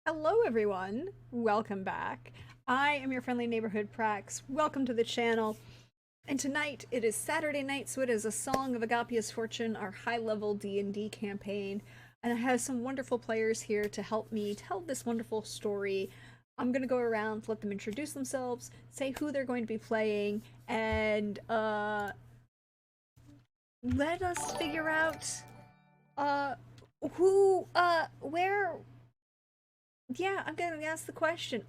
Hello everyone, welcome back. I am your friendly neighborhood Prax. Welcome to the channel. And tonight it is Saturday night, so it is a Song of Agapia's Fortune, our high-level D&D campaign. And I have some wonderful players here to help me tell this wonderful story. I'm gonna go around, let them introduce themselves, say who they're going to be playing, and let us figure out where. Yeah, I'm gonna ask the question.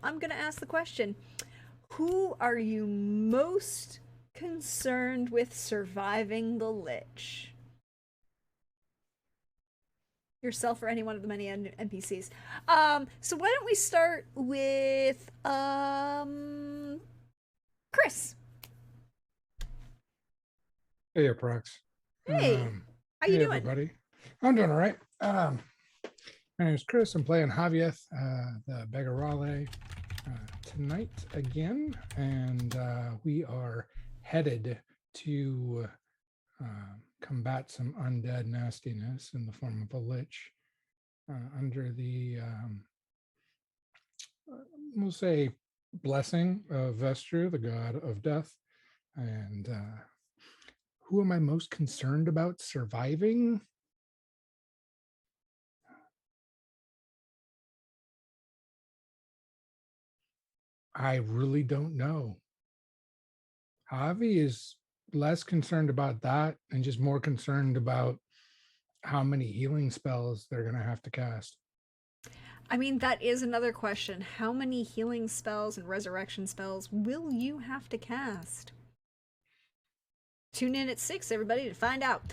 Who are you most concerned with surviving the Lich? Yourself or any one of the many NPCs. So why don't we start with Chris? Hey, Prox. Hey, how you Hey, doing? everybody. I'm doing all right. My name is Chris. I'm playing Javieth, the Begarale tonight again, and we are headed to combat some undead nastiness in the form of a lich under the, we'll say, blessing of Vestru, the god of death. And who am I most concerned about surviving? I really don't know. Javi is less concerned about that and just more concerned about how many healing spells they're going to have to cast. I mean, that is another question. How many healing spells and resurrection spells will you have to cast? Tune in at 6, everybody, to find out.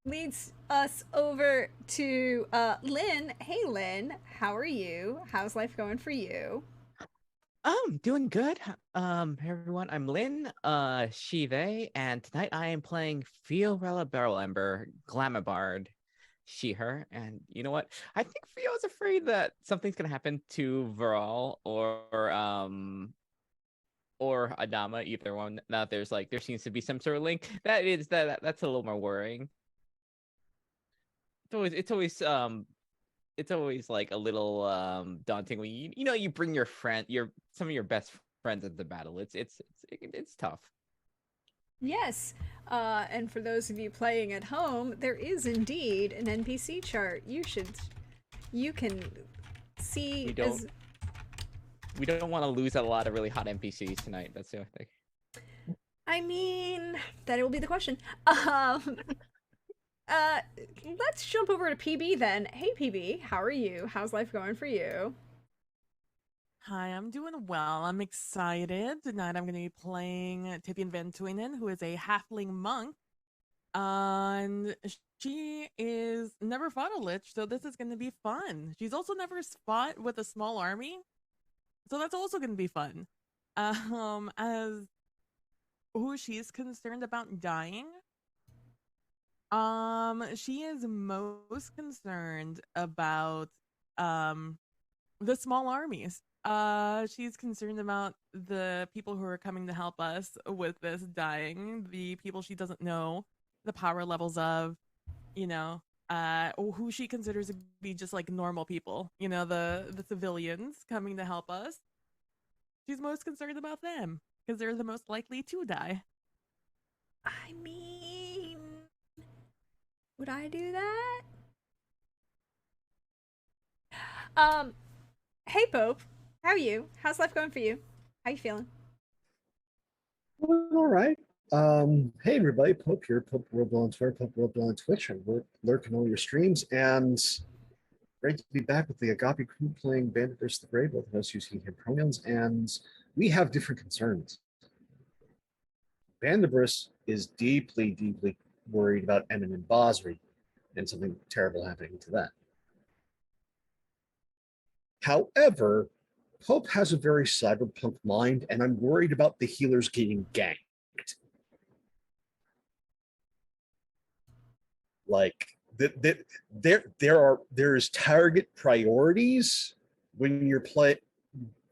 Leads us over to Lynn. Hey, Lynn, how are you? How's life going for you? Doing good. Hey everyone, I'm Lynn, she, they, and tonight I am playing Fiorella Barrel Ember, Glamabard, she, her, and you know what? I think Fio's afraid that something's gonna happen to Viral or Adama, either one. Now there seems to be some sort of link. That's a little more worrying. It's always like a little daunting when you bring some of your best friends into battle. It's tough. Yes, and for those of you playing at home, there is indeed an NPC chart. You can see We don't want to lose a lot of really hot NPCs tonight. That's the only thing. I mean, that will be the question. Let's jump over to PB then. Hey PB, how are you? How's life going for you? Hi, I'm doing well. I'm excited. Tonight I'm going to be playing Tipian Van Tuynen, who is a halfling monk. And she is never fought a lich, so this is going to be fun. She's also never fought with a small army, so that's also going to be fun. As who she's concerned about dying, she is most concerned about the small armies. She's concerned about the people who are coming to help us with this dying, the people she doesn't know, the power levels of, who she considers to be just like normal people, the civilians coming to help us. She's most concerned about them because they're the most likely to die. I mean, would I do that? Hey Pope, how are you? How's life going for you? How you feeling? All right. Hey everybody, Pope here, Pope World on Twitter, Pope World on Twitch, and we're lurking all your streams, and great to be back with the Agapia crew playing Bandit vs. the Grey, both of us using him pronouns, and we have different concerns. Bandibris is deeply, deeply worried about Emin and Basri and something terrible happening to that. However, Pope has a very cyberpunk mind, and I'm worried about the healers getting ganked. Like there's target priorities when you're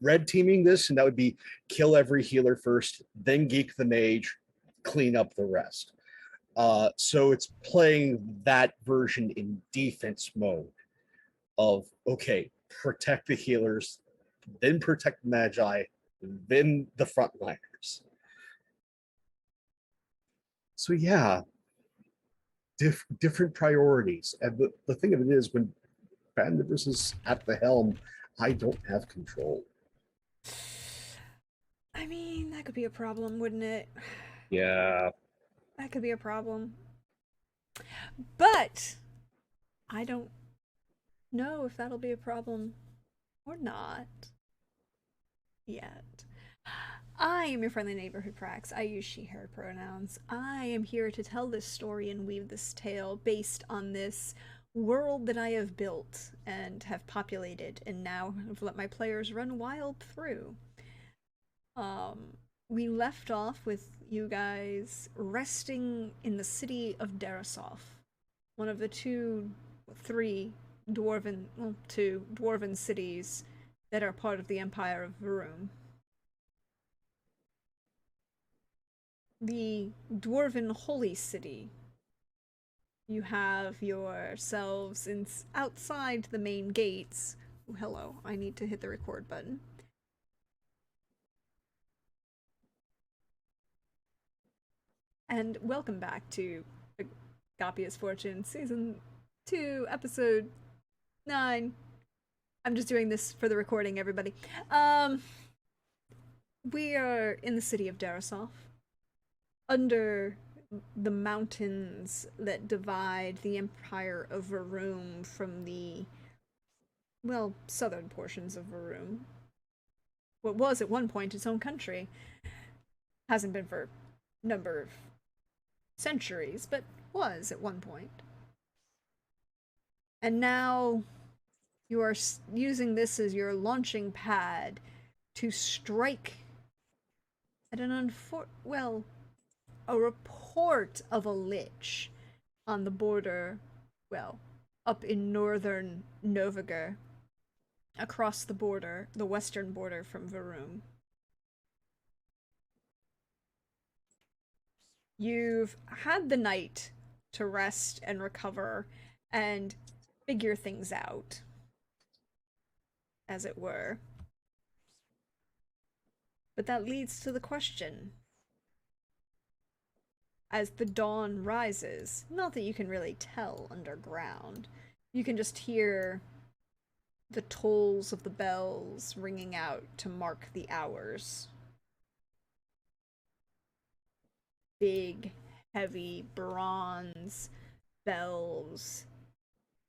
red teaming this, and that would be kill every healer first, then geek the mage, clean up the rest. So it's playing that version in defense mode of, okay, protect the healers, then protect the magi, then the frontliners. So yeah, different priorities. And the thing of it is, when Bandibus is at the helm, I don't have control. I mean, that could be a problem, wouldn't it? Yeah. That could be a problem. But I don't know if that'll be a problem or not yet. I am your friendly neighborhood Prax. I use she, her pronouns. I am here to tell this story and weave this tale based on this world that I have built and have populated and now have let my players run wild through. We left off with you guys resting in the city of Darasov, one of the three two dwarven cities that are part of the Empire of Varum. The Dwarven Holy City. You have yourselves outside the main gates. Ooh, hello, I need to hit the record button. And welcome back to Agapia's Fortune, Season 2, Episode 9. I'm just doing this for the recording, everybody. We are in the city of Darasov, under the mountains that divide the Empire of Varum from the, well, southern portions of Varum. What was at one point its own country. Hasn't been for a number of centuries, but was at one point. And now you are using this as your launching pad to strike at a report of a lich on the border, well, up in northern Novigrad, across the border, the western border from Varum. You've had the night to rest and recover and figure things out, as it were. But that leads to the question. As the dawn rises, not that you can really tell underground, you can just hear the tolls of the bells ringing out to mark the hours. Big, heavy bronze bells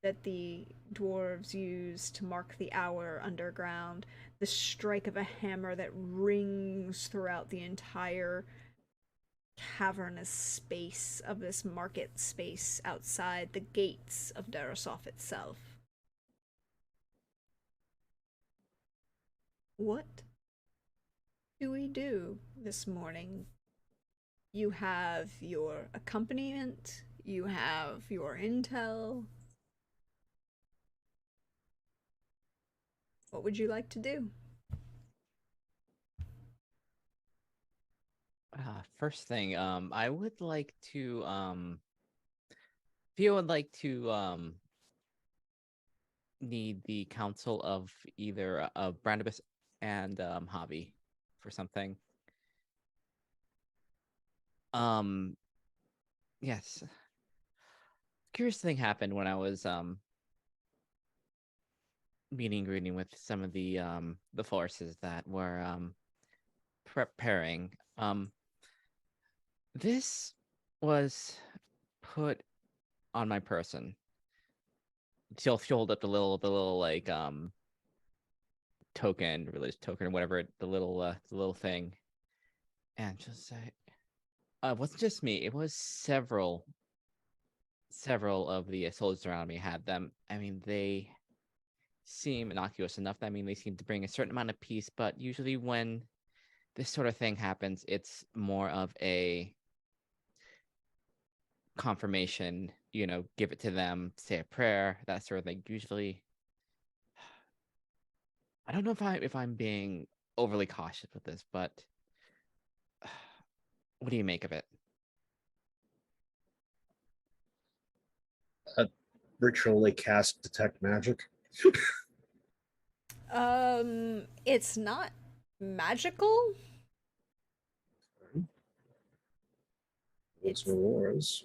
that the dwarves use to mark the hour underground. The strike of a hammer that rings throughout the entire cavernous space of this market space outside the gates of Darasov itself. What do we do this morning? You have your accompaniment, you have your intel. What would you like to do? First thing, I would like to, Theo would like to, need the counsel of either Brandibus and Javi for something. Yes. Curious thing happened when I was meeting and greeting with some of the forces that were preparing. This was put on my person. She'll hold up the little like token, religious token or whatever, the little thing, and she'll say, it wasn't just me, it was several of the soldiers around me had them. I mean, they seem innocuous enough. I mean, they seem to bring a certain amount of peace, but usually when this sort of thing happens, it's more of a confirmation, give it to them, say a prayer, that sort of thing. Usually, I don't know if I'm being overly cautious with this, but what do you make of it? Ritually cast detect magic. It's not magical. What's Aurora's?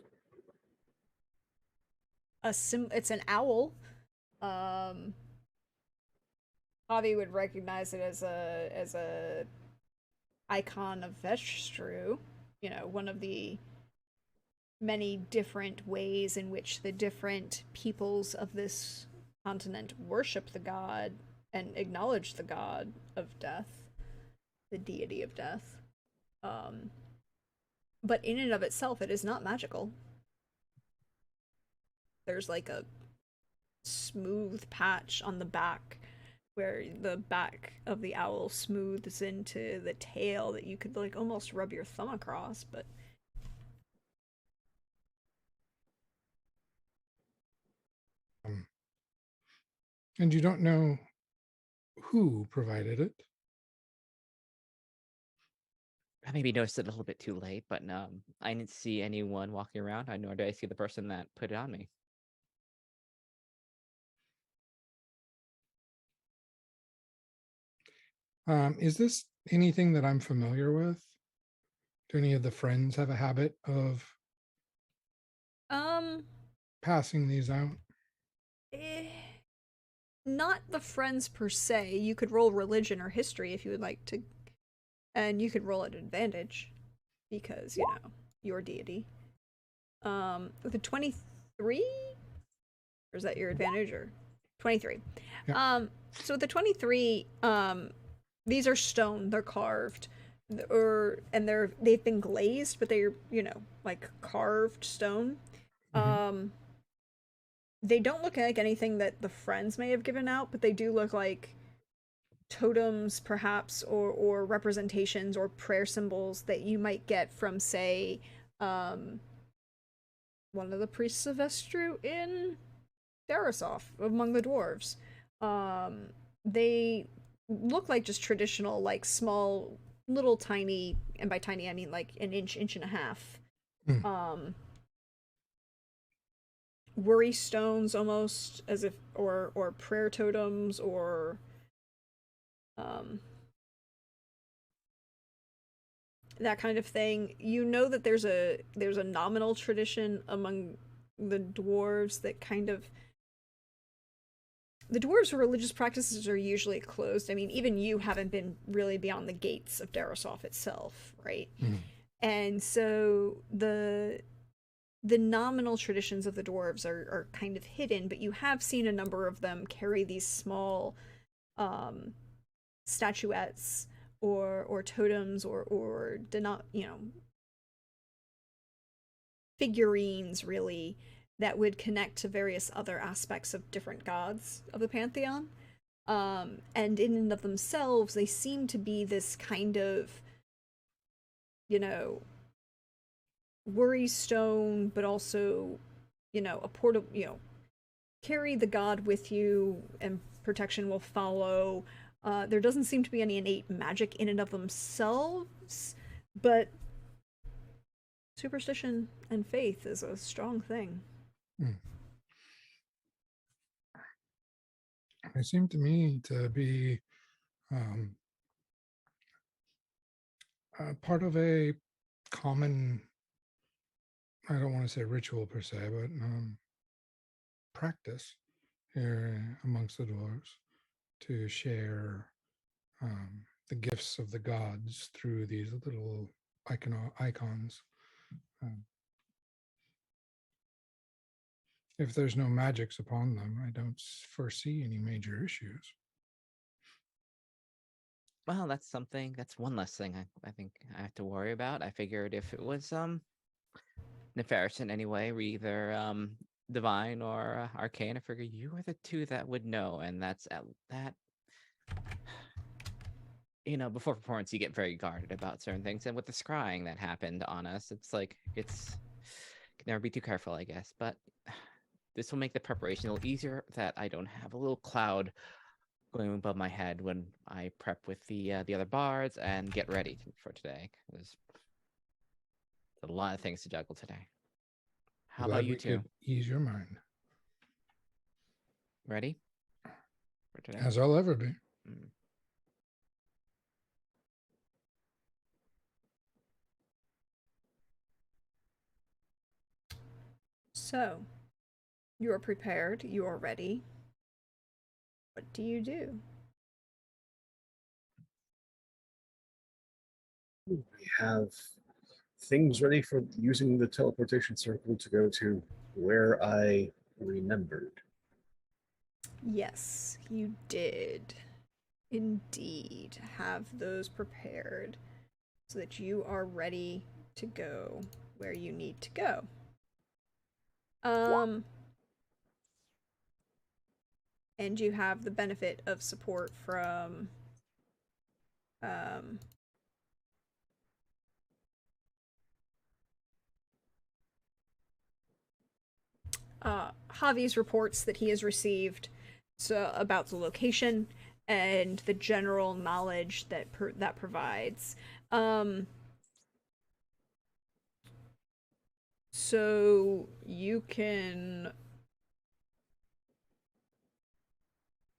It's an owl. Javi would recognize it as a icon of Vestru, one of the many different ways in which the different peoples of this continent worship the god and acknowledge the god of death, the deity of death. But in and of itself, it is not magical. There's like a smooth patch on the back where the back of the owl smooths into the tail that you could like almost rub your thumb across, but And you don't know who provided it. I maybe noticed it a little bit too late, but I didn't see anyone walking around. Nor did I see the person that put it on me. Is this anything that I'm familiar with? Do any of the friends have a habit of Um, passing these out? eh, not the friends per se. You could roll religion or history if you would like to, and you could roll at advantage because you know your deity. With a 23, or is that your advantage or 23? Yeah. So with the 23, these are stone. They're carved, or and they've been glazed, but they're like carved stone. Mhm. They don't look like anything that the friends may have given out, but they do look like totems, perhaps, or representations or prayer symbols that you might get from, say, um, one of the priests of Vestru in Darasov among the dwarves. They look like just traditional, like small, little tiny, and by tiny I mean like an inch, inch and a half. Mm. Worry stones almost as if or prayer totems or um that kind of thing. You know that there's a nominal tradition among the dwarves that kind of the dwarves' religious practices are usually closed. I mean, even you haven't been really beyond the gates of Darasov itself, right? Mm. And so the nominal traditions of the dwarves are kind of hidden, but you have seen a number of them carry these small statuettes or totems or figurines really that would connect to various other aspects of different gods of the pantheon. And in and of themselves, they seem to be this kind of, you know, worry stone, but also, a portable, carry the god with you and protection will follow. There doesn't seem to be any innate magic in and of themselves, but superstition and faith is a strong thing. Mm. They seem to me to be um, part of a common, I don't want to say ritual per se, but practice here amongst the dwarves to share the gifts of the gods through these little icons. Um, if there's no magics upon them, I don't foresee any major issues. Well, that's one less thing I think I have to worry about. I figured if it was nefarious in any way, either divine or arcane, I figure you are the two that would know, and that's at that. Before performance, you get very guarded about certain things, and with the scrying that happened on us, it's like can never be too careful, I guess. But this will make the preparation a little easier. That I don't have a little cloud going above my head when I prep with the other bards and get ready for today. There's a lot of things to juggle today. How about Glad you we two? could ease your mind, Ready for today? as I'll ever be. Mm. So, you are prepared, you are ready. What do you do? We have things ready for using the teleportation circle to go to where I remembered. Yes, you did indeed have those prepared so that you are ready to go where you need to go. And you have the benefit of support from um Javi's reports that he has received so about the location and the general knowledge that that provides. So you can.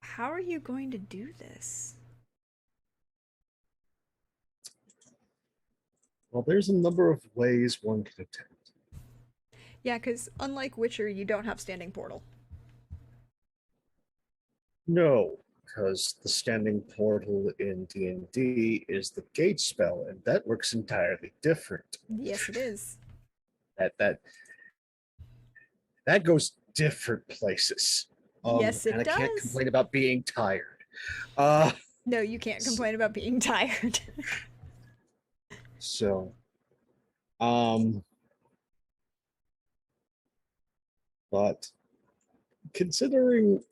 How are you going to do this? Well, there's a number of ways one could attempt. Yeah, because unlike Witcher, you don't have standing portal. No, because the standing portal in D&D is the gate spell, and that works entirely different. Yes, it is. That goes different places. Yes, it and I can't does. complain about being tired. No, you can't complain about being tired. So, but considering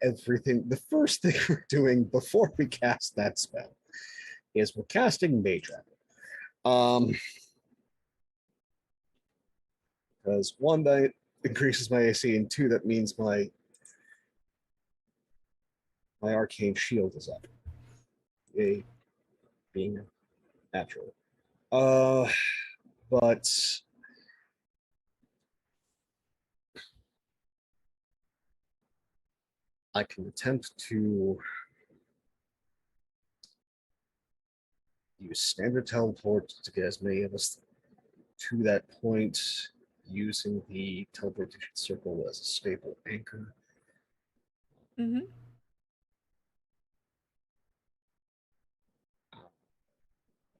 everything, the first thing we're doing before we cast that spell is we're casting Mage Armor. Because one, that increases my AC, and two, that means my arcane shield is up. A being natural. But I can attempt to use standard teleport to get as many of us to that point using the teleportation circle as a stable anchor. Mm-hmm.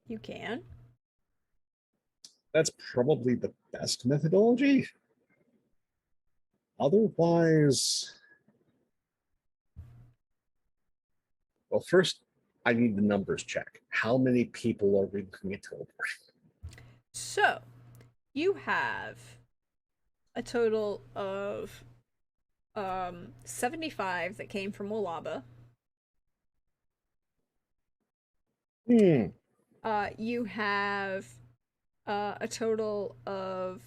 You can. That's probably the best methodology. Otherwise, well, first I need the numbers check. How many people are we looking at teleporting? So, you have a total of 75 that came from Wolaba. You have a total of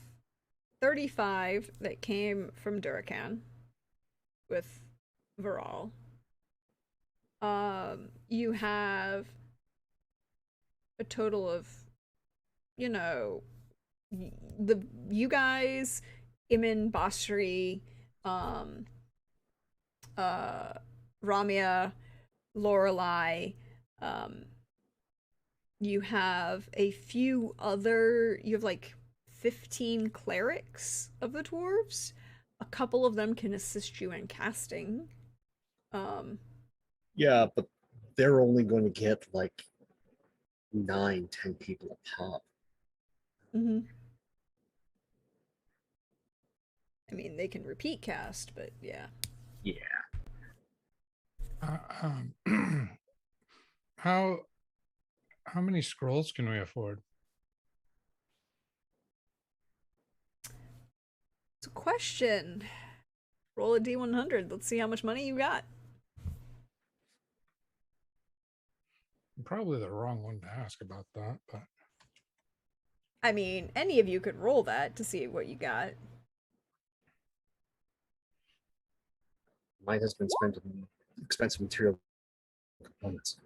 35 that came from Durakan with Viral. You have a total of, you know, you guys, Imin, Basri, Ramia, Lorelei, you have a few other, you have like 15 clerics of the dwarves. A couple of them can assist you in casting. Yeah, but they're only going to get like 9-10 people a pop. Mm-hmm. I mean, they can repeat cast, but yeah. Yeah. How many scrolls can we afford? It's a question. Roll a D100. Let's see how much money you got. I'm probably the wrong one to ask about that, but I mean, any of you could roll that to see what you got. Mine has been spent on expensive material components.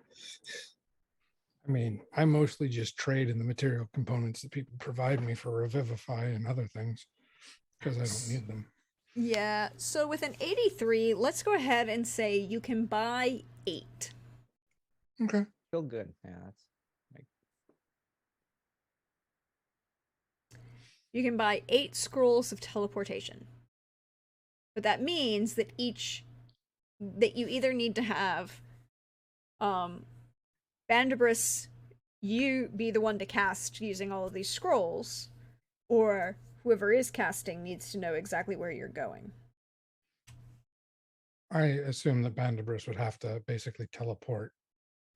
I mean, I mostly just trade in the material components that people provide me for Revivify and other things because I don't need them. Yeah, so with an 83, let's go ahead and say you can buy 8. Okay. Feel good. Yeah, that's like You can buy 8 scrolls of teleportation. But that means that that you either need to have Bandabris, you be the one to cast using all of these scrolls, or whoever is casting needs to know exactly where you're going. I assume that Bandabris would have to basically teleport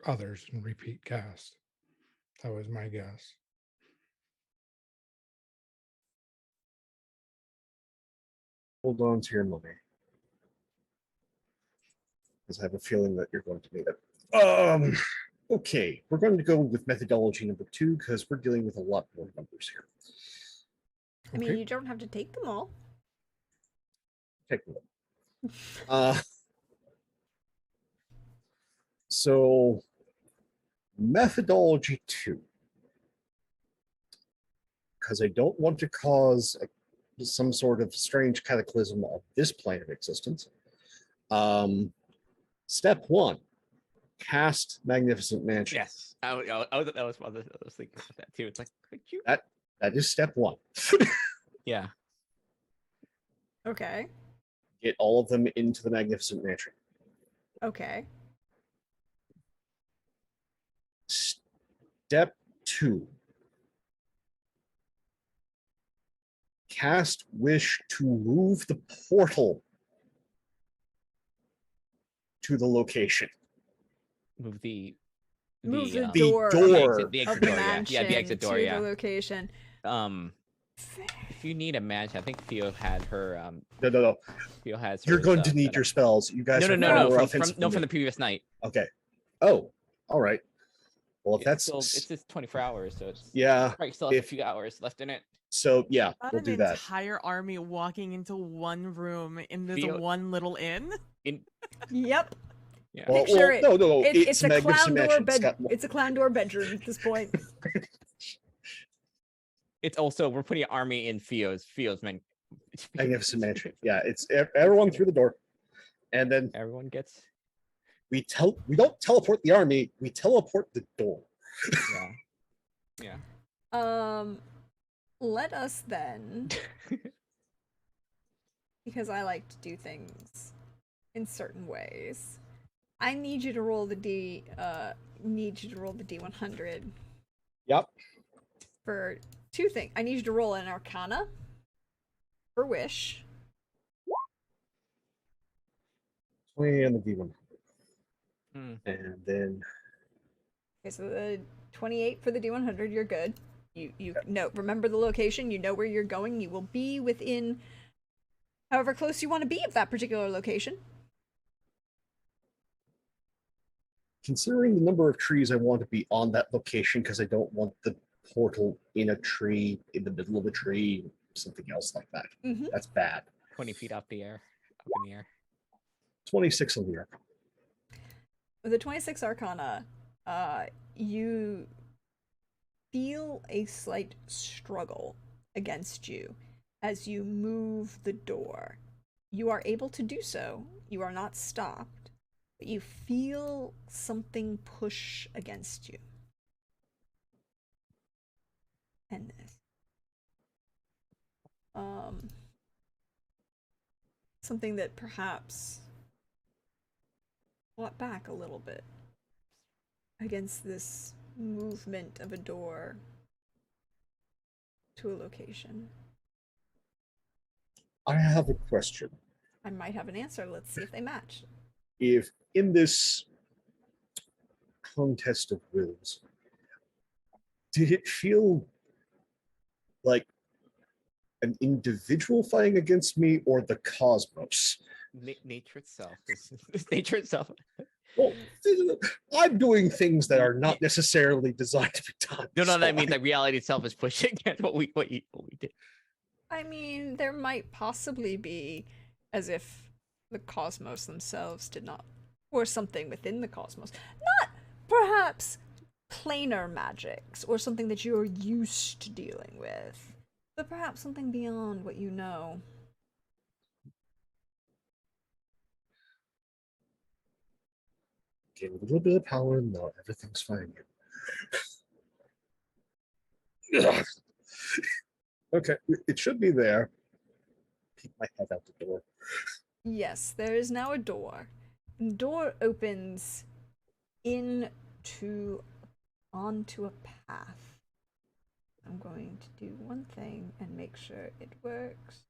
others and repeat cast. That was my guess. Hold on to your money. Because I have a feeling that you're going to need it. Okay, we're going to go with methodology number 2 because we're dealing with a lot more numbers here. I mean, you don't have to take them all. Take them. So, methodology 2. Because I don't want to cause some sort of strange cataclysm of this plane of existence. Step 1, cast Magnificent Mansion. Yes, I was thinking about that too. It's like, could you? That is step 1. Yeah. Okay. Get all of them into the Magnificent Mansion. Okay. Step 2, cast Wish to move the portal to the location. Move the door. the exit Of the door. mansion Yeah, the exit door. to Yeah. the location. If you need a match, I think Theo had her. No. Theo has. You're hers, going to need set your up. spells. You guys. No. From From the previous night. Okay. Oh, all right. Well, if It's that's just 24 hours, so it's yeah. still has a few hours left in it. So yeah, Not we'll an do that. entire army walking into one room in this Theo- one little inn. Yep. Yeah. Well, Picture it. No. It's a Magnificent clown door Mansion. bed. Scott- It's a clown door bedroom at this point. It's also we're putting an army in Theo's Magnificent Mansion. Yeah, it's everyone through the door, and then Everyone gets. we don't teleport the army. We teleport the door. Yeah. Let us then, because I like to do things in certain ways. I need you to roll the D100 Yep. for 2 things. I need you to roll an Arcana for Wish. 20 on the D1, Hmm. and then Okay, so the 28 for the D100. You're good. You know, remember the location. You know where you're going. You will be within however close you want to be of that particular location. considering the number of trees I want to be on that location, because I don't want the portal in a tree, in the middle of a tree, something else like that. Mm-hmm. That's bad. 20 feet up in the air. 26 on the air. With the 26 Arcana, you feel a slight struggle against you as you move the door. You are able to do so. You are not stopped, but you feel something push against you. And this. Something that perhaps fought back a little bit against this movement of a door to a location. I have a question. I might have an answer. Let's see if they match. If in this contest of wills, did it feel like an individual fighting against me or the cosmos? Nature itself. Nature itself. Well, I'm doing things that are not necessarily designed to be done. No, so that means like reality itself is pushing against what we did. I mean, there might possibly be as if the cosmos themselves did not, or something within the cosmos. Not perhaps planar magics or something that you're used to dealing with, but perhaps something beyond what you know. Gain a little bit of power, and now everything's fine. Okay, it should be there. Peek my head out the door. Yes, there is now a door. The door opens onto a path. I'm going to do one thing and make sure it works.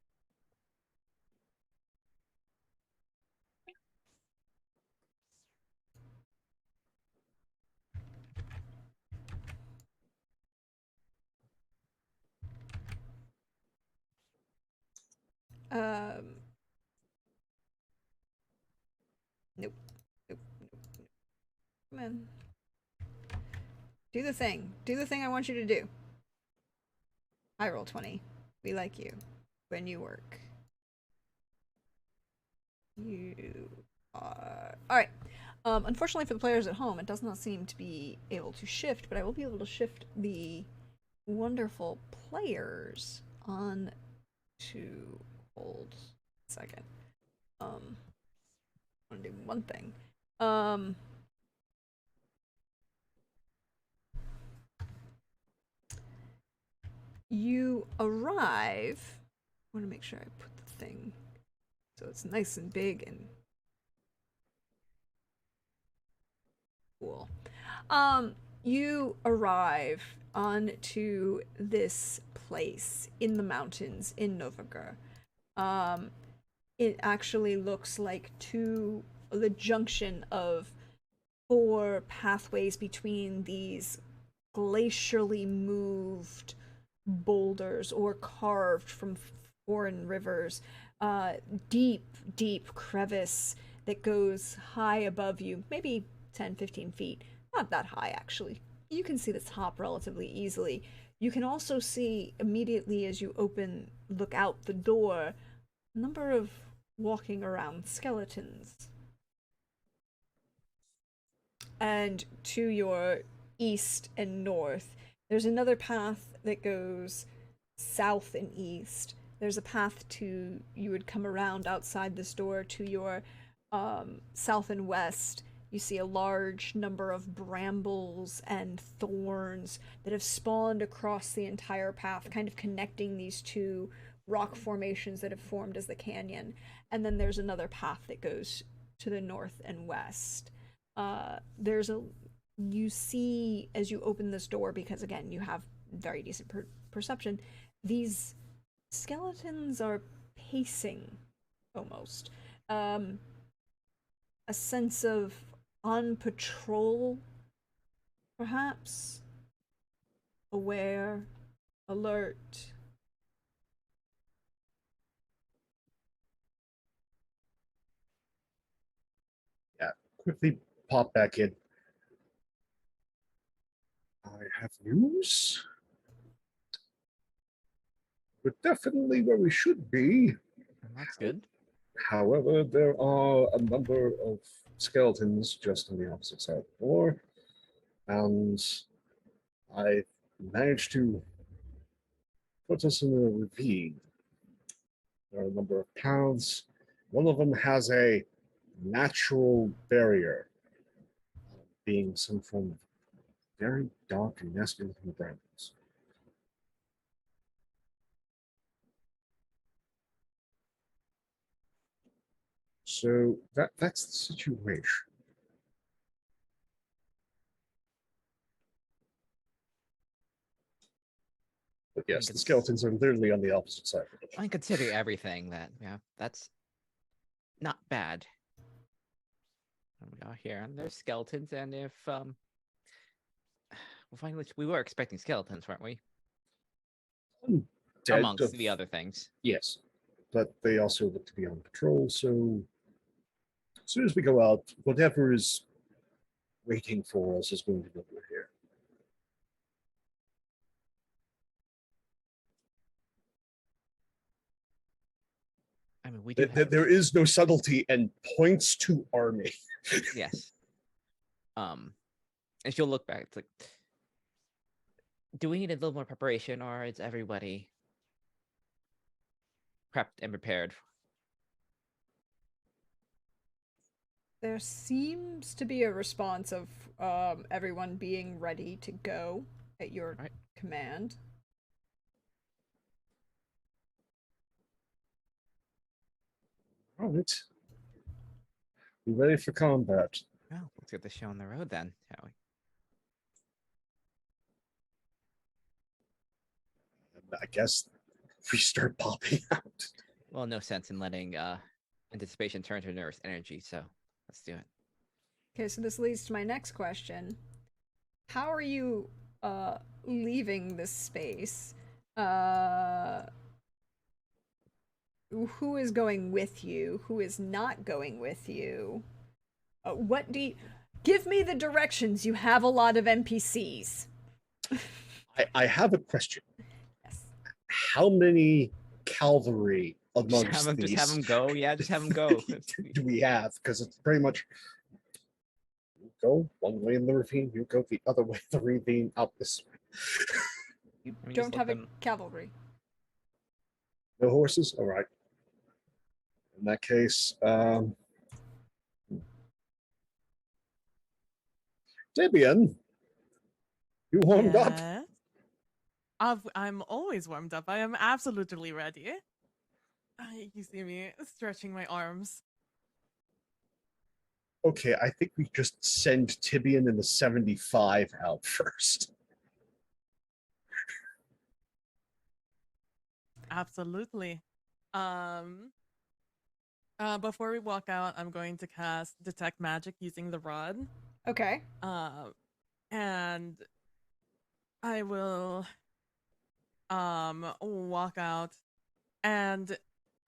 Nope. Come on. Do the thing. Do the thing I want you to do. I roll 20. We like you. When you work. You are... Alright. Unfortunately for the players at home, it does not seem to be able to shift, but I will be able to shift the wonderful players on to hold a second. I want to do one thing. You arrive. I want to make sure I put the thing so it's nice and big and cool. You arrive onto this place in the mountains in Novigrad. It actually looks like the junction of four pathways between these glacially moved boulders or carved from foreign rivers. Deep, deep crevice that goes high above you, maybe 10, 15 feet. Not that high, actually. You can see the top relatively easily. You can also see immediately as you look out the door, a number of walking around skeletons. And to your east and north, there's another path that goes south and east. There's a path you would come around outside this door to your south and west. You see a large number of brambles and thorns that have spawned across the entire path, kind of connecting these two rock formations that have formed as the canyon. And then there's another path that goes to the north and west. You see as you open this door, because again, you have very decent perception, these skeletons are pacing almost. A sense of on patrol, perhaps, aware, alert. Yeah, quickly pop back in. I have news. We're definitely where we should be. That's good. However, there are a number of skeletons just on the opposite side of the door, and I managed to put us in a ravine. There are a number of paths. One of them has a natural barrier, being some form of very dark and nasty looking brambles. So that's the situation. But yes, the skeletons are literally on the opposite side of it. I consider everything that, that's not bad. We are here, and there's skeletons, and if we'll find which we were expecting skeletons, weren't we? Amongst the other things. Yes, but they also look to be on patrol. So as soon as we go out, whatever is waiting for us is going to be over here. I mean, there is no subtlety and points to army. Yes. And she'll look back. It's like, do we need a little more preparation, or is everybody prepped and prepared? There seems to be a response of everyone being ready to go at your command. All right. Be ready for combat. Well, let's get the show on the road then, shall we? I guess we start popping out. Well, no sense in letting anticipation turn to nervous energy, so let's do it. Okay, so this leads to my next question. How are you leaving this space? Who is going with you? Who is not going with you? What do you... Give me the directions. You have a lot of NPCs. I have a question. Yes. How many cavalry amongst these? Just have them go. Yeah, just have them go. do we have? Because it's pretty much go one way in the ravine, you go the other way in the ravine, out this way. You Let me just don't let have a them- cavalry. No horses? All right. In that case, Debian, you warmed up? Yes. I'm always warmed up. I am absolutely ready. You see me stretching my arms. Okay, I think we just send Tibian and the 75 out first. Absolutely. Before we walk out, I'm going to cast Detect Magic using the rod. Okay. And I will walk out and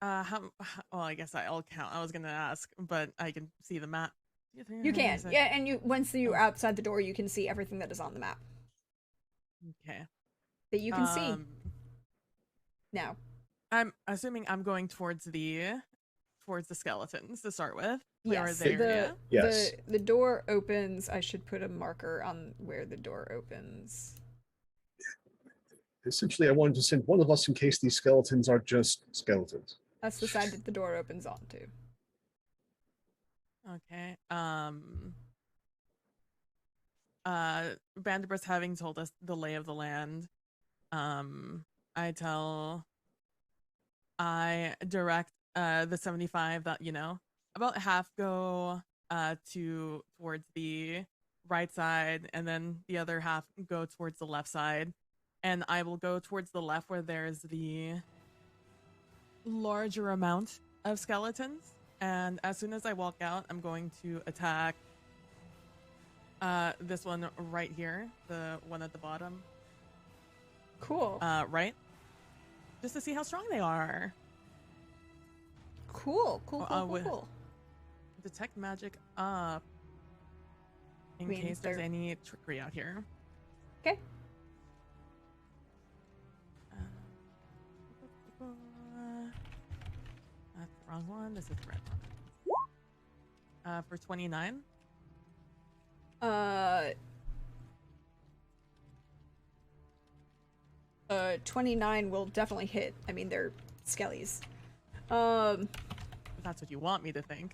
well, I guess I'll count. I was gonna ask, but I can see the map. You can. Yeah, and you once you're outside the door, you can see everything that is on the map Okay. that you can see now. I'm assuming I'm going towards the skeletons to start with. Yes, Or there, Yes. the door opens. I should put a marker on where the door opens. Essentially, I wanted to send one of us in case these skeletons are just skeletons. That's the side that the door opens onto. Okay. Vanderbilt having told us the lay of the land, I direct the 75 that, about half go towards the right side, and then the other half go towards the left side. And I will go towards the left where there's the larger amount of skeletons. And as soon as I walk out, I'm going to attack this one right here, the one at the bottom. Cool. Right? Just to see how strong they are. Cool. with- Detect magic up in Means case there's they're- any trickery out here. Okay. That's the wrong one. This is the right one. For 29. 29 will definitely hit. I mean, they're skellies. If that's what you want me to think.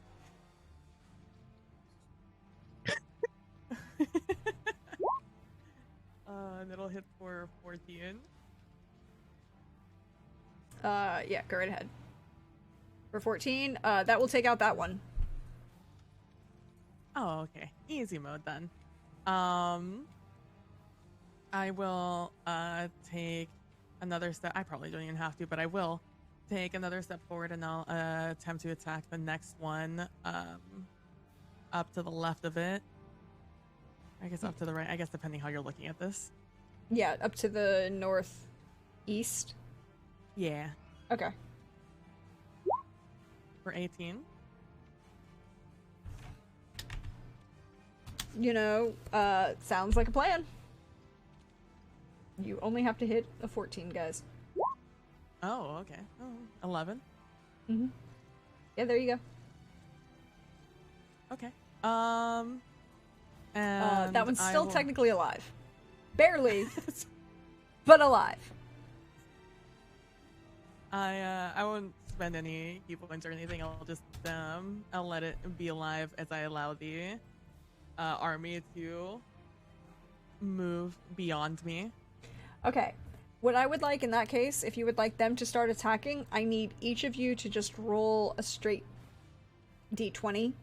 And it'll hit for 14. Yeah, go right ahead. For 14, that will take out that one. Oh, okay. Easy mode then. I will take another step. I probably don't even have to, but I will take another step forward, and I'll attempt to attack the next one up to the left of it. I guess up to the right. I guess depending how you're looking at this. Yeah, up to the northeast. Yeah, Okay. for 18. Sounds like a plan. You only have to hit a 14, guys. Oh, okay. Oh, 11. Mm-hmm. Yeah, there you go. Okay. And that one's I still will- technically alive. Barely, but alive. I won't spend any key points or anything. I'll just I'll let it be alive as I allow the army to move beyond me. Okay. What I would like in that case, if you would like them to start attacking, I need each of you to just roll a straight d20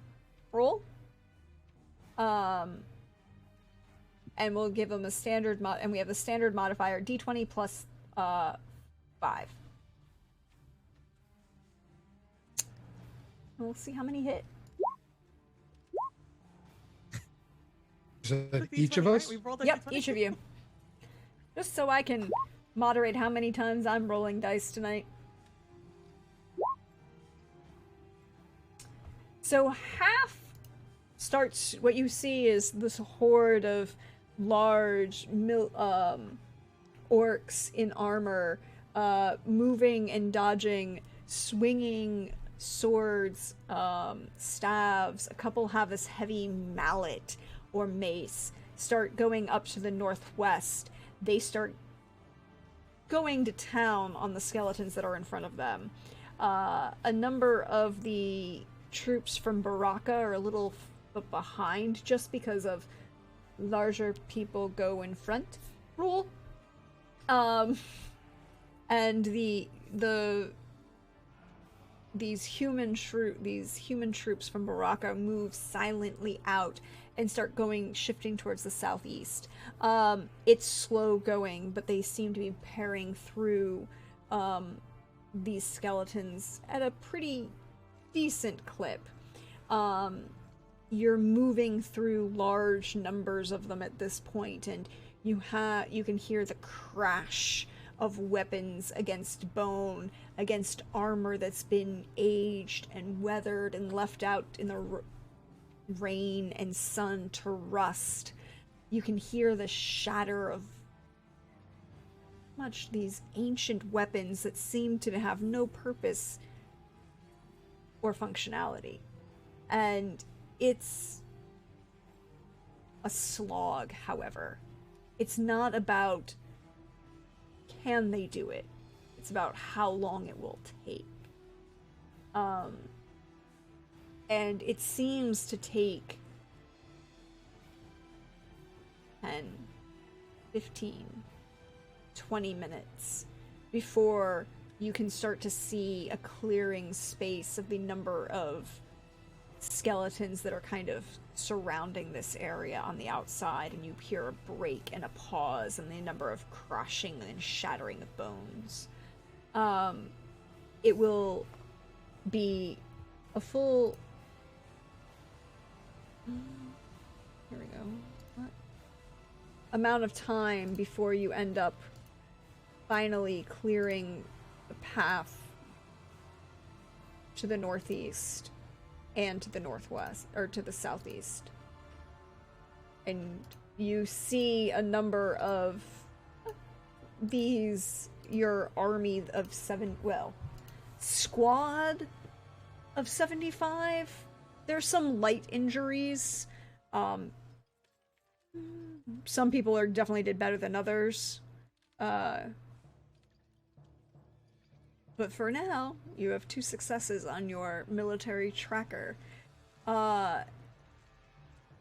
roll. And we'll give them a standard and we have the standard modifier d20 plus 5. We'll see how many hit. Is that Click each of D20, right? us? We rolled a Yep, D20. each of you. Just so I can moderate how many times I'm rolling dice tonight. So half starts, what you see is this horde of large orcs in armor, moving and dodging, swinging swords, staves. A couple have this heavy mallet. or mace start going up to the northwest. They start going to town on the skeletons that are in front of them. A number of the troops from Baraka are a little behind just because of larger people go in front rule. And these human troops from Baraka move silently out and start shifting towards the southeast. It's slow going, but they seem to be paring through these skeletons at a pretty decent clip. You're moving through large numbers of them at this point, and you can hear the crash of weapons against bone, against armor that's been aged and weathered and left out in the rain and sun to rust. You can hear the shatter of these ancient weapons that seem to have no purpose or functionality. And it's a slog, however. It's not about can they do it. It's about how long it will take. And it seems to take 10, 15, 20 minutes before you can start to see a clearing space of the number of skeletons that are kind of surrounding this area on the outside, and you hear a break and a pause and the number of crushing and shattering of bones. It will be a full... Here we go. What? Amount of time before you end up finally clearing the path to the northeast and to the northwest, or to the southeast. And you see a number of your army of squad of 75. There's some light injuries. Some people definitely did better than others. But for now, you have 2 successes on your military tracker. I'm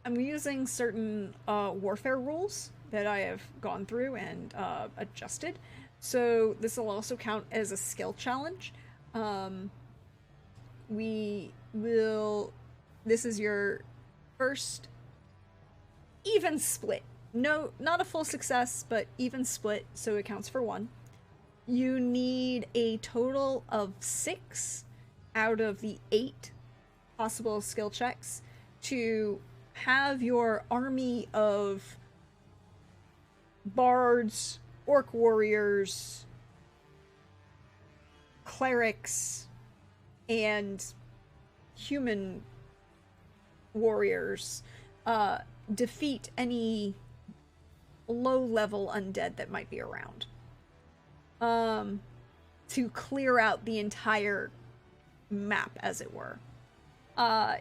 using certain warfare rules that I have gone through and adjusted. So this will also count as a skill challenge. This is your first even split. No, not a full success, but even split, so it counts for 1. You need a total of 6 out of the 8 possible skill checks to have your army of bards, orc warriors, clerics, and human warriors defeat any low-level undead that might be around. To clear out the entire map, as it were.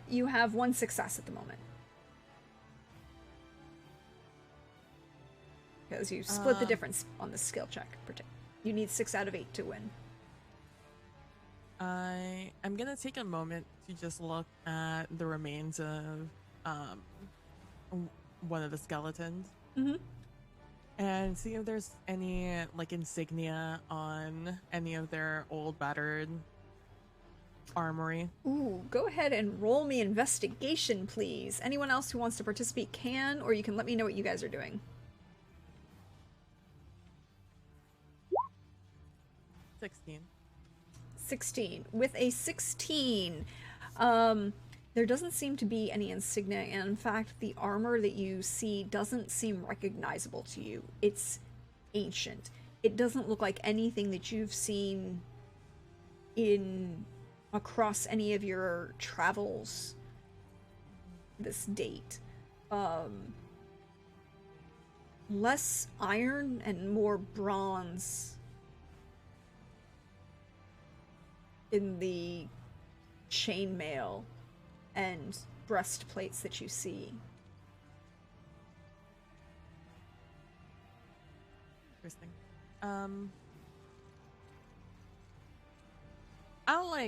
You have 1 success at the moment. Because you split the difference on the skill check. You need 6 out of 8 to win. I'm gonna take a moment to just look at the remains of one of the skeletons. Mm-hmm. And see if there's any, like, insignia on any of their old, battered armory. Ooh, go ahead and roll me investigation, please. Anyone else who wants to participate can, or you can let me know what you guys are doing. 16. With a 16, there doesn't seem to be any insignia, and in fact, the armor that you see doesn't seem recognizable to you. It's ancient. It doesn't look like anything that you've seen across any of your travels this date. Less iron and more bronze in the chainmail and breastplates that you see. Interesting. I'll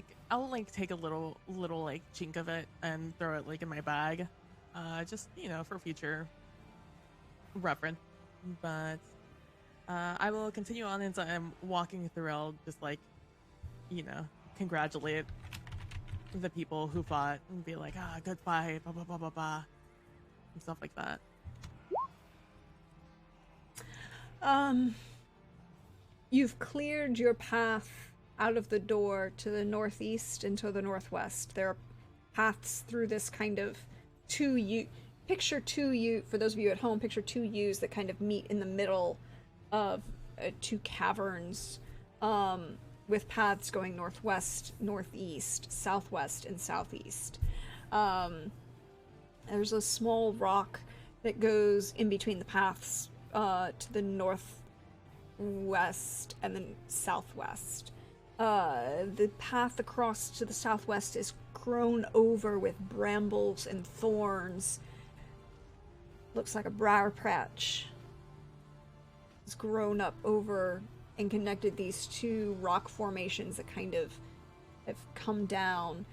take a little like chink of it and throw it like in my bag, just for future reference. But I will continue on as I'm walking through. I'll just congratulate the people who fought and be like, good fight, blah blah blah blah blah, and stuff like that. You've cleared your path out of the door to the northeast and to the northwest. There are paths through this kind of picture two U, for those of you at home, picture two U's that kind of meet in the middle of two caverns, with paths going northwest, northeast, southwest, and southeast. There's a small rock that goes in between the paths to the northwest and then southwest. The path across to the southwest is grown over with brambles and thorns. Looks like a briar patch. It's grown up over and connected these two rock formations that kind of have come down.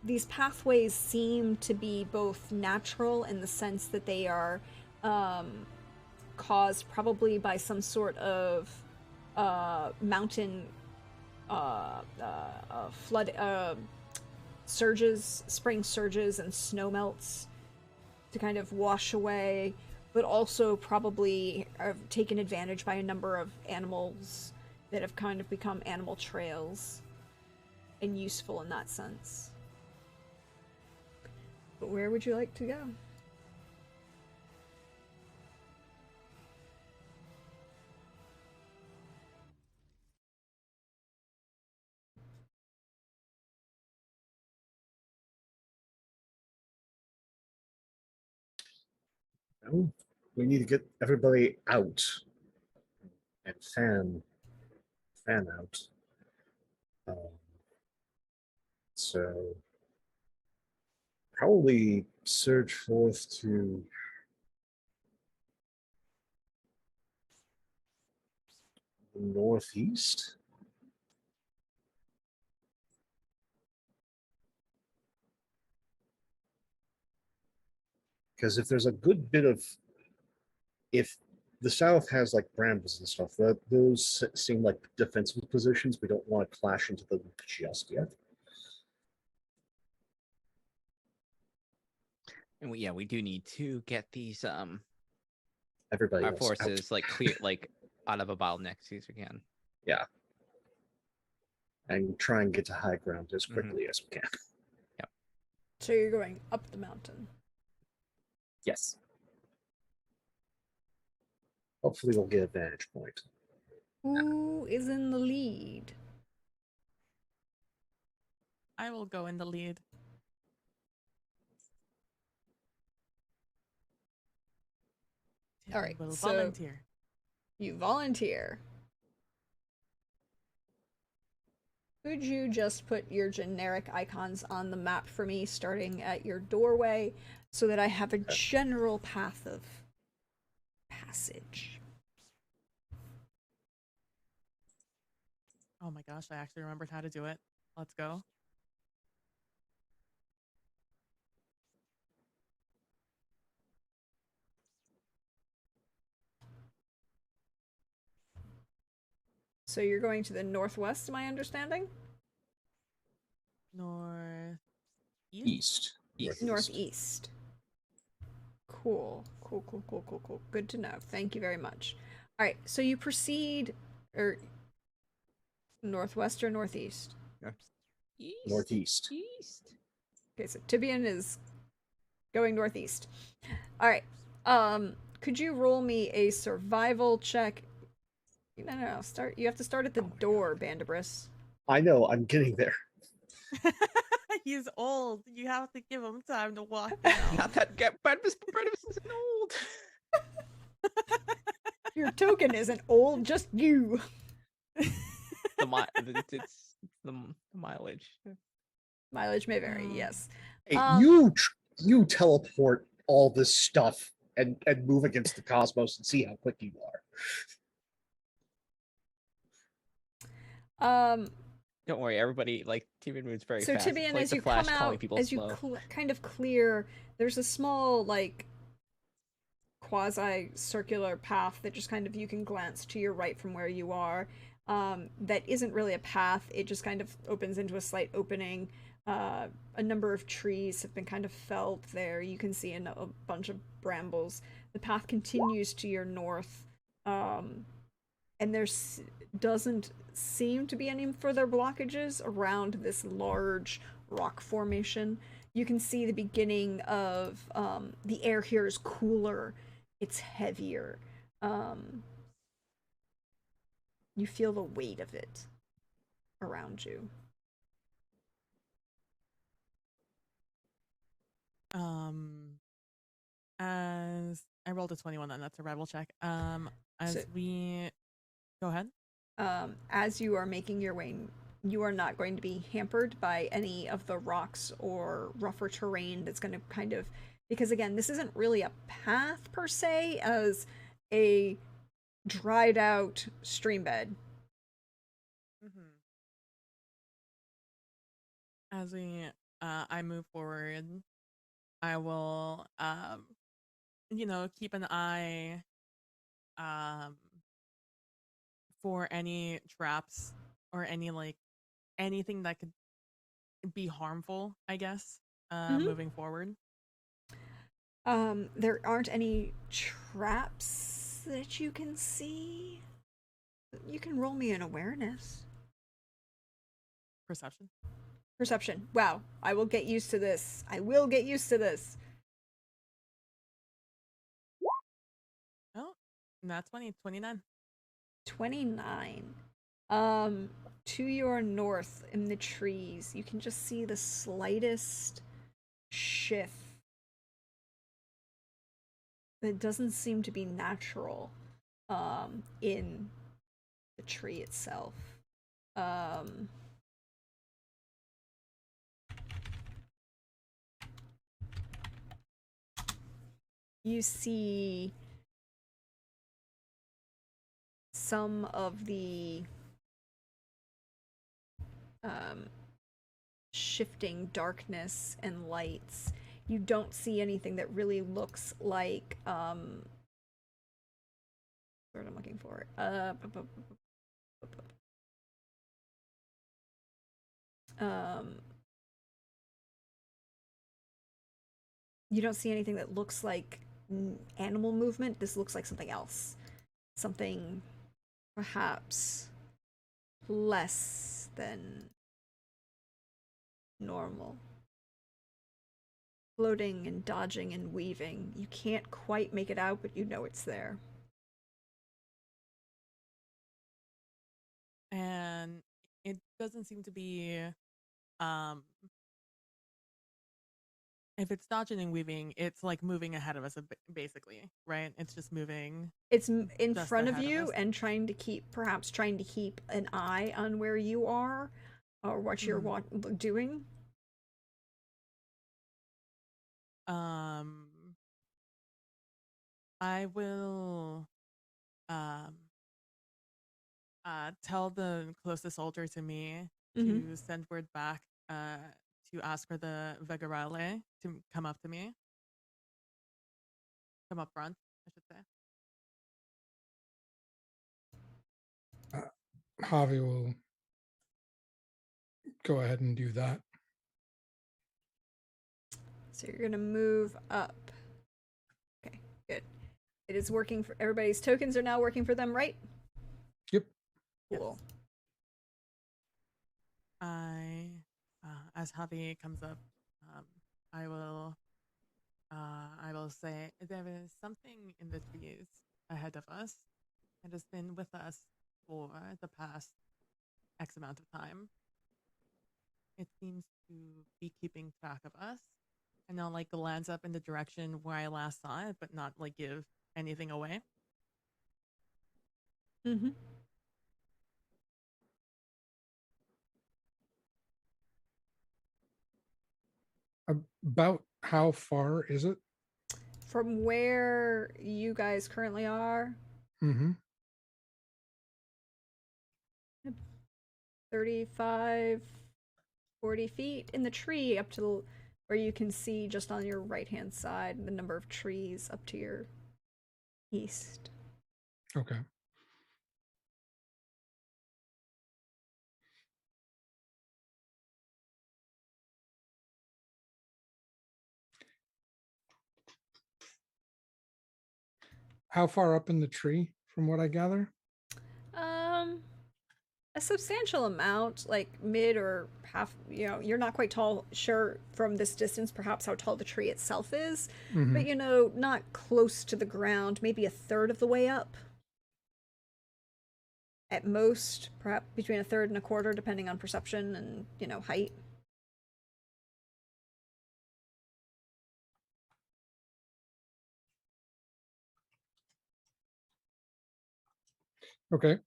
These pathways seem to be both natural in the sense that they are caused probably by some sort of mountain flood surges, spring surges and snow melts to kind of wash away, but also probably are taken advantage by a number of animals that have kind of become animal trails and useful in that sense. But where would you like to go? Well, we need to get everybody out and fan out. So probably surge forth to the northeast. Because if there's a good bit of, if the south has like brambles and stuff, those seem like defensive positions. We don't want to clash into them just yet. And we do need to get these Everybody our else forces out. like clear out of a bottleneck as soon as we can. Yeah. And try and get to high ground as quickly as we can. Yep. So you're going up the mountain. Yes. Hopefully we'll get a vantage point. Who is in the lead? I will go in the lead. All right, Will so volunteer. you volunteer. Could you just put your generic icons on the map for me, starting at your doorway, so that I have a general path of passage? Oh my gosh, I actually remembered how to do it. Let's go. So you're going to the northwest, am I understanding? North East. Northeast. Cool. Good to know. Thank you very much. All right, so you proceed, or northwest or northeast? Northeast. East. Okay, so Tibian is going northeast. All right. Could you roll me a survival check? No. You have to start at the door, Bandibris. I know, I'm getting there. He's old. You have to give him time to walk down. Not that Bradmus isn't old. Your token isn't old, just you. It's the mileage. Mileage may vary, yes. Hey, you teleport all this stuff and move against the cosmos and see how quick you are. Don't worry, everybody. Like Tibian moves very So fast. Tibian, It's like as the you Flash come calling out, people as you slow. kind of clear, there's a small like quasi-circular path that just kind of you can glance to your right from where you are. That isn't really a path. It just kind of opens into a slight opening. A number of trees have been kind of felled there. You can see a bunch of brambles. The path continues to your north, and there's doesn't seem to be any further blockages around this large rock formation. You can see the beginning of the air here is cooler. It's heavier. You feel the weight of it around you. As I rolled a 21 on that survival check. As So- we go ahead. As you are making your way, you are not going to be hampered by any of the rocks or rougher terrain that's going to kind of, because again, this isn't really a path per se as a dried out stream bed. As we I move forward, I will keep an eye for any traps or any anything that could be harmful, I guess, moving forward. There aren't any traps that you can see. You can roll me an awareness. Perception. Perception. Wow, I will get used to this. I will get used to this. Oh, that's 29. 29. To your north in the trees, you can just see the slightest shift that doesn't seem to be natural in the tree itself. You see some of the shifting darkness and lights. You don't see anything that really looks like what I'm looking for. You don't see anything that looks like animal movement. This looks like something else. Something perhaps less than normal. Floating and dodging and weaving. You can't quite make it out, but you know it's there. And it doesn't seem to be if it's dodging and weaving, it's like moving ahead of us basically, right? It's just moving. It's in just front of ahead of you us. and perhaps trying to keep an eye on where you are or what you're doing. I will tell the closest soldier to me to send word back to ask for the Vegarale to come up to me. Come up front, I should say. Javi will go ahead and do that. So you're gonna move up. Okay, good. It is working for everybody's tokens are now working for them, right? Yep. Cool. As Javi comes up, I will say there is something in the trees ahead of us. It has been with us for the past X amount of time. It seems to be keeping track of us. And I'll glance up in the direction where I last saw it, but not give anything away. Mm-hmm. About how far is it? from where you guys currently are, Mm-hmm. 35, 40 feet in the tree up to where you can see just on your right hand side the number of trees up to your east. Okay. How far up in the tree, from what I gather? Um, a substantial amount, like mid or half, you're not quite sure from this distance perhaps how tall the tree itself is, Mm-hmm. but not close to the ground, maybe a third of the way up. At most, perhaps between a third and a quarter, depending on perception and, height. Okay.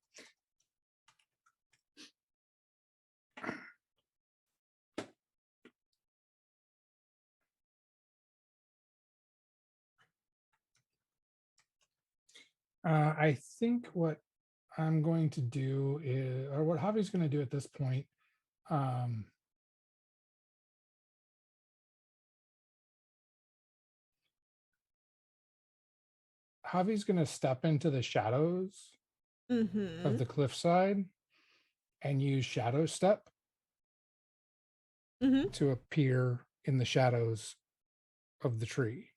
I think what I'm going to do is, or what Javi's going to do at this point, um, Javi's going to step into the shadows Mm-hmm. of the cliffside and use shadow step Mm-hmm. to appear in the shadows of the tree.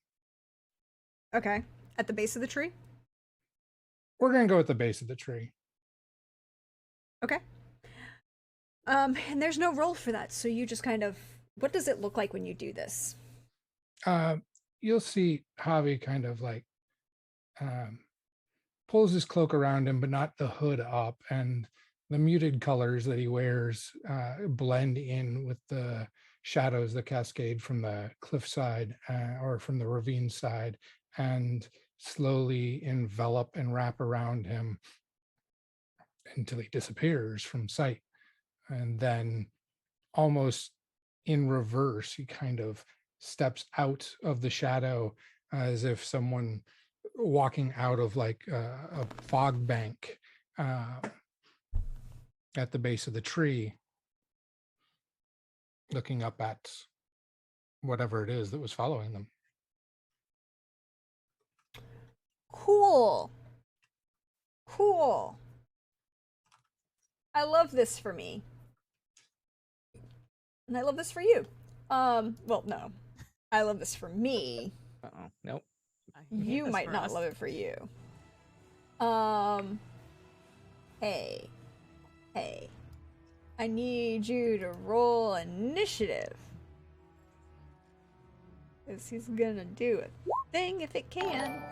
Okay. At the base of the tree? We're going to go with the base of the tree. Okay. And there's no roll for that, so you just kind of, what does it look like when you do this? You'll see Javi kind of like pulls his cloak around him, but not the hood up, and the muted colors that he wears blend in with the shadows that cascade from the cliffside or from the ravine side, and slowly envelop and wrap around him until he disappears from sight. And then almost in reverse, he kind of steps out of the shadow as if someone walking out of like a fog bank at the base of the tree, looking up at whatever it is that was following them. Cool. Cool. I love this for me. And I love this for you. Well, no. I love this for me. Uh-oh. Nope. I hate You this might for not us. love it for you. Hey. Hey. I need you to roll initiative. Because he's gonna do a thing if it can.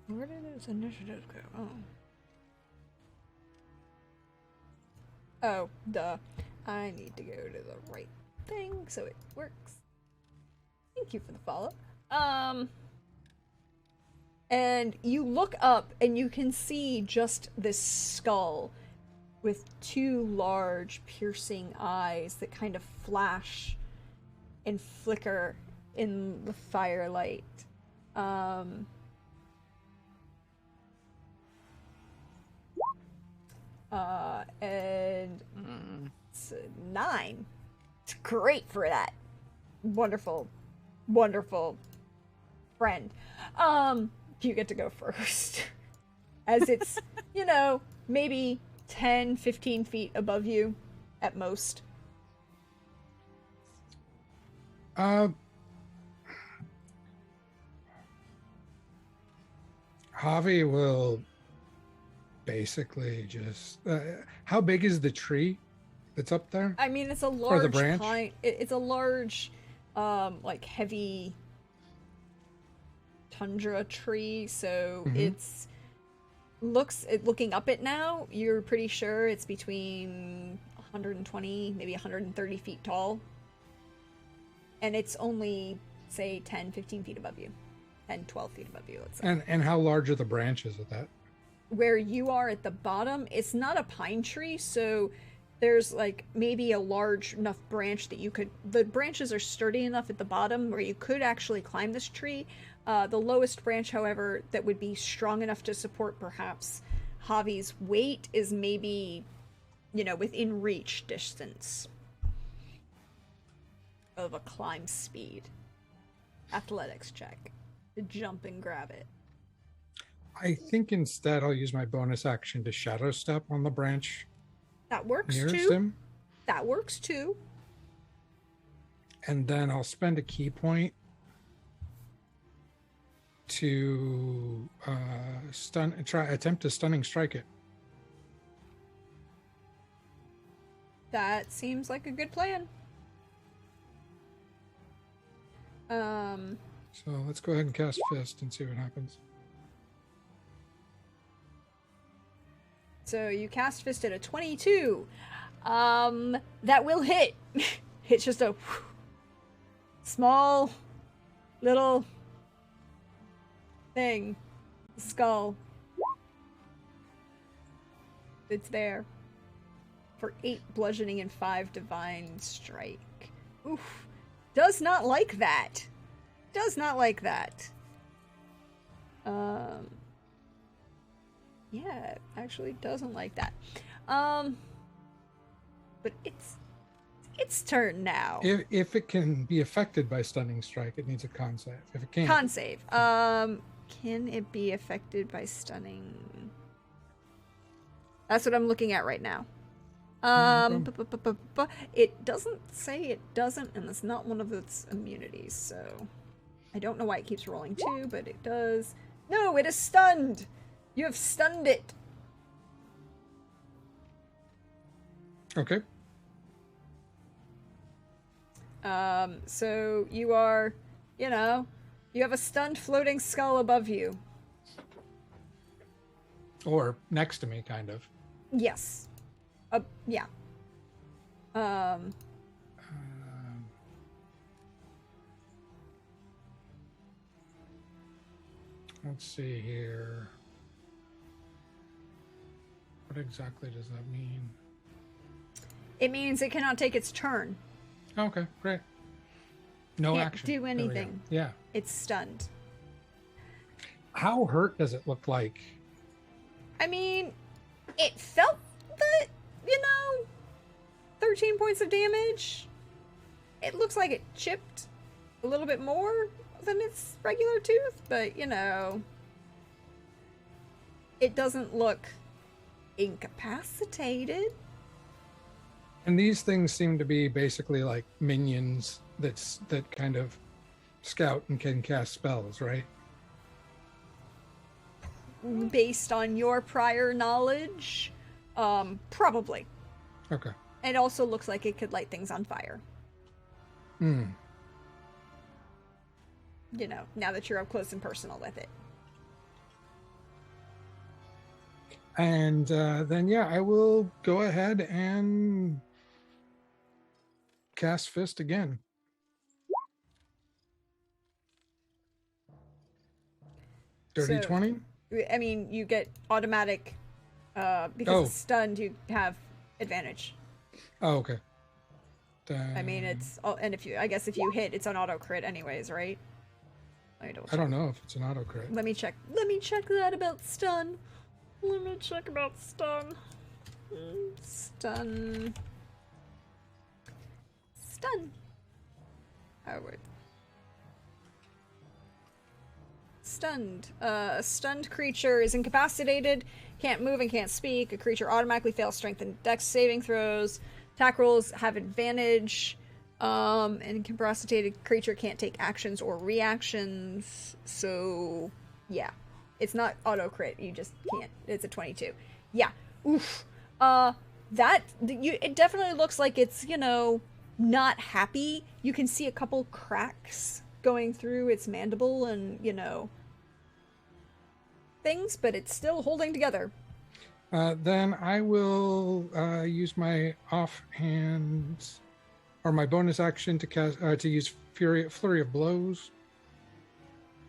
Where did his initiative go? Oh, duh. I need to go to the right thing so it works. Thank you for the follow. And you look up and you can see just this skull with two large piercing eyes that kind of flash and flicker in the firelight. And it's a 9. It's great for that wonderful, wonderful friend. You get to go first. As it's, maybe 10, 15 feet above you at most. Javi will basically just how big is the tree that's up there? I mean, it's a Or the large branch? it's a large, like heavy tundra tree, so it's looking up it now, you're pretty sure it's between 120, maybe 130 feet tall. And it's only, say, 10, 15 feet above you. 10, 12 feet above you, let's say. And how large are the branches of that? Where you are at the bottom, it's not a pine tree, so there's like maybe a large enough branch that you could, the branches are sturdy enough at the bottom where you could actually climb this tree. The lowest branch, however, that would be strong enough to support perhaps Javi's weight is maybe, within reach distance of a climb speed. Athletics check to jump and grab it. I think instead I'll use my bonus action to shadow step on the branch That works nearest too. him. That works too. And then I'll spend a key point to attempt to stunning strike it. That seems like a good plan. So let's go ahead and cast Fist and see what happens. So you cast Fist at a 22. That will hit. It's just a small little thing. Skull. It's there. For 8 bludgeoning and 5 divine strike. Oof. Does not like that. Does not like that. Yeah, actually doesn't like that. But it's turn now. If it can be affected by stunning strike, it needs a con save. If it can't, Con save. Can it be affected by stunning? That's what I'm looking at right now. It doesn't say it doesn't, and it's not one of its immunities, so I don't know why it keeps rolling 2, but it does. No, it is stunned. You have stunned it. Okay. So you are, you have a stunned floating skull above you. Or next to me, kind of. Yes. Yeah. Let's see here. What exactly does that mean? It means it cannot take its turn. Okay, great. No Can't action. do There we go. anything. Yeah. It's stunned. How hurt does it look like? I mean, it felt that, 13 points of damage. It looks like it chipped a little bit more than its regular tooth, but, it doesn't look incapacitated. And these things seem to be basically like minions that kind of scout and can cast spells, right? Based on your prior knowledge, probably. Okay. It also looks like it could light things on fire. Hmm. Now that you're up close and personal with it. And then, yeah, I will go ahead and cast Fist again. Dirty So, 20? I mean, you get automatic, because it's stunned, you have advantage. Oh, okay. I mean, and I guess if you hit, it's an auto crit anyways, right? Let me double I check. don't know if it's an auto crit. Let me check that about stun. Let me check about stun. Stun. Oh, wait. Stunned. A stunned creature is incapacitated, can't move and can't speak. A creature automatically fails strength and dex saving throws. Attack rolls have advantage. An incapacitated creature can't take actions or reactions. So, yeah. It's not auto crit. You just can't. It's a 22. Yeah. Oof. It definitely looks like it's, not happy. You can see a couple cracks going through its mandible and, things, but it's still holding together. Then I will use my offhand or my bonus action to cast to use Flurry of Blows.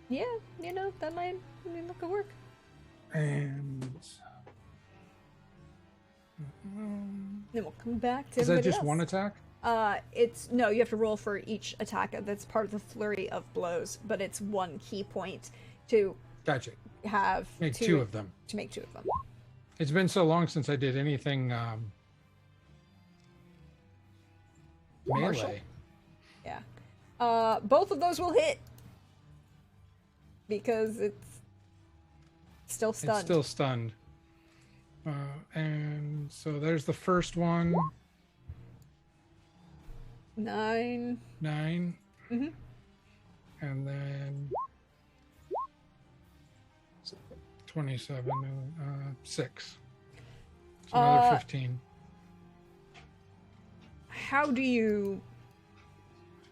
Yeah, that might look at work. And Then we'll come back to Is that everybody just else. one attack? It's no, you have to roll for each attack that's part of the flurry of blows, but it's one key point to Gotcha. have Make two of them. To make two of them. It's been so long since I did anything Martial? melee. Yeah. Both of those will hit because it's still stunned. It's still stunned. And so there's the first one. 9. 9. Mm-hmm. And then 27, 6. It's another 15. How do you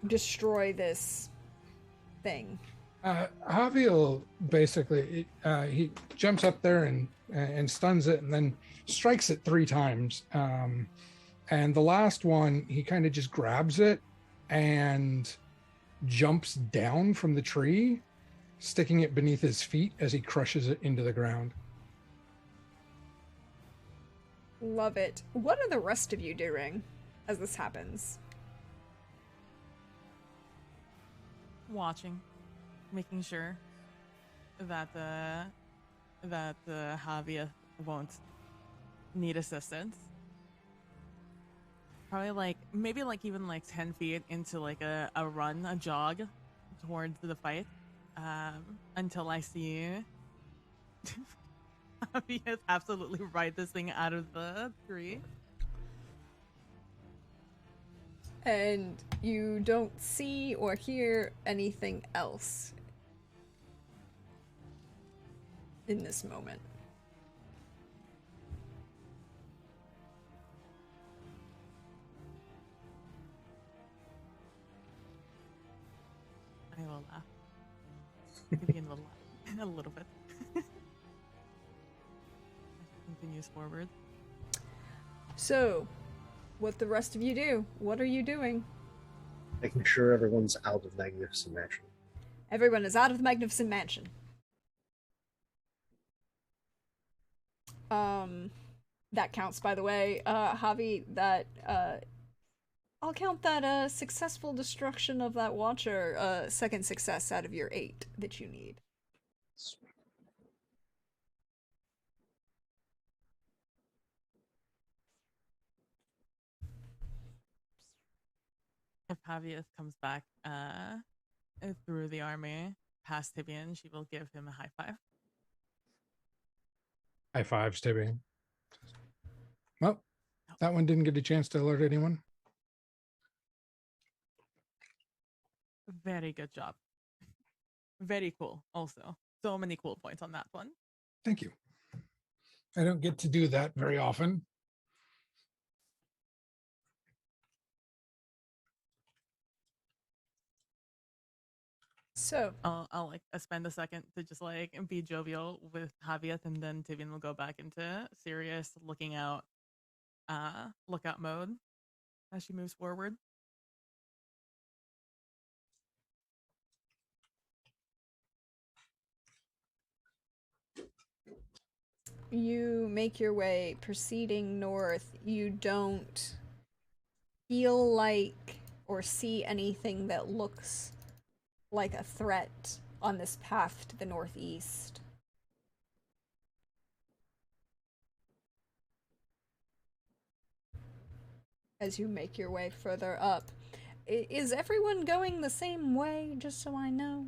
destroy this thing? Javiel basically he jumps up there and stuns it, and then strikes it 3 times. And the last one, he kind of just grabs it and jumps down from the tree, sticking it beneath his feet as he crushes it into the ground. Love it. What are the rest of you doing as this happens? Watching, making sure that the Javier won't need assistance. Probably maybe even 10 feet into a run, a jog towards the fight, until I see Javier absolutely ride this thing out of the tree. And you don't see or hear anything else in this moment. I will laugh. Maybe will laugh a little bit. Continues forward. So, what the rest of you do? What are you doing? Making sure everyone's out of Magnificent Mansion. Everyone is out of the Magnificent Mansion. That counts, by the way. Javi, that, I'll count that, successful destruction of that Watcher, second success out of your 8 that you need. If Javier comes back through the army past Tibian, she will give him a high five. High fives, Tibby. Well, that one didn't get a chance to alert anyone. Very good job. Very cool, also. So many cool points on that one. Thank you. I don't get to do that very often. So, I'll spend a second to just be jovial with Javier, and then Tibian will go back into serious lookout mode as she moves forward. you make your way proceeding north. You don't feel like or see anything that looks like a threat on this path to the northeast. As you make your way further up. Is everyone going the same way, just so I know?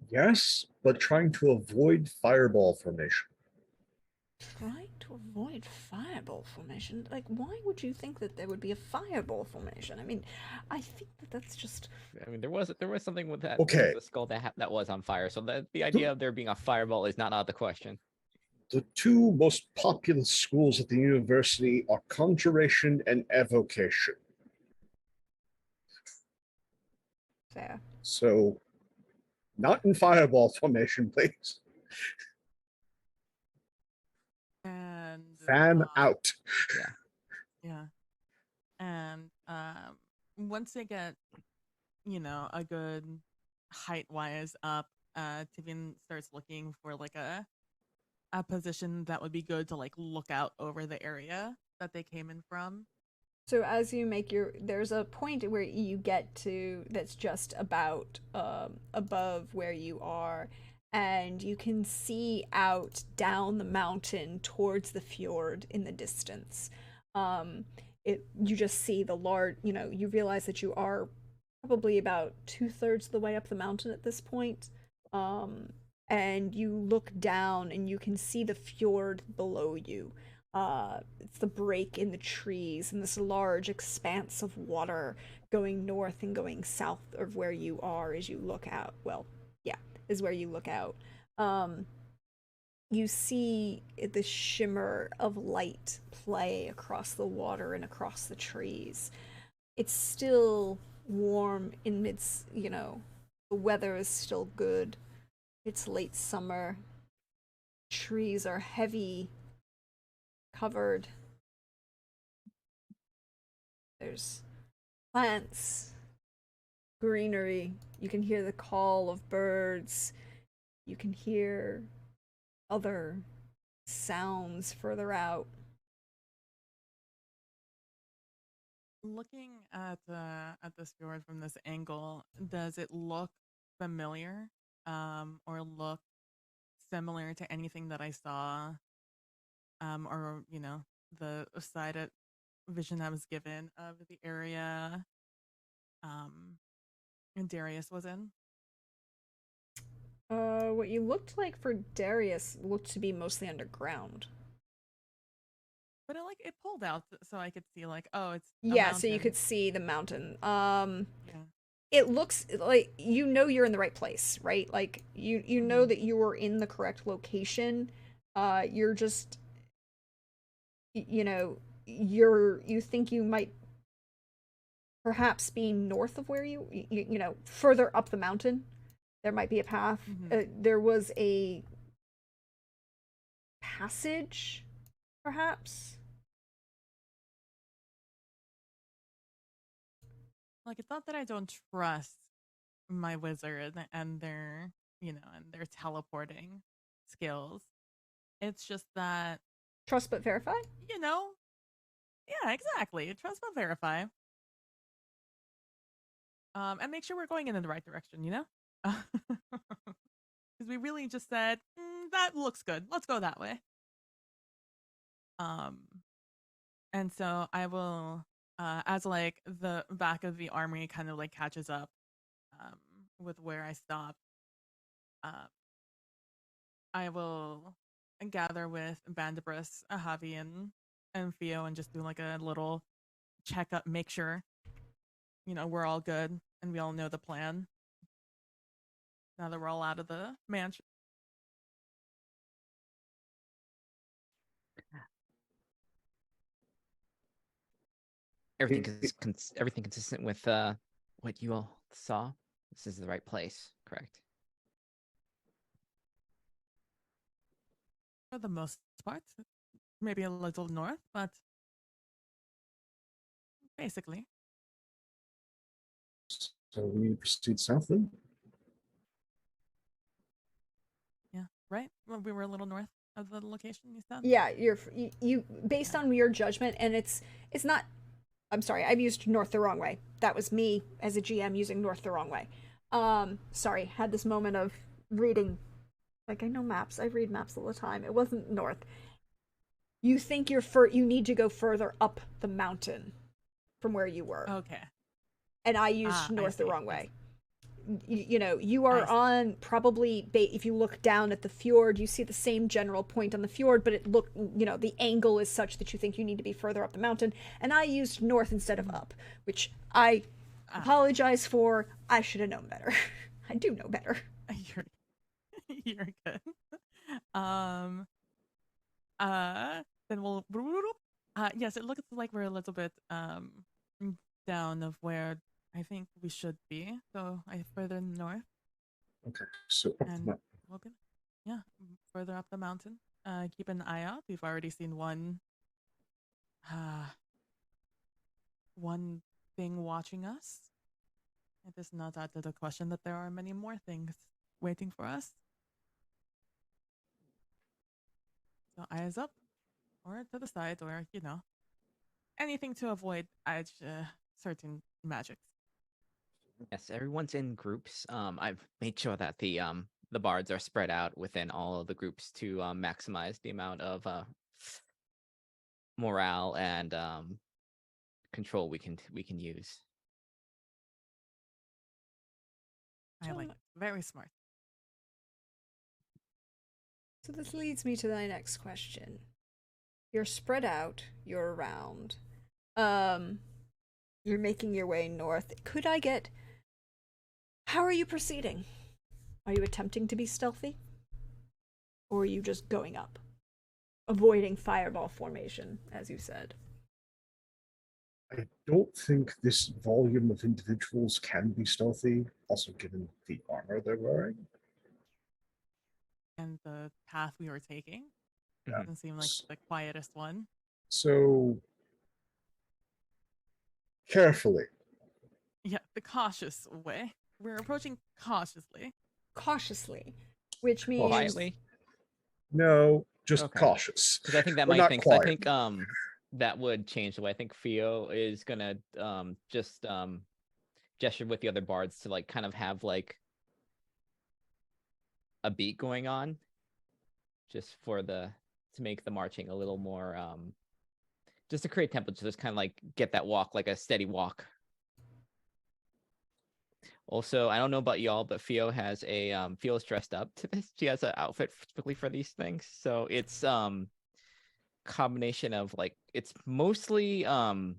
Yes, but trying to avoid fireball formation. Trying to avoid fireball formation? Like, why would you think that there would be a fireball formation? I mean, I think that that's just... I mean, there was something with that. Okay. The skull that was on fire. So the idea of there being a fireball is not out of the question. The 2 most popular schools at the university are conjuration and evocation. Fair. So, not in fireball formation, please. And Fan out. Yeah. And once they get, a good height-wise up, Tibian starts looking for a a position that would be good to like look out over the area that they came in from? So as you make there's a point where you get to that's just about above where you are, and you can see out down the mountain towards the fjord in the distance. Um, you just see the large, you realize that you are probably about 2/3 of the way up the mountain at this point. Um, and you look down and you can see the fjord below you. It's the break in the trees and this large expanse of water going north and going south of where you are as you look out. Well, yeah, is where you look out. Um, you see the shimmer of light play across the water and across the trees. It's still warm in the weather is still good. It's late summer. Trees are heavy, covered. There's plants, greenery. You can hear the call of birds. You can hear other sounds further out. Looking at this fjord from this angle, does it look familiar, or look similar to anything that I saw, or the side of vision I was given of the area, um, and Darius was in? What you looked like for Darius looked to be mostly underground. But it pulled out so I could see like, oh, it's a Yeah, so you could mountain. see the mountain. Yeah. It looks like you're in the right place, right? Like you know Mhm. that you were in the correct location. You're just you think you might perhaps be north of where further up the mountain. There might be a path. Mhm. There was a passage, perhaps. Like it's not that I don't trust my wizard and their teleporting skills. It's just that, Trust but verify. you know, yeah, exactly. Trust but verify. And make sure we're going in the right direction, you know? Because we really just said, that looks good. Let's go that way. Um, and so I will, as like the back of the army kind of like catches up, um, with where I stopped, uh, I will gather with Bandibris, Javi, and Theo and just do like a little checkup, make sure, we're all good and we all know the plan now that we're all out of the mansion. Everything consistent with what you all saw. This is the right place, correct? For the most part, maybe a little north, but basically. So we proceed south then. Yeah, right? Well, we were a little north of the location you said? Yeah, you based on your judgment, and it's not. I'm sorry, I've used north the wrong way. That was me as a GM using north the wrong way. Sorry, had this moment of reading. Like, I know maps. I read maps all the time. It wasn't north. You think you need to go further up the mountain from where you were. Okay. And I used I north the see. wrong way. You are I see. on probably, if you look down at the fjord, you see the same general point on the fjord, but the angle is such that you think you need to be further up the mountain. And I used north instead of up, which I apologize for. I should have known better. I do know better. You're you're good. Um then we'll yes, it looks like we're a little bit down of where I think we should be. So I further north Okay, so up the and mountain. we'll get, yeah, further up the mountain. Keep an eye out. We've already seen uh one thing watching us. It is not out of the question that there are many more things waiting for us. So eyes up, or to the side, or anything to avoid certain magics. Yes, everyone's in groups. I've made sure that the bards are spread out within all of the groups to maximize the amount of morale and control we can use. I like it. Very smart. So this leads me to my next question. You're spread out, you're around. You're making your way north. How are you proceeding? Are you attempting to be stealthy? Or are you just going up? Avoiding fireball formation, as you said. I don't think this volume of individuals can be stealthy, also given the armor they're wearing. And the path we were taking Yeah. doesn't seem like the quietest one. So, carefully. Yeah, the cautious way. We're approaching cautiously. Cautiously. Which means... Quietly? No, just Okay. cautious. Because I think that We're might not think. 'Cause I quiet. think that would change the way. I think Theo is gonna just gesture with the other bards to like kind of have like a beat going on, just to make the marching a little more just to create tempo, just kind of like get that walk like a steady walk. Also, I don't know about y'all, but Fio's dressed up to this. She has an outfit specifically for these things, so it's combination of like it's mostly kind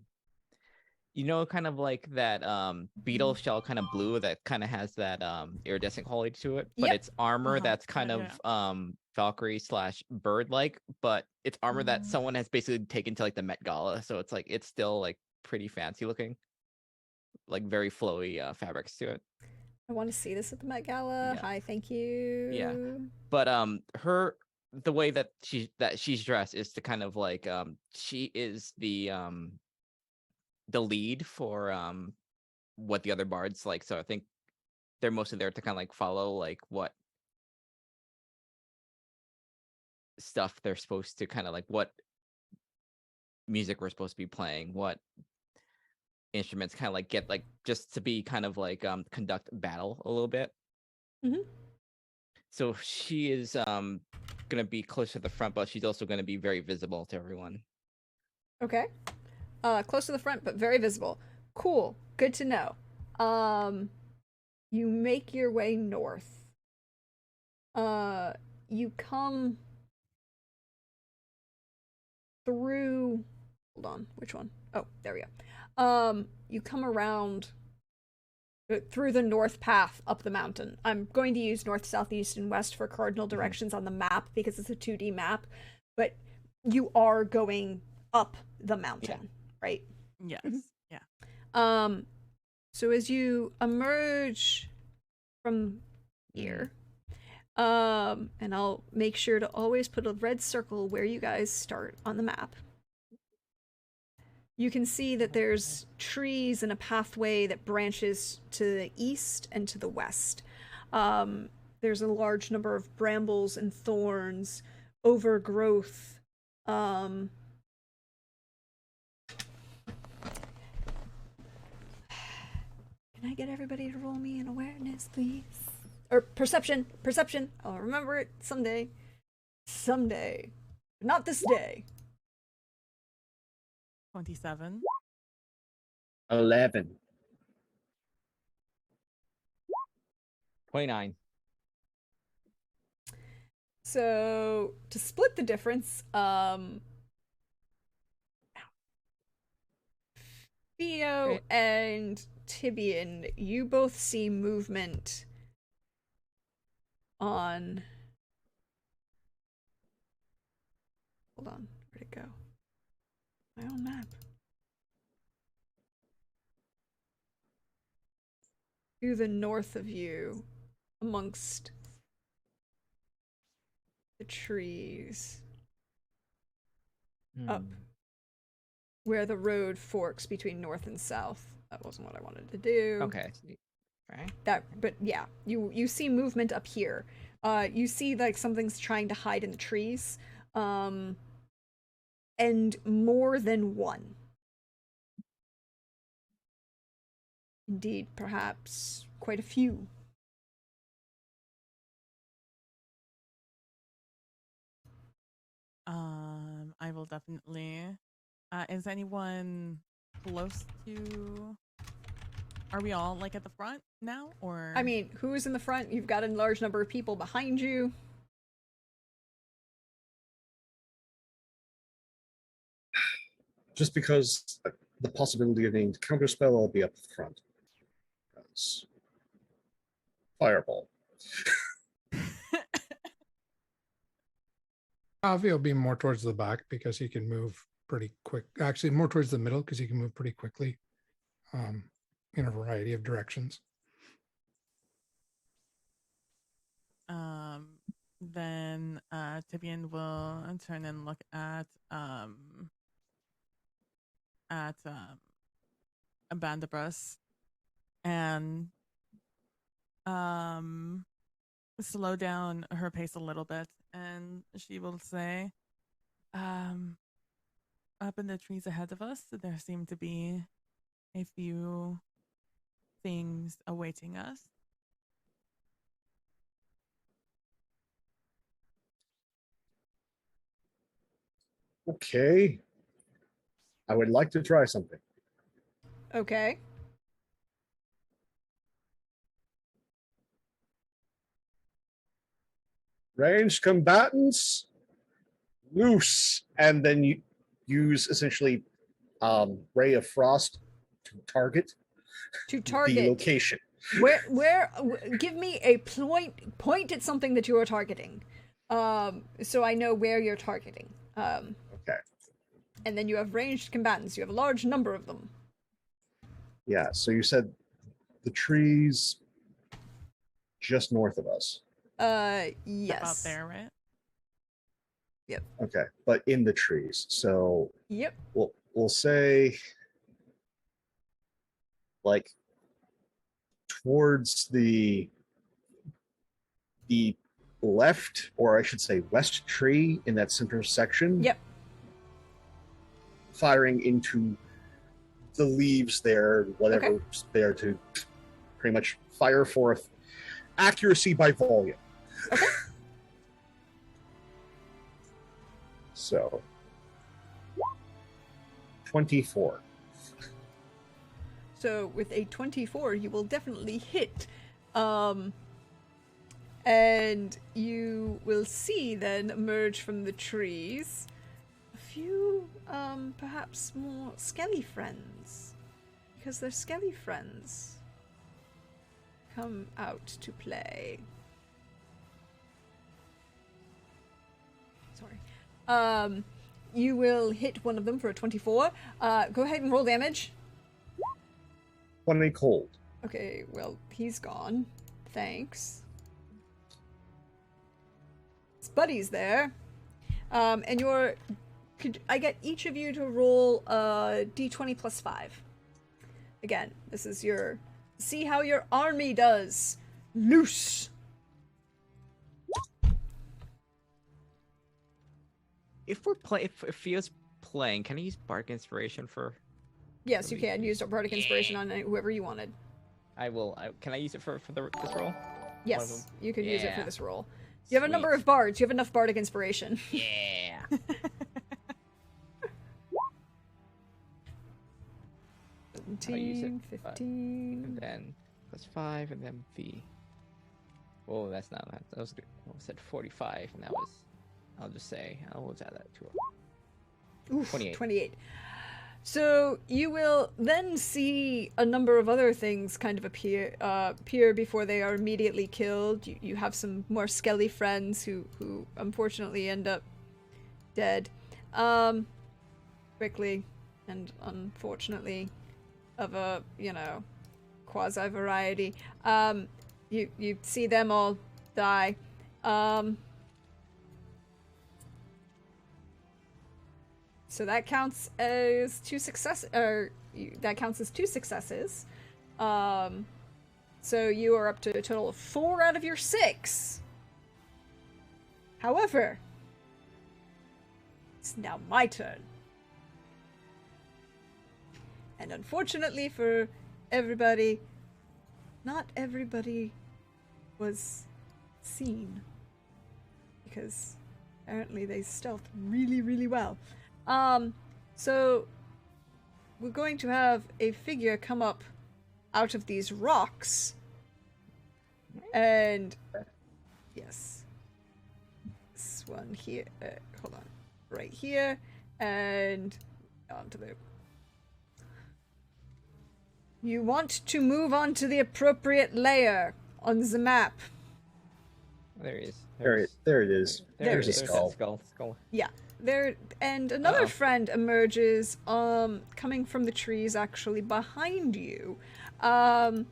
of like that beetle shell kind of blue that kind of has that iridescent quality to it, but Yep. it's armor that's kind Yeah, of Valkyrie / bird like, but it's armor that someone has basically taken to like the Met Gala, so it's like it's still like pretty fancy looking, like very flowy fabrics to it. I want to see this at the Met Gala. Yeah. Hi, thank you. Yeah. But the way that she's dressed is to kind of like she is the lead for what the other bards like, so I think they're mostly there to kind of like follow like what stuff they're supposed to kind of like what music we're supposed to be playing, what instruments kind of like get like just to be kind of like conduct battle a little bit. Mhm. So she is gonna be close to the front, but she's also gonna be very visible to everyone. Okay. Close to the front, but very visible. Cool. Good to know. You make your way north. You come through... Hold on. Which one? Oh, there we go. You come around through the north path up the mountain. I'm going to use north, south, east, and west for cardinal directions on the map because it's a 2D map, but you are going up the mountain, right? Yes. Yeah. So as you emerge from here, and I'll make sure to always put a red circle where you guys start on the map. You can see that there's trees and a pathway that branches to the east and to the west. There's a large number of brambles and thorns, overgrowth. Can I get everybody to roll me an awareness, please? Or perception. Perception. I'll remember it someday. Someday. But not this day. 27. 11. 29. So to split the difference, Theo Great. and Tibian, you both see movement on... Hold on, where'd it go? My own map. To the north of you, amongst the trees, up where the road forks between north and south. That wasn't what I wanted to do. Okay. Right. But yeah, you see movement up here. You see like something's trying to hide in the trees. and more than one. Indeed, perhaps quite a few. I will definitely. Is anyone close to? Are we all like at the front now, or? I mean, who is in the front? You've got a large number of people behind you. Just because the possibility of being counterspell, I'll be up front. That's fireball. Avi will be more towards the back because he can move pretty quick. Actually, more towards the middle because he can move pretty quickly in a variety of directions. Then Tibian will turn and look at Abandabras and slow down her pace a little bit, and she will say, up in the trees ahead of us, there seem to be a few things awaiting us. Okay. I would like to try something. Okay. Ranged combatants, loose, and then you use essentially ray of frost to target To the target. location. Give me a point at something that you are targeting. So I know where you're targeting. Okay. And then you have ranged combatants. You have a large number of them. Yeah, so you said the trees just north of us. Yes. About there, right? Yep. Okay, but in the trees. So Yep. we'll say like towards the left, or I should say west tree in that center section. Yep. Firing into the leaves there, whatever's there to pretty much fire forth accuracy by volume. Okay. So 24. So with a 24, you will definitely hit. And you will see then emerge from the trees a few, perhaps more skelly friends. Because their skelly friends come out to play. Sorry. You will hit one of them for a 24. Go ahead and roll damage. 20 cold. Okay, well, he's gone. Thanks. His buddy's there. And could I get each of you to roll a d20 plus 5? Again, this is see how your army does. Loose. If Fio's playing, can I use Bardic Inspiration for? Yes, you can use Bardic Inspiration on whoever you wanted. I will. Can I use it for this roll? Yes, you can use it for this roll. You have a Sweet. number of bards. You have enough Bardic Inspiration. Yeah. 17, 15. And then +5, and then the. Oh, that's not. That was good. I said 45, and that was. I'll just say. I'll add that to it. Oof, 28. 28. So you will then see a number of other things kind of appear before they are immediately killed. You have some more skelly friends who unfortunately end up dead. Quickly and unfortunately of a, quasi variety. You see them all die. So that counts as two successes. So you are up to a total of 4 out of your 6. However, It's now my turn. And unfortunately for everybody, not everybody was seen. Because apparently they stealthed really, really well. So we're going to have a figure come up out of these rocks. And yes. This one here. Hold on. Right here. And onto the... You want to move on to the appropriate layer on the map. There he is. There it is. There's a that skull. Skull. Yeah. There, and another Uh-oh. friend emerges, coming from the trees actually behind you. Because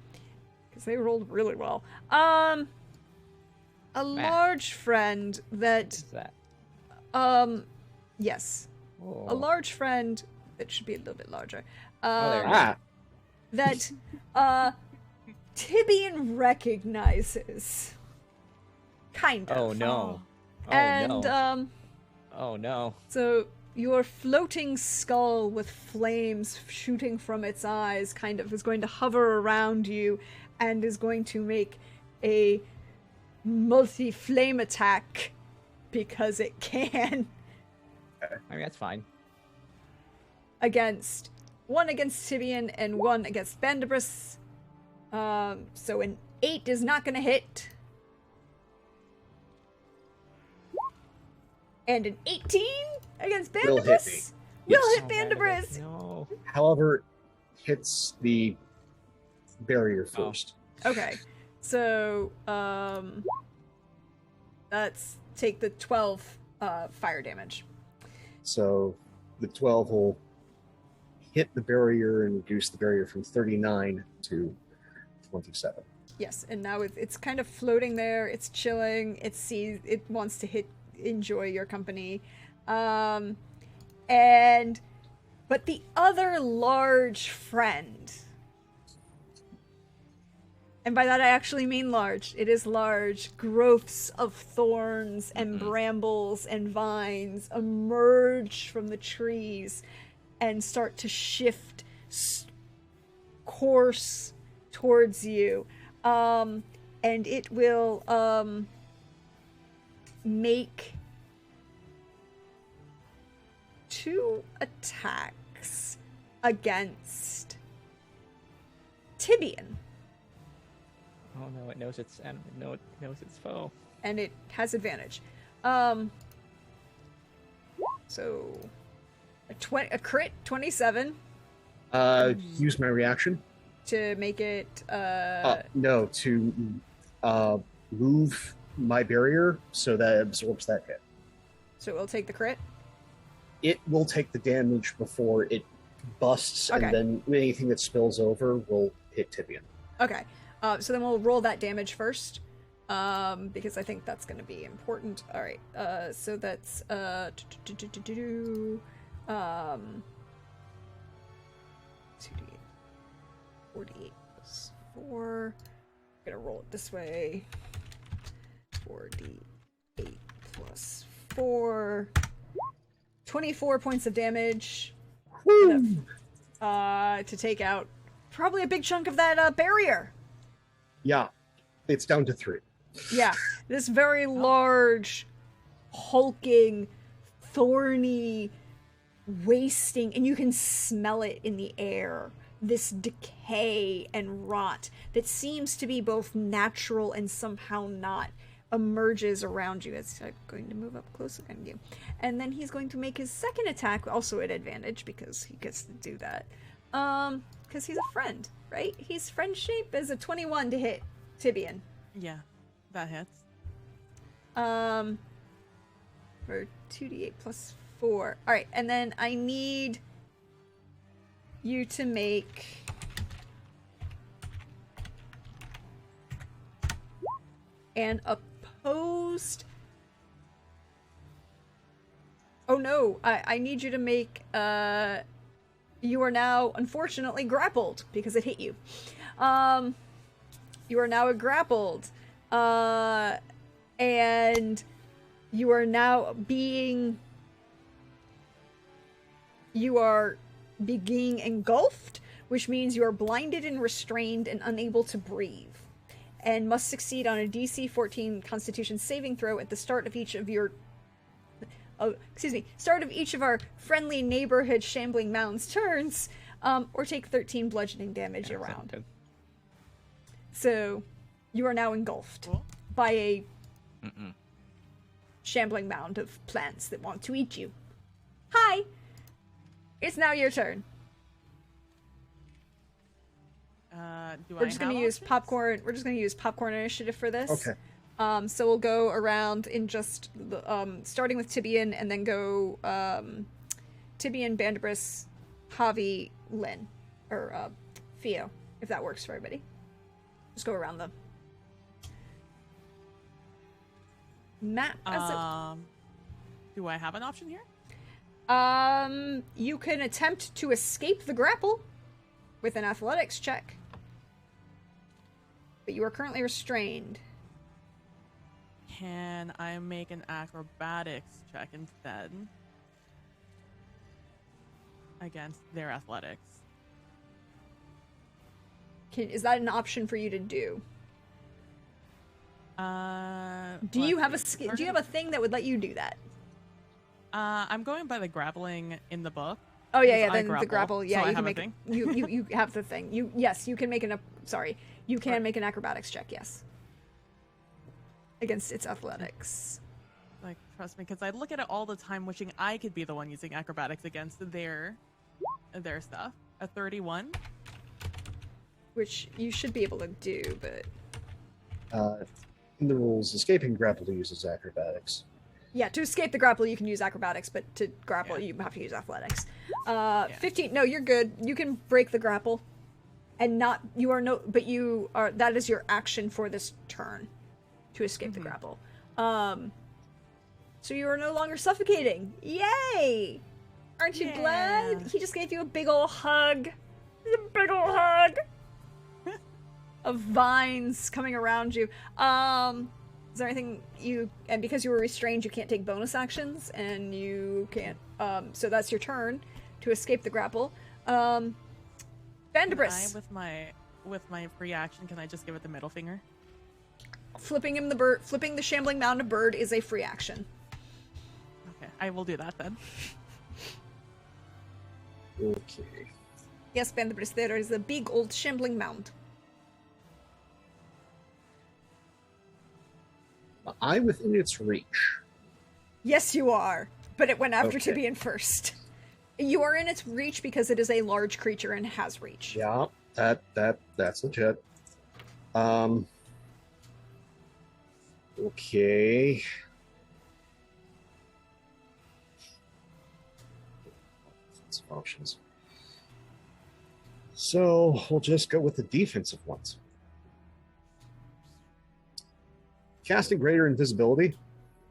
they rolled really well. A large friend that, What's that? yes. Oh. A large friend that should be a little bit larger. there it is. Ah, That, Tibian recognizes. Kind of. Oh no. Oh And, no. Oh no. so your floating skull with flames shooting from its eyes kind of is going to hover around you and is going to make a multi-flame attack because it can I mean, that's fine. against Tibian and one against Bandibris. So an 8 is not going to hit. And an 18 against Will hit me. Bandibris Yes. will hit Oh, Bandibris. No. however, hits the barrier first. Okay, so let's take the 12 fire damage. So the 12 will hit the barrier and reduce the barrier from 39 to 27. Yes, and now it's kind of floating there. It's chilling. It wants to enjoy your company, but the other large friend. And by that I actually mean large. It is large. Growths of thorns and brambles and vines emerge from the trees and start to shift course towards you. And it will make 2 attacks against Tibian. Oh no, it knows its enemy. No, it knows its foe. And it has advantage. So a crit 27 Use my reaction. to make it No, to move my barrier so that it absorbs that hit. so it'll take the crit. It will take the damage before it busts, Okay. and then anything that spills over will hit Tibian. Okay. So then we'll roll that damage first. Because I think that's going to be important. All right. So that's 2d8 48 plus 4. I'm gonna roll it this way. 4d8 plus 4. 24 points of damage. Woo! To take out probably a big chunk of that barrier. Yeah, it's down to 3. Yeah, this very large, hulking, thorny, wasting, and you can smell it in the air. This decay and rot that seems to be both natural and somehow not emerges around you. It's going to move up closer to you. And then he's going to make his second attack, also at advantage, because he gets to do that. Because he's a friend, right? He's friend shape as a 21 to hit Tibian. Yeah, that hits. For 2d8 plus 4. Alright, and then I need you to make an opposed... Oh no, I need you to make, you are now, unfortunately, grappled, because it hit you. You are now grappled. And you are now being you are being engulfed, which means you are blinded and restrained and unable to breathe, and must succeed on a DC 14 Constitution saving throw at the start of each of your start of each of our friendly neighborhood shambling mounds turns, or take 13 bludgeoning damage Yeah, around. good. So, you are now engulfed Cool. by a Mm-mm. shambling mound of plants that want to eat you. Hi! It's now your turn. Do We're just I gonna have use options? popcorn. We're just gonna use popcorn initiative for this. Okay. So we'll go around in just starting with Tibian, and then go Tibian, Bandibris, Javi, Lynn, or Theo, if that works for everybody. Just go around the map as Do I have an option here? you can attempt to escape the grapple with an athletics check, but you are currently restrained. Can I make an acrobatics check instead? Against their athletics. Is that an option for you to do? Do you have a do you have a thing that would let you do that? I'm going by the grappling in the book. Oh yeah, because I then the grapple. Yeah, so I you can have a make thing. you have the thing. You can make you can make an acrobatics check. Yes, against its athletics. Like, trust me, because I look at it all the time, wishing I could be the one using acrobatics against their stuff. A 31. Which you should be able to do, but In the rules, escaping grapple uses acrobatics. yeah, to escape the grapple you can use acrobatics, but to grapple you have to use athletics. 15. No, you're good. You can break the grapple, and not you are no, but you are that is your action for this turn, to escape the grapple. So you are no longer suffocating. Yay! Aren't you glad? Yeah. He just gave you a big ol' hug. A big ol' hug of vines coming around you. Is there anything and because you were restrained, you can't take bonus actions, and you can't, so that's your turn to escape the grapple. Can Bandibris. I, with my free action, can I just give it the middle finger? Flipping the shambling mound of bird is a free action. Okay, I will do that then. Okay. Yes, Bandibris, there is a big old shambling mound. I'm within its reach. Yes, you are, but it went after Okay. Tibian first. You are in its reach because it is a large creature and has reach. Yeah, that's legit. Okay. Some options. So we'll just go with the defensive ones. Casting greater invisibility.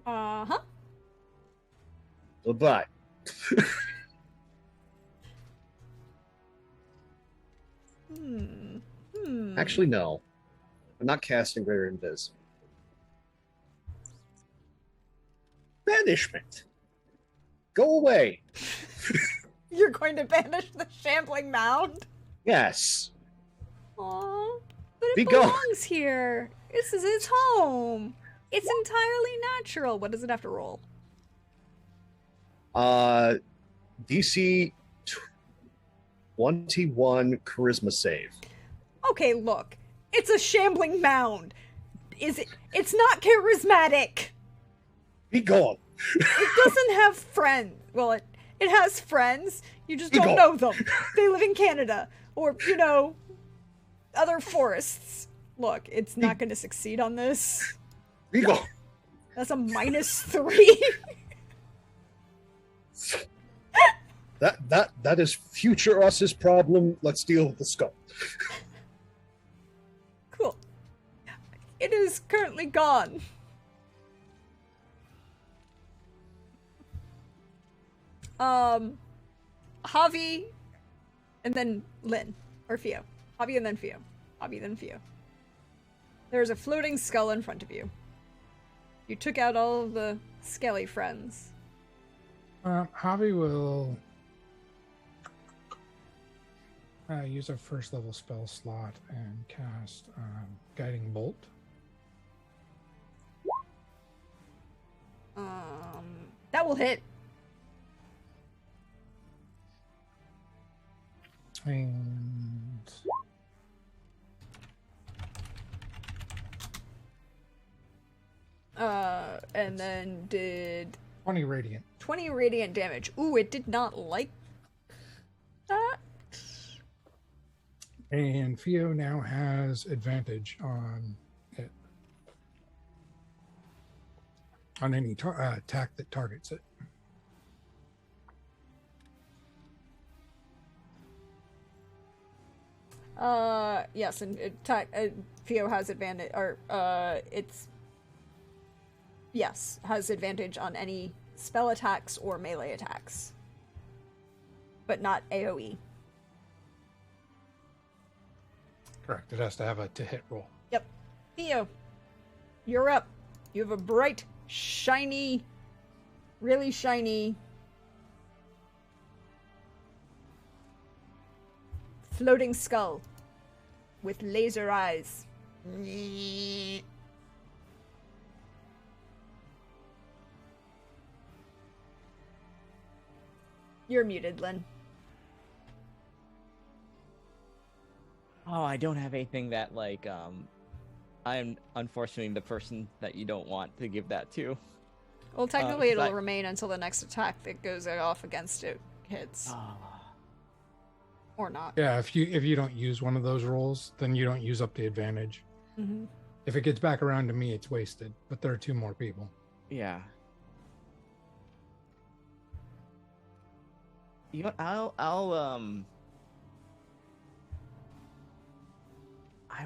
Uh-huh. Goodbye. Actually, no. I'm not casting greater invis. Banishment. Go away. You're going to banish the shambling mound? Yes. Aww. But it Be gone. belongs here. This is its home. It's entirely natural. What does it have to roll? DC 21 charisma save. Okay, look. It's a shambling mound. It's not charismatic. Be gone. It doesn't have friends. Well, it has friends. You just Be don't gone. know them. They live in Canada. Or, other forests. Look, it's not going to succeed on this. Be gone. That's a -3. That is future us's problem. Let's deal with the skull. Cool. It is currently gone. Javi, and then Lynn, or Fio. Javi and then Fio. Javi, then Fio. There's a floating skull in front of you. You took out all of the skelly friends. Javi will Use a first level spell slot and cast Guiding Bolt. That will hit. And And then did 20 radiant. 20 radiant damage. Ooh, it did not like that. And Theo now has advantage on it. On any attack that targets it. Yes, and Theo has advantage, or has advantage on any spell attacks or melee attacks, but not AoE. Correct. It has to have a to hit roll. Yep. Theo, you're up. You have a bright, shiny, really shiny floating skull with laser eyes. You're muted, Lynn. Oh, I don't have anything that like I'm unfortunately the person that you don't want to give that to. Well, technically 'cause it'll I- remain until the next attack that goes off against it hits. Oh. Or not. Yeah, if you don't use one of those rolls, then you don't use up the advantage. Mm-hmm. If it gets back around to me, it's wasted. But there are two more people. Yeah. You know, I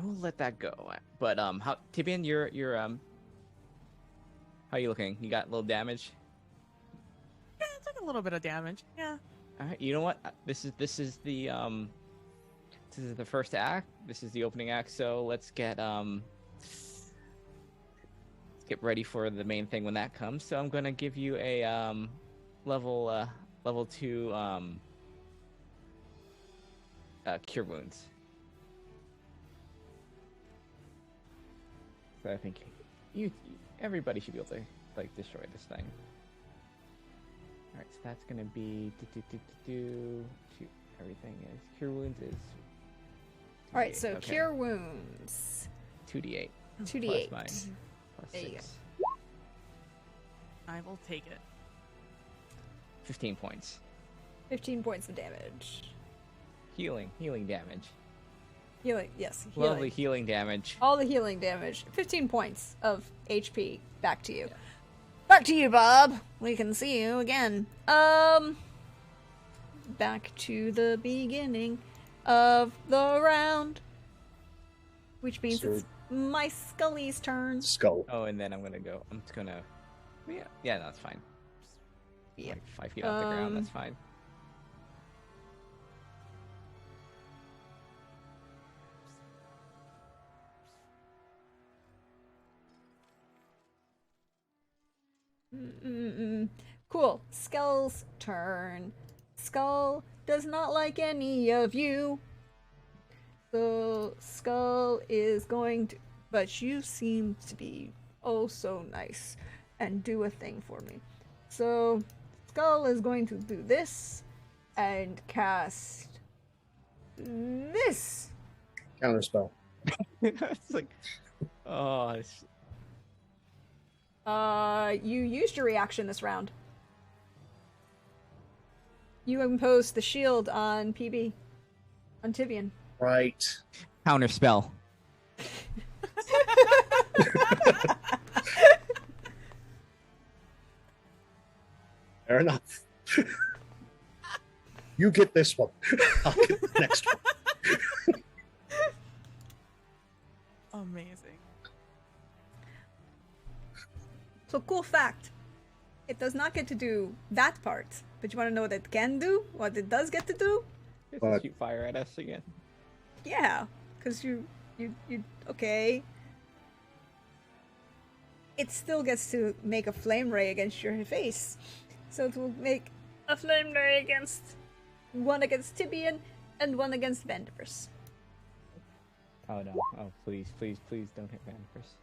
will let that go. But how Tibian, you're how are you looking? You got a little damage? Yeah, it took a little bit of damage. Yeah. All right, you know what? This is the first act. This is the opening act. So let's get ready for the main thing when that comes. So I'm gonna give you a level 2 cure wounds. So I think everybody should be able to like destroy this thing. All right, so that's gonna be shoot, everything is cure wounds is. All right, 2d8, so okay. cure wounds. 2d8 2d8. plus mine plus There you 6. I will take it. 15 points. 15 points of damage. Healing damage. Healing, yes. Healing. Lovely healing damage. All the healing damage. 15 points of HP. Back to you. Yeah. Back to you, Bob. We can see you again. Back to the beginning of the round. Which means So- it's my Scully's turn. Skull. Oh, and then I'm just gonna. Yeah, no, that's fine. Yeah. Like 5 feet off the ground, that's fine. Cool. Skull's turn. Skull does not like any of you. So Skull is going to, but you seem to be oh so nice and do a thing for me. So Skull is going to do this and cast this. Counterspell. It's like, oh, You used your reaction this round. You imposed the shield on PB. On Tibian. Right. counter spell. Fair enough. You get this one. I'll get the next one. Amazing. So cool fact. It does not get to do that part. But you want to know what it can do? What it does get to do? It's What? shoot fire at us again. Yeah. Because you okay. It still gets to make a flame ray against your face. So it will make a flame ray against Tibian and 1 against Vandivers. Oh no! Oh please, please, please don't hit Vanifers.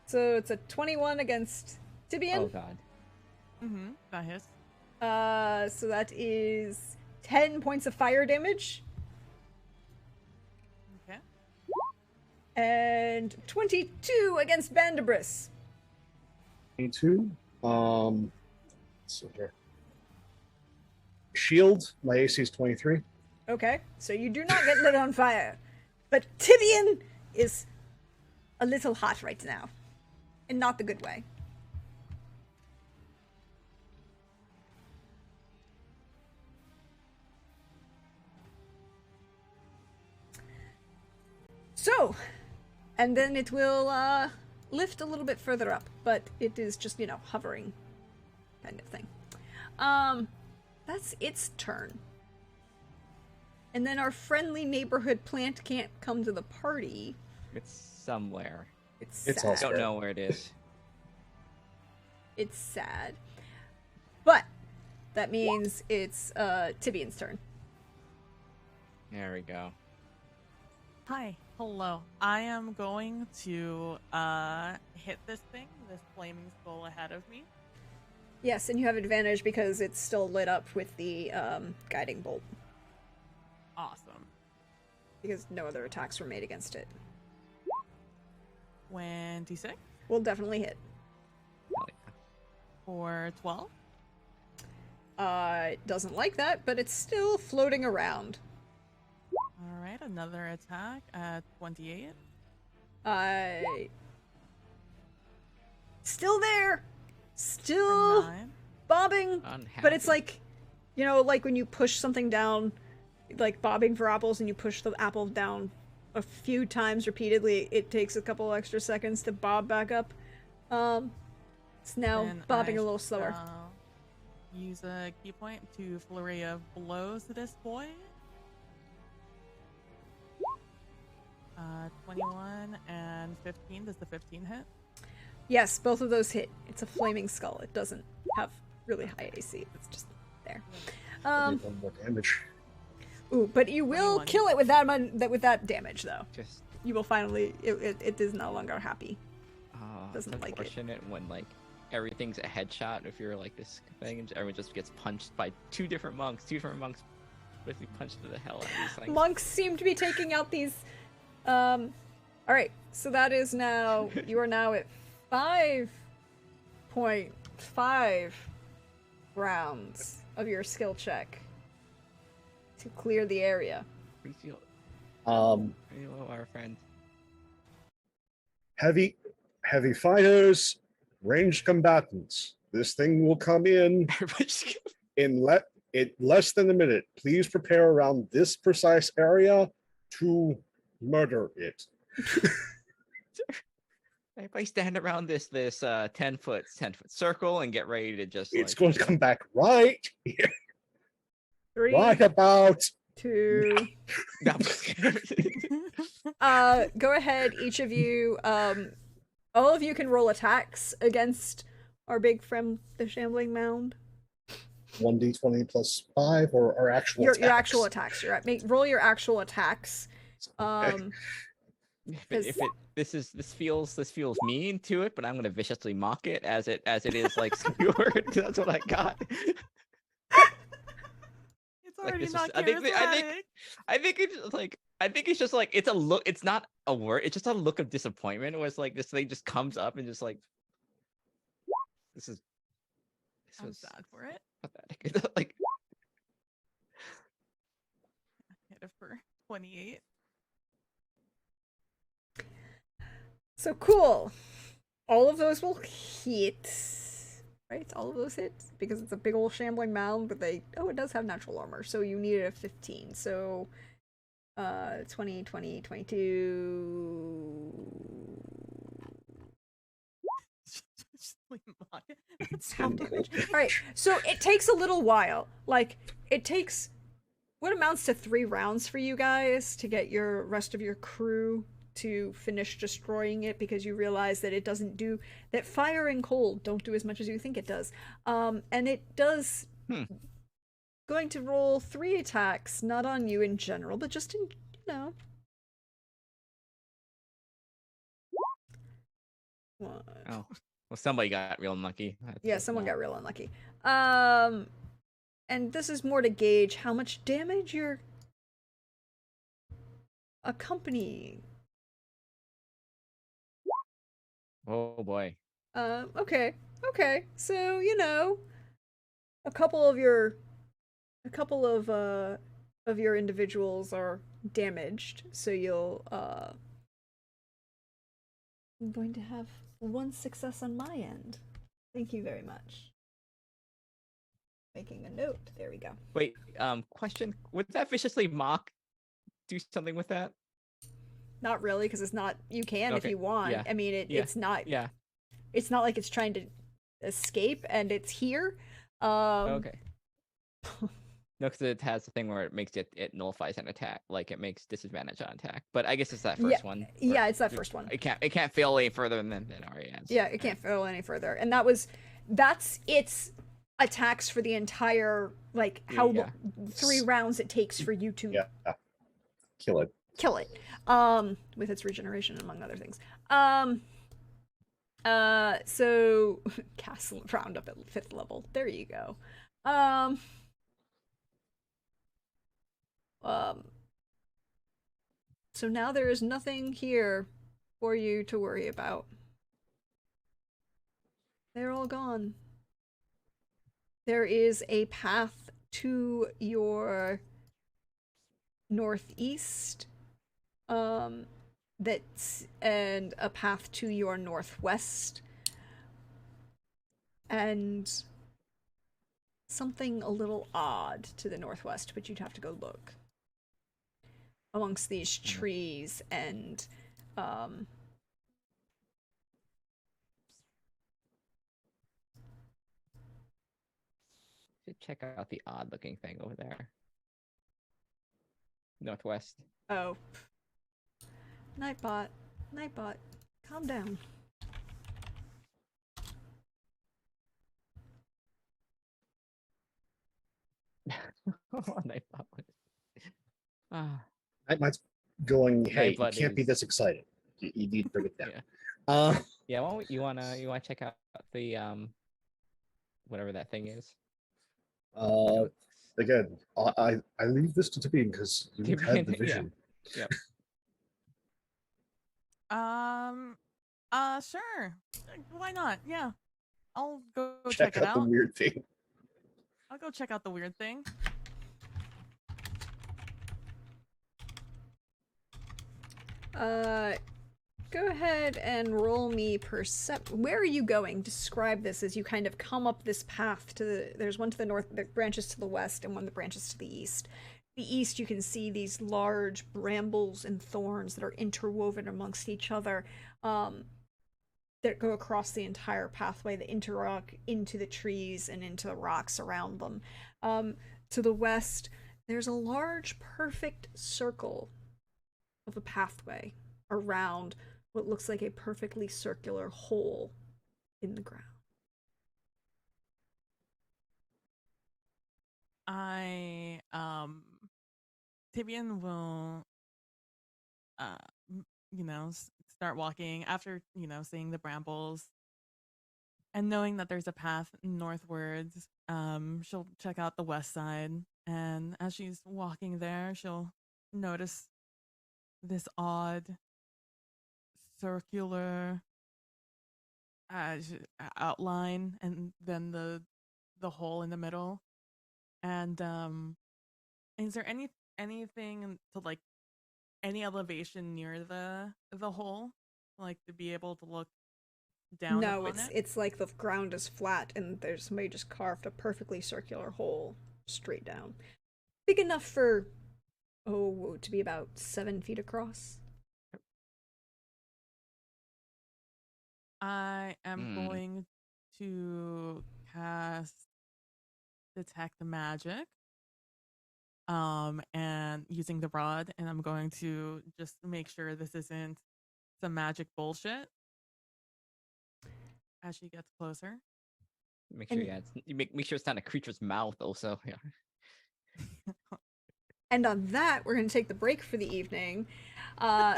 So it's a 21 against Tibian. Oh god. Mm-hmm. That hits. So that is 10 points of fire damage. Okay. And 22 against Vandibris. 22. So here. Shield, my AC is 23. Okay, so you do not get lit on fire. But Tibian is a little hot right now. In not the good way. So, and then it will lift a little bit further up, but it is just, hovering kind of thing. That's its turn. And then our friendly neighborhood plant can't come to the party. It's somewhere. It's It's sad. also- Don't know where it is. It's sad. But that means it's Tibian's turn. There we go. Hi. Hello. I am going to hit this thing, this flaming skull ahead of me. Yes, and you have advantage because it's still lit up with the guiding bolt. Awesome. Because no other attacks were made against it. 26 Will definitely hit. Hell yeah. for 12. It doesn't like that, but it's still floating around. All right, another attack at 28. Still there! For Still 9. bobbing! Unhappy. But it's like, like when you push something down, like bobbing for apples, and you push the apple down a few times repeatedly, it takes a couple extra seconds to bob back up. It's now Then bobbing I a little slower. shall use a key point to flurry of blows to this boy. 21 and 15. Does the 15 hit? Yes, both of those hit. It's a flaming skull. It doesn't have really high AC. It's just there. One more damage. Ooh, but you will 21. kill it with that damage, though. just You will finally. It is no longer happy. Doesn't it's like it. unfortunate when like everything's a headshot. If you're like this thing, and everyone just gets punched by two different monks. Two different monks basically punched the hell out of these things. Monks seem to be taking out these. All right, so that is now. You are now at 5.5 rounds of your skill check to clear the area. We feel pretty low, our friend. Heavy fighters, ranged combatants. This thing will come in Everybody's in less than a minute. Please prepare around this precise area to murder it. everybody stand around this 10-foot circle and get ready to just. It's like, going to come back right here, 3, right about. 2. No, I'm just kidding. Go ahead, each of you. All of you can roll attacks against our big friend, the Shambling Mound. 1d20 plus 5 or our actual Your attacks. actual attacks. Roll your actual attacks. If this feels mean to it, but I'm gonna viciously mock it as it is like skewered. That's what I got. It's already this not is- I think- charismatic. I think it's just like it's a look. It's not a word. It's just a look of disappointment. Where it's like this thing just comes up and just like this I'm was sad for it. pathetic. Like Hit it for 28. So cool. All of those will hit. Right? All of those hit. Because it's a big old shambling mound, but it does have natural armor. So you needed a 15. So 20, 20, 22. That's Half damage. Alright, so it takes a little while. Like, it takes what amounts to 3 rounds for you guys to get your rest of your crew to finish destroying it, because you realize that it doesn't do that. Fire and cold don't do as much as you think it does. And it does going to roll 3 attacks, not on you in general, but just in, you know. One. Oh, well, somebody got real unlucky. Yeah, someone got real unlucky. And this is more to gauge how much damage you're accompanying. Oh boy. Okay. Okay. So, you know, a couple of your individuals are damaged, so you'll I'm going to have 1 success on my end. Thank you very much. Making a note. There we go. Wait, question. Would that viciously mock do something with that? Not really, because it's not. You can if Okay, you want. yeah, I mean, yeah, it's not. Yeah. It's not like it's trying to escape, and it's here. Okay. No, because it has the thing where it makes it nullifies an attack, like it makes disadvantage on attack. But I guess it's that first one. Yeah, it's that first one. It can't fail any further than it already has. Yeah, it can't fail any further, and that's its attacks for the entire how 3 rounds it takes for you to kill it. Kill it. With its regeneration, among other things. So castle round up at 5th level. There you go. So now there is nothing here for you to worry about. They're all gone. There is a path to your northeast, that's and a path to your northwest, and something a little odd to the northwest, but you'd have to go look amongst these trees and should check out the odd looking thing over there. Northwest. oh, Nightbot, calm down. Nightbot. Ah. Nightbot's going, hey, you Nightbot can't be is- this excited. You need to bring it down. Yeah. Yeah, well, you wanna check out the whatever that thing is. Again, I leave this to Tibian because you had the Yeah. vision. Yep. Sure. Why not? Yeah. I'll go Check check it out the out. weird thing. I'll go check out the weird thing. Go ahead and roll me Where are you going? Describe this as you kind of come up this path to the. There's one to the north that branches to the west, and one that branches to the east. The east, you can see these large brambles and thorns that are interwoven amongst each other, that go across the entire pathway that interlock into the trees and into the rocks around them. To the west, there's a large, perfect circle of a pathway around what looks like a perfectly circular hole in the ground. Tibian will, start walking after, seeing the brambles and knowing that there's a path northwards. She'll check out the west side, and as she's walking there, she'll notice this odd circular outline, and then the hole in the middle. And is there anything to like any elevation near the hole, like to be able to look down? No, it's like the ground is flat and there's somebody just carved a perfectly circular hole straight down, big enough for to be about 7 feet across. I am going to cast Detect Magic, and using the rod, and I'm going to just make sure this isn't some magic bullshit as she gets closer. Make sure, make sure it's not a creature's mouth also. Yeah. And on that, we're going to take the break for the evening.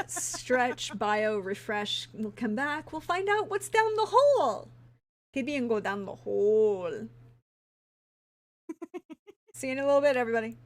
Stretch, bio, refresh. We'll come back. We'll find out what's down the hole. Gideon go down the hole. See you in a little bit, everybody.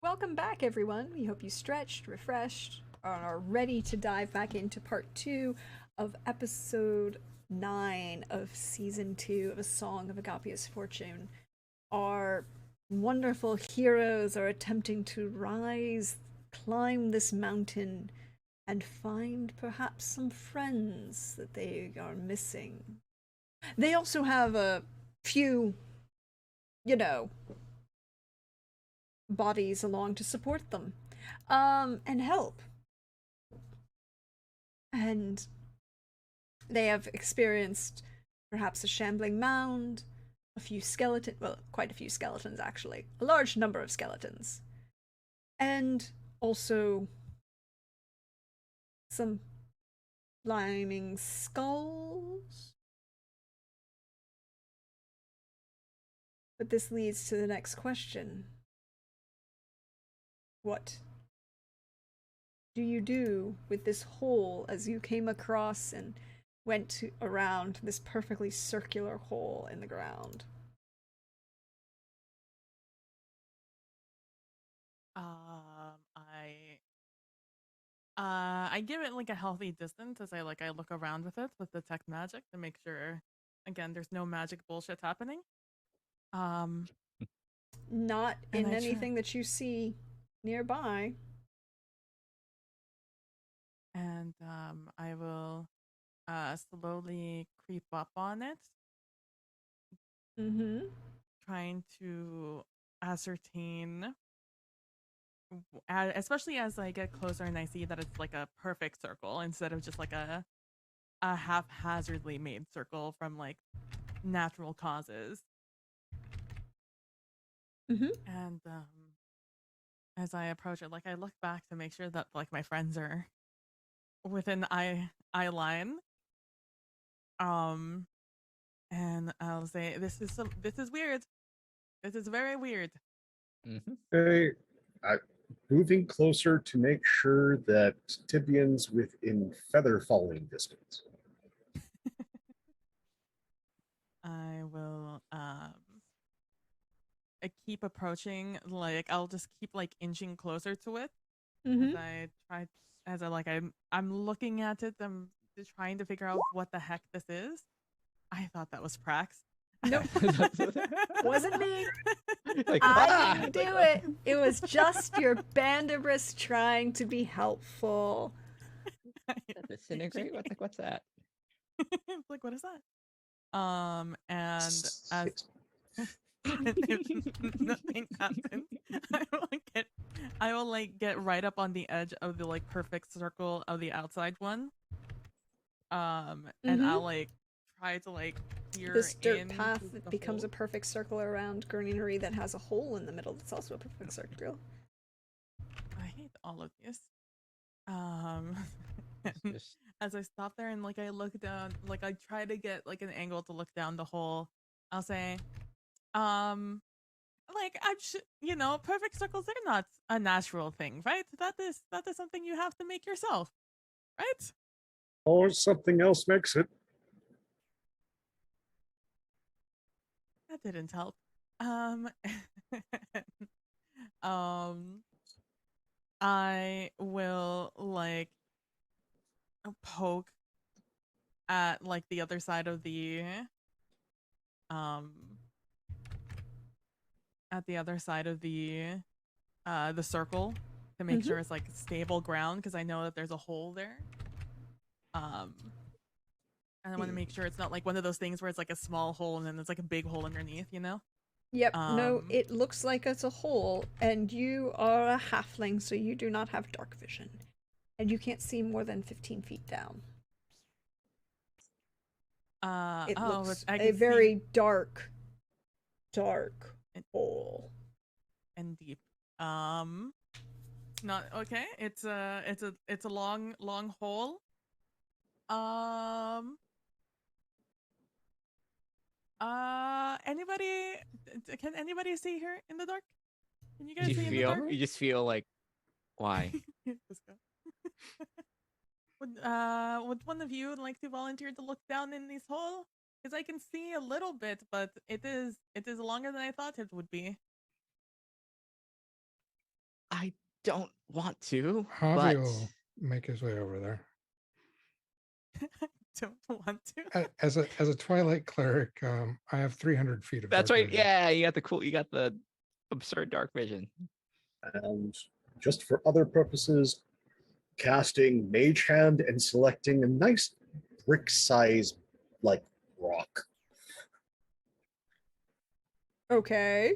Welcome back, everyone. We hope you stretched, refreshed, and are ready to dive back into part 2 of episode 9 of season 2 of A Song of Agapia's Fortune. Our wonderful heroes are attempting to rise, climb this mountain, and find perhaps some friends that they are missing. They also have a few, bodies along to support them and help. And they have experienced perhaps a shambling mound, quite a few skeletons actually, a large number of skeletons, and also some flaming skulls. But this leads to the next question. What do you do with this hole as you came across and went around this perfectly circular hole in the ground? I give it like a healthy distance as I look around with detect magic to make sure, again, there's no magic bullshit happening. Not in anything that you see nearby. And I will slowly creep up on it, trying to ascertain, especially as I get closer and I see that it's like a perfect circle instead of just like a haphazardly made circle from like natural causes. And as I approach it, like I look back to make sure that like my friends are within eye line. And I'll say this is weird. This is very weird. Hey, moving closer to make sure that Tibian's within feather falling distance. I will I keep approaching, like I'll just keep like inching closer to it Mm-hmm. I'm looking at it. I'm just trying to figure out what the heck this is. I thought that was Prax. Nope. Wasn't me. Like, I didn't do it. It was just your Bandibris trying to be helpful. Disintegrate? What's that? It's like, what is that? And as if nothing happens, I will like get right up on the edge of the like perfect circle of the outside one. And I'll like try to like peer This dirt in path the becomes a hole. perfect circle around greenery that has a hole in the middle that's also a perfect circle. I hate all of these. Just As I stop there and like I look down, like I try to get like an angle to look down the hole, I'll say, like perfect circles are not a natural thing, right? That is something you have to make yourself, right? Or something else makes it. That didn't help. Um, I will like poke at like the other side of um the circle to make sure it's like stable ground because I know that there's a hole there. And I want to make sure it's not like one of those things where it's like a small hole and then there's like a big hole underneath, you know? Yep, no, it looks like it's a hole, and you are a halfling, so you do not have dark vision. And you can't see more than 15 feet down. It looks a very dark hole. And deep. Not okay. It's a long hole. Can anybody see her in the dark? Can you guys see in the dark? you just feel like, why? Would one of you like to volunteer to look down in this hole? Because I can see a little bit, but it is longer than I thought it would be. I don't want to. Javi but will make his way over there. Don't want to. As a Twilight cleric, I have 300 feet of. That's dark right. vision. Yeah, you got the absurd dark vision. And just for other purposes, casting Mage Hand and selecting a nice brick size like rock. Okay.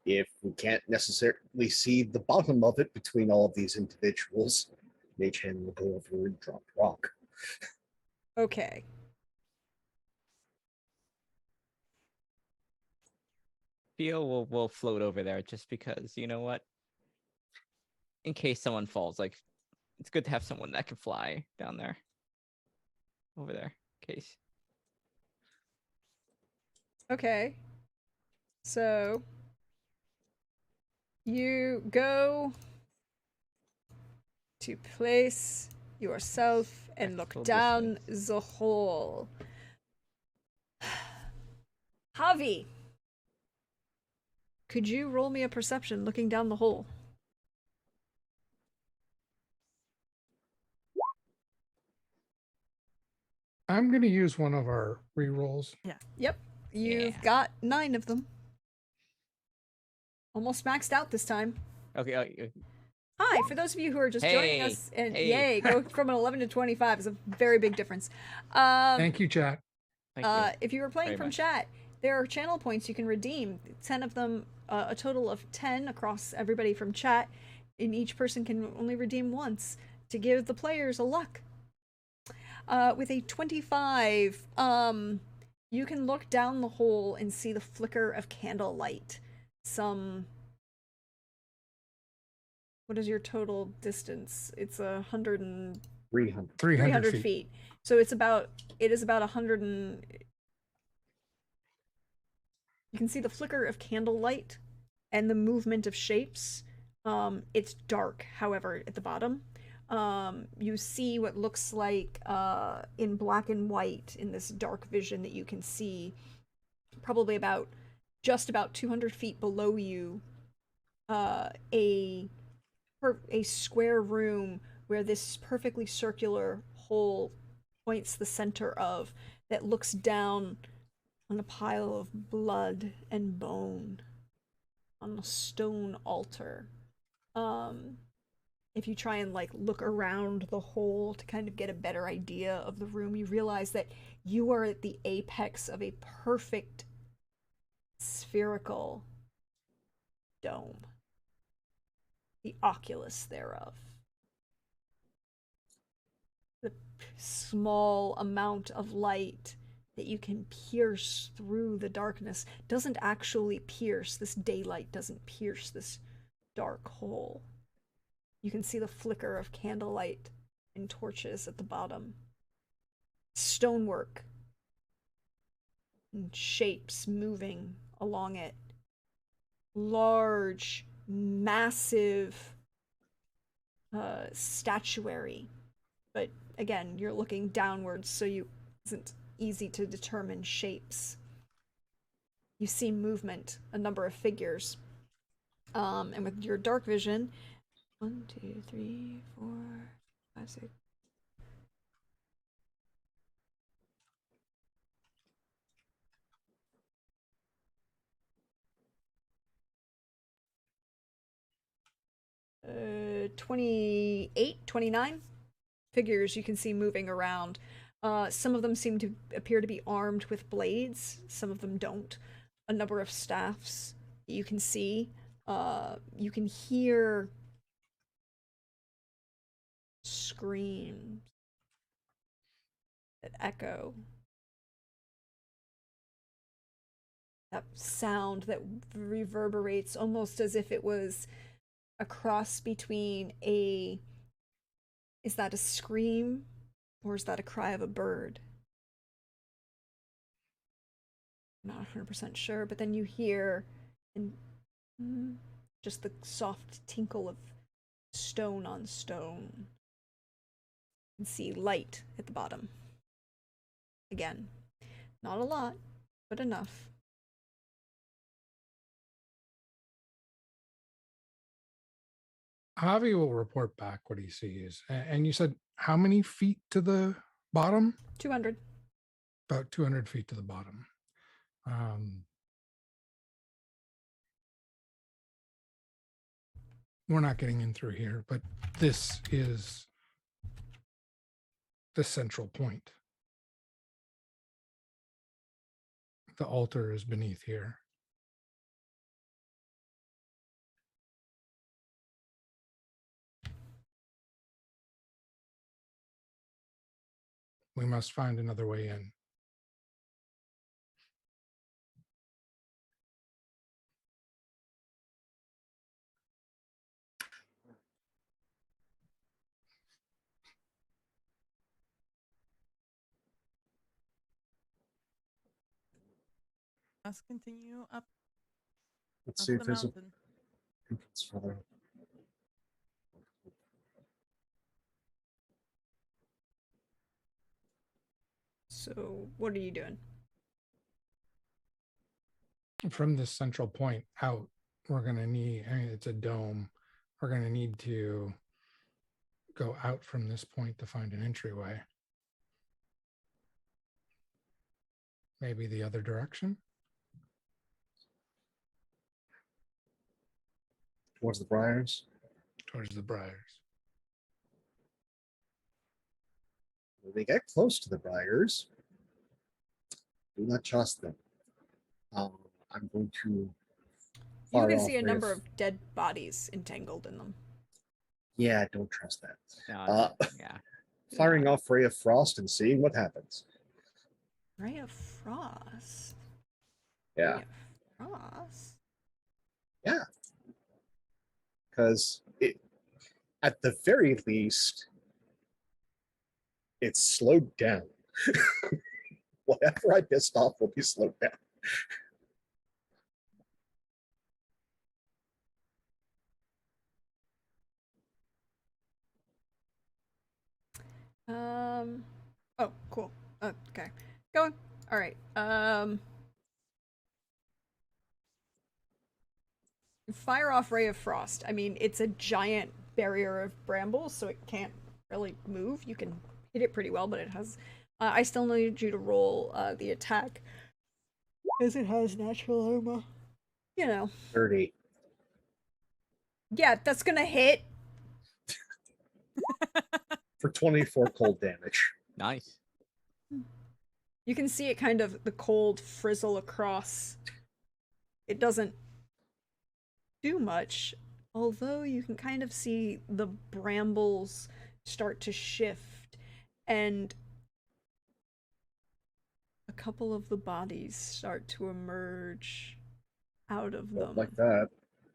If we can't necessarily see the bottom of it between all of these individuals, Mage Hand will go over and drop rock. Okay. Theo will float over there just because, you know what? In case someone falls, like it's good to have someone that can fly down there. Over there, in case. Okay. So you go to place yourself and look down the hole. Javi, could you roll me a perception looking down the hole? I'm going to use one of our rerolls. Yeah. Yep. You've got 9 of them. Almost maxed out this time. Okay. Hi, for those of you who are just joining us, and yay, go from an 11 to 25 is a very big difference. Thank you, chat. Thank you. If you were playing from chat, there are channel points you can redeem. 10 of them, a total of 10 across everybody from chat, and each person can only redeem once to give the players a luck. With a 25, you can look down the hole and see the flicker of candlelight. What is your total distance? It's 300 feet. So it is about 100 and... You can see the flicker of candlelight and the movement of shapes. It's dark, however, at the bottom. You see what looks like in black and white in this dark vision that you can see probably just about 200 feet below you. a square room where this perfectly circular hole points the center of, that looks down on a pile of blood and bone on a stone altar. Um, if you try and like look around the hole to kind of get a better idea of the room, you realize that you are at the apex of a perfect spherical dome, the oculus thereof. The small amount of light that you can pierce through the darkness doesn't actually pierce, this daylight doesn't pierce this dark hole. You can see the flicker of candlelight and torches at the bottom. Stonework and shapes moving along it. Large, massive statuary. But again, you're looking downwards, so it isn't easy to determine shapes. You see movement, a number of figures. And with your dark vision, 1, 2, 3, 4, 5, 6. Uh, 28, 29 figures you can see moving around. Some of them seem to appear to be armed with blades, some of them don't. A number of staffs you can see. You can hear screams that echo. That sound that reverberates almost as if it was a cross between a... Is that a scream or is that a cry of a bird? I'm not 100% sure, but then you hear just the soft tinkle of stone on stone. You can see light at the bottom. Again, not a lot, but enough. Javi will report back what he sees. And you said how many feet to the bottom? 200. About 200 feet to the bottom. We're not getting in through here, but this is the central point. The altar is beneath here. We must find another way in. Let's continue up, Let's up see the if there's a mountain. entrance further. So, what are you doing? From this central point out, we're going to need, I mean, it's a dome. We're going to need to go out from this point to find an entryway. Maybe the other direction? Towards the briars. Towards the briars. When they get close to the briars, do not trust them. I'm going to You fire can off see a ray number of- of dead bodies entangled in them. Yeah, don't trust that. No, yeah. Firing off ray of frost and seeing what happens. Ray of Frost. Yeah, Ray of Frost. yeah. Because at the very least, it's slowed down. Whatever I pissed off will be slowed down. Oh, cool. Okay. Going. All right. fire off Ray of Frost. I mean, it's a giant barrier of brambles, so it can't really move. You can hit it pretty well, but it has. I still need you to roll the attack, as it has natural armor. You know. 30. Yeah, that's gonna hit. For 24 cold damage. Nice. You can see it kind of the cold frizzle across. It doesn't do much, although you can kind of see the brambles start to shift and a couple of the bodies start to emerge out of them. Don't like that.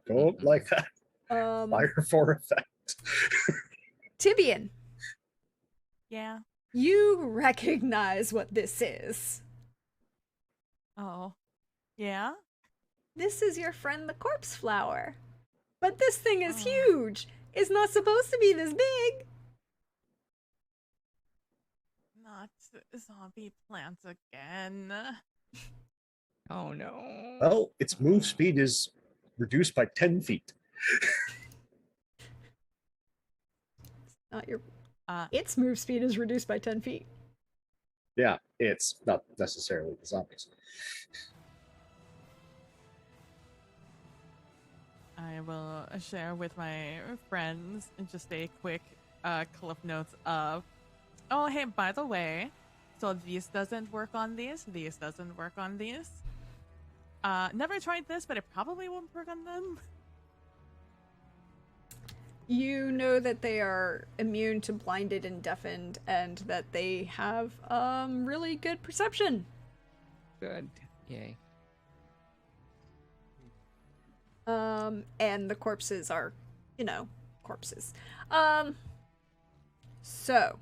Don't like that. Fire for effect. Tibian, Yeah. you recognize what this is. Oh. Yeah? This is your friend the corpse flower. But this thing is Oh. huge. It's not supposed to be this big. Not zombie plants again. Oh no. Well, its move speed is reduced by 10 feet. Not your. Uh, Its move speed is reduced by 10 feet. Yeah, it's not necessarily the zombies. I will share with my friends just a quick cliff notes of, oh, hey, by the way, so this doesn't work on these doesn't work on these. Never tried this, but it probably won't work on them. You know that they are immune to blinded and deafened, and that they have really good perception. Good. Yay. And the corpses are, you know, corpses. So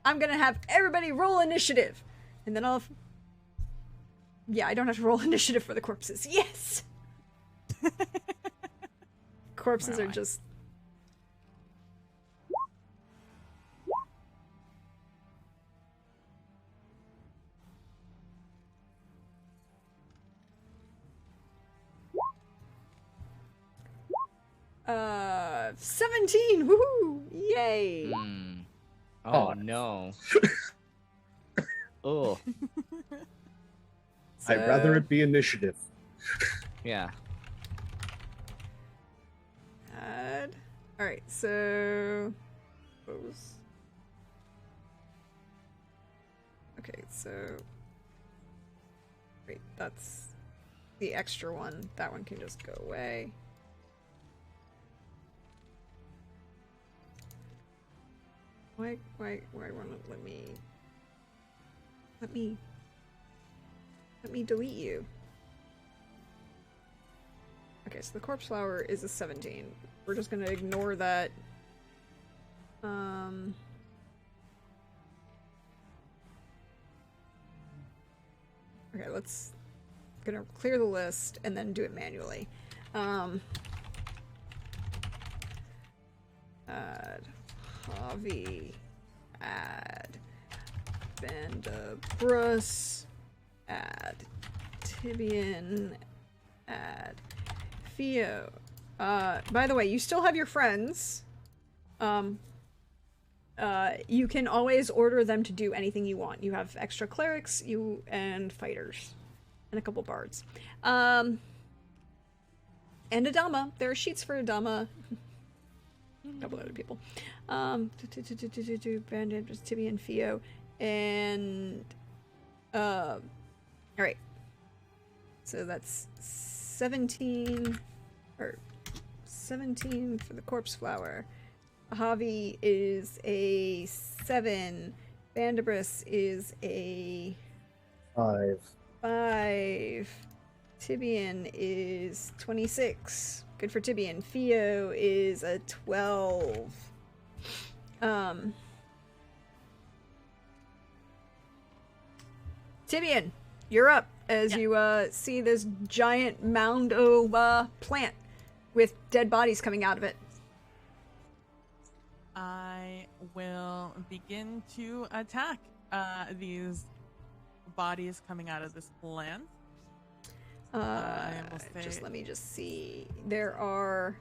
I'm gonna have everybody roll initiative, and then I'll. Yeah, I don't have to roll initiative for the corpses. Yes. Corpses are Alright. just. Uh, 17. Woohoo! Yay! Hmm. Oh Oh. no. Oh I'd rather So- it be initiative. yeah. Add. Alright, so. Those. Okay, so. Wait, that's the extra one. That one can just go away. Why won't it let me delete you? Okay, so the corpse flower is a 17. We're just gonna ignore that. Okay, let's gonna clear the list and then do it manually. Add Javi, add Bandabrus, add Tibian, add Theo. By the way, you still have your friends. You can always order them to do anything you want. You have extra clerics, and fighters, and a couple bards. And Adama. There are sheets for Adama. A couple other people. Bandit, Tibi and Theo, and all right. So that's 17 for the corpse flower. Javi is a 7. Bandabris is a 5. 5. Tibian is 26. Good for Tibian. Theo is a 12. Tibian, you're up as you see this giant mound of plant with dead bodies coming out of it. I will begin to attack these bodies coming out of this plant. I will say... Just let me just see. There are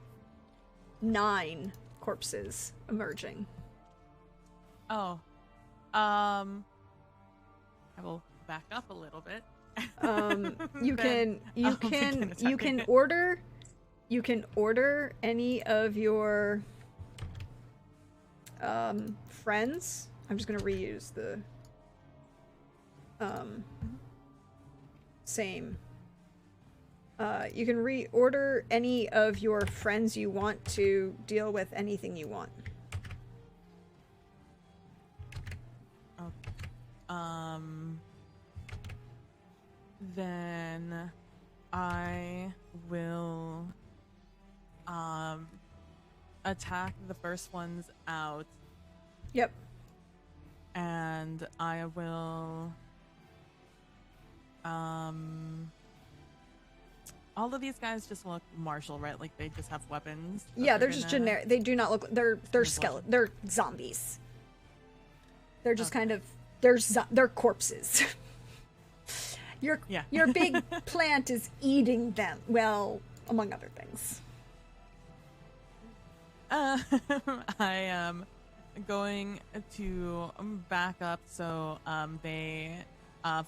9 corpses emerging. Oh. I will back up a little bit. You Then I'll begin attacking. You can order any of your friends. I'm just gonna reuse the same. You can reorder any of your friends you want to deal with anything you want. Then I will attack the first ones out, Yep. and I will all of these guys just look martial, right? Like they just have weapons. that Yeah, they're just gonna- generic. They do not look. They're Just skeleton. They're zombies. They're just Okay. kind of. They're corpses. Your Yeah. your big plant is eating them. Well, among other things. I am going to back up so they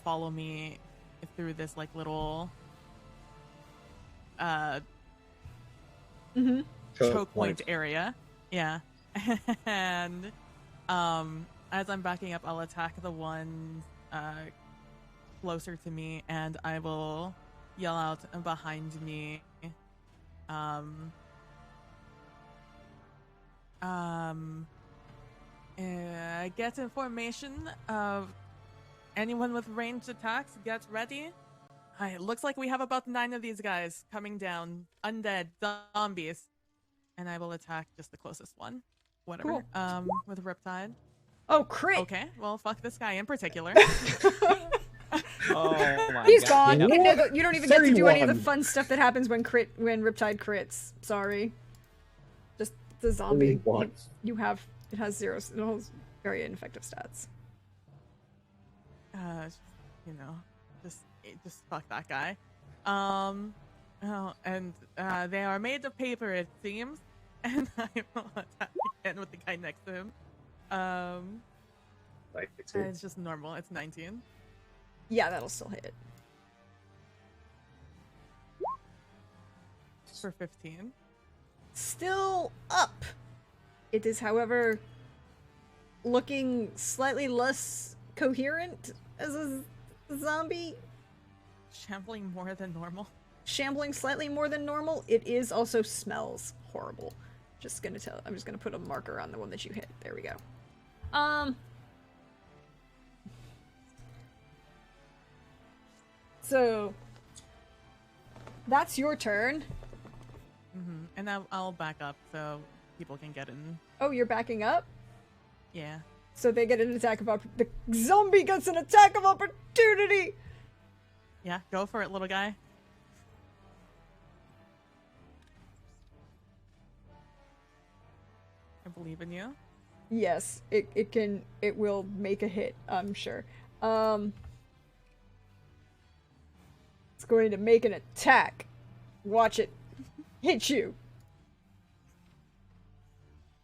follow me through this like little Mm-hmm. choke point area. Yeah. And as I'm backing up, I'll attack the ones closer to me, and I will yell out behind me. Get information of anyone with ranged attacks. Get ready. It looks like we have about 9 of these guys coming down. Undead zombies. And I will attack just the closest one. Whatever. With Riptide. Oh, crit! Okay, well, fuck this guy in particular. Oh my He's god. gone. Yep. You don't even get to do any of the 31. fun stuff that happens when Riptide crits. Sorry. Just the zombie. 31. You have. It has 0. It has very ineffective stats. You know, just fuck that guy. Oh, and they are made of paper, it seems. And I will attack again with the guy next to him. It's just normal. It's 19 Yeah, that'll still hit. for 15. Still up. It is, however, looking slightly less coherent as a zombie. Shambling more than normal. Shambling slightly more than normal. It is also smells horrible. I'm just gonna put a marker on the one that you hit. There we go. So that's your turn. And I'll back up so people can get in. Oh, you're backing up? Yeah. So they get an attack of the zombie gets an attack of opportunity. Yeah, go for it, little guy. I believe in you. Yes, it will make a hit, I'm sure. It's going to make an attack. Watch it hit you.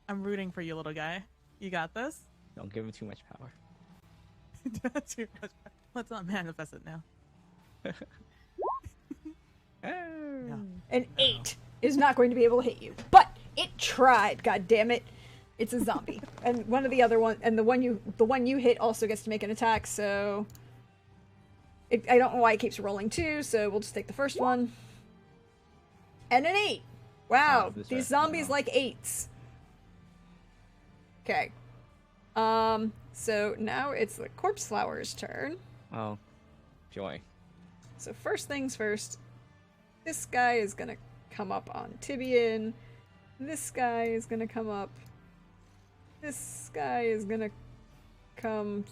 I'm rooting for you, little guy. You got this. Don't give him too much power. Too much. Let's not manifest it now. Oh. An 8 is not going to be able to hit you, but it tried. God damn it! It's a zombie, and one of the other one, and the one you hit also gets to make an attack. So I don't know why it keeps rolling too. So we'll just take the first one, and an 8. Wow, Oh, this these right. zombies No. like 8s. Okay. So now it's the corpse flower's turn. Oh, joy. So first things first, this guy is gonna come up on Tibian. This guy is gonna come up. This guy is gonna come.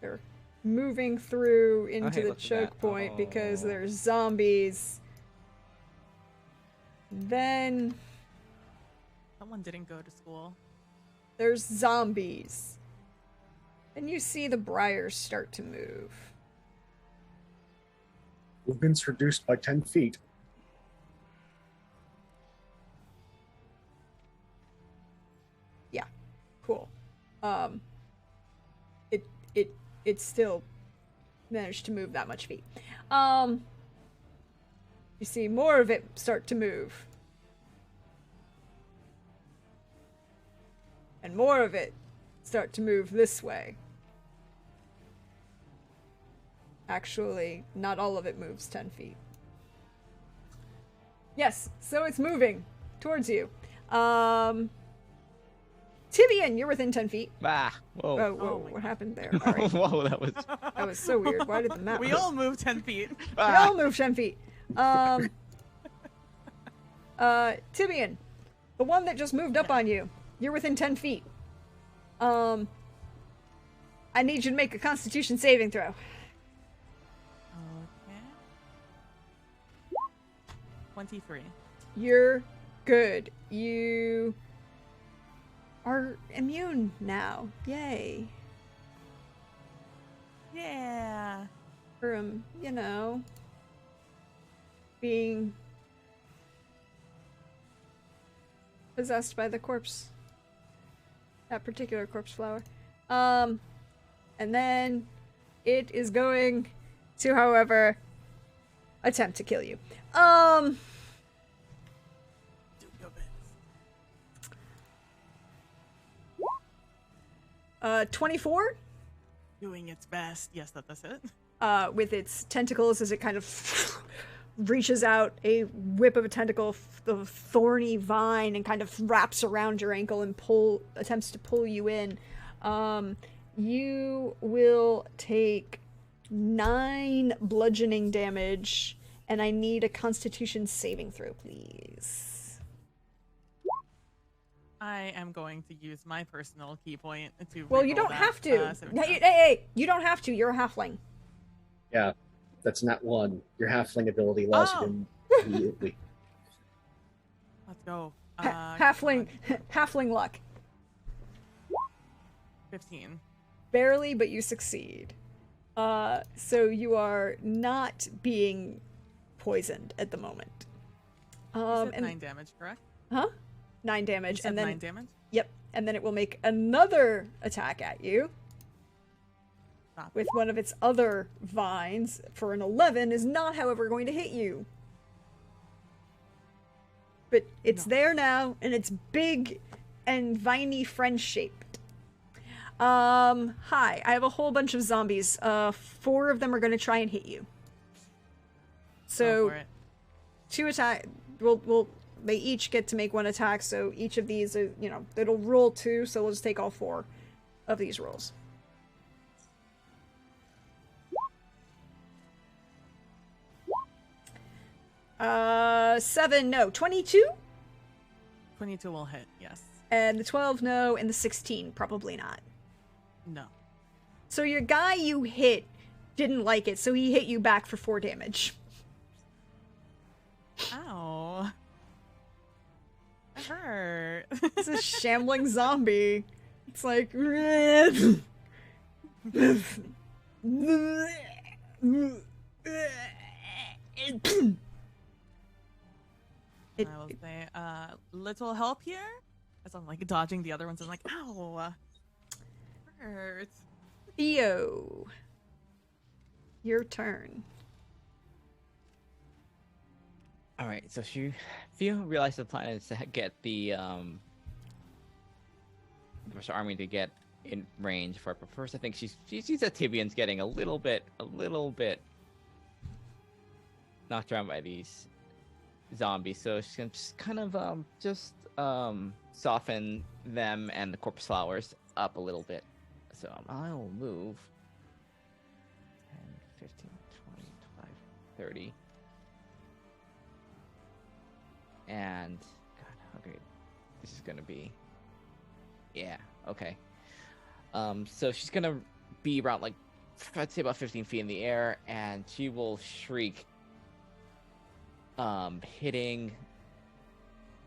They're moving through into hey, the look at choke that. point because Oh. there's zombies. Then Someone didn't go to school. there's zombies. And you see the briars start to move. Movement's reduced by 10 feet. Yeah, cool. It still managed to move that much feet. You see more of it start to move. And more of it start to move this way. Actually, not all of it moves 10 feet. Yes, so it's moving towards you. Tibian, you're within 10 feet. Ah, whoa. Oh, whoa, Oh my what God. happened there? All right. Whoa, that was. That was so weird. Why did the map We move? all moved 10 feet. We Ah. all move 10 feet. Tibian, the one that just moved up on you, you're within 10 feet. I need you to make a Constitution saving throw. Okay. 23. You're good. You are immune now. Yay. Yeah. From, being possessed by the corpse. That particular corpse flower. And then it is going to, however, attempt to kill you. Do your best. 24 Doing its best. Yes, that's it. with its tentacles as it kind of reaches out a whip of a tentacle, the thorny vine, and kind of wraps around your ankle and attempts to pull you in. You will take 9 bludgeoning damage, and I need a Constitution saving throw, please. I am going to use my personal key point to. Well, you re-roll don't that, have to. saving Hey, throw. hey, you don't have to. You're a halfling. Yeah, that's not one. Your halfling ability allows Oh. you to immediately. Let's go. Halfling, halfling luck. 15. Barely, but you succeed. So you are not being poisoned at the moment. You said 9 damage, correct? Huh? 9 You damage, said and then 9 damage? yep, and then it will make another attack at you Stop. with one of its other vines for an 11. Is not, however, going to hit you. But it's No. there now, and it's big and viney friend-shaped. Hi. I have a whole bunch of zombies. 4 of them are going to try and hit you. Go So, for it. 2 attack. They each get to make 1 attack, so each of these, are, it'll roll 2, so we'll just take all 4 of these rolls. Seven, no. 22? 22 will hit, yes. And the 12, no. And the 16, probably not. No. So your guy you hit didn't like it, so he hit you back for 4 damage. Ow. That hurt. It's a shambling zombie. It's like... I will say, little help here? As I'm like dodging the other ones, I'm like, ow. Hurts. Theo. Your turn. All right, so Theo realized the plan is to get the Rush army to get in range for it. But first, I think she sees that Tibian's getting a little bit knocked around by these zombies. So she's gonna just kind of soften them and the corpse flowers up a little bit. So I'll move 10, 15, 20, 25, 30. And God, okay, this is gonna be, yeah, okay. So she's gonna be around, like, I'd say about 15 feet in the air, and she will shriek, hitting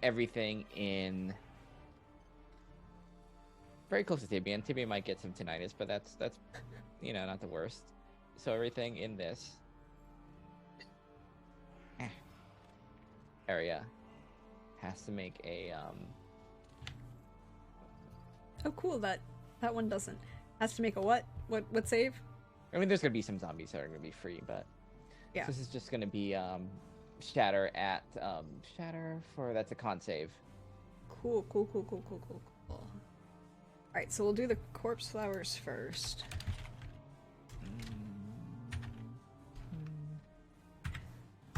everything in very close to Tibian. Tibian might get some tinnitus, but that's not the worst. So everything in this area has to make a Oh, cool. That one doesn't. Has to make a what? What save? I mean, there's gonna be some zombies that are gonna be free, but Yeah. this is just gonna be shatter at shatter for that's a con save. Cool. All right, so we'll do the corpse flowers first.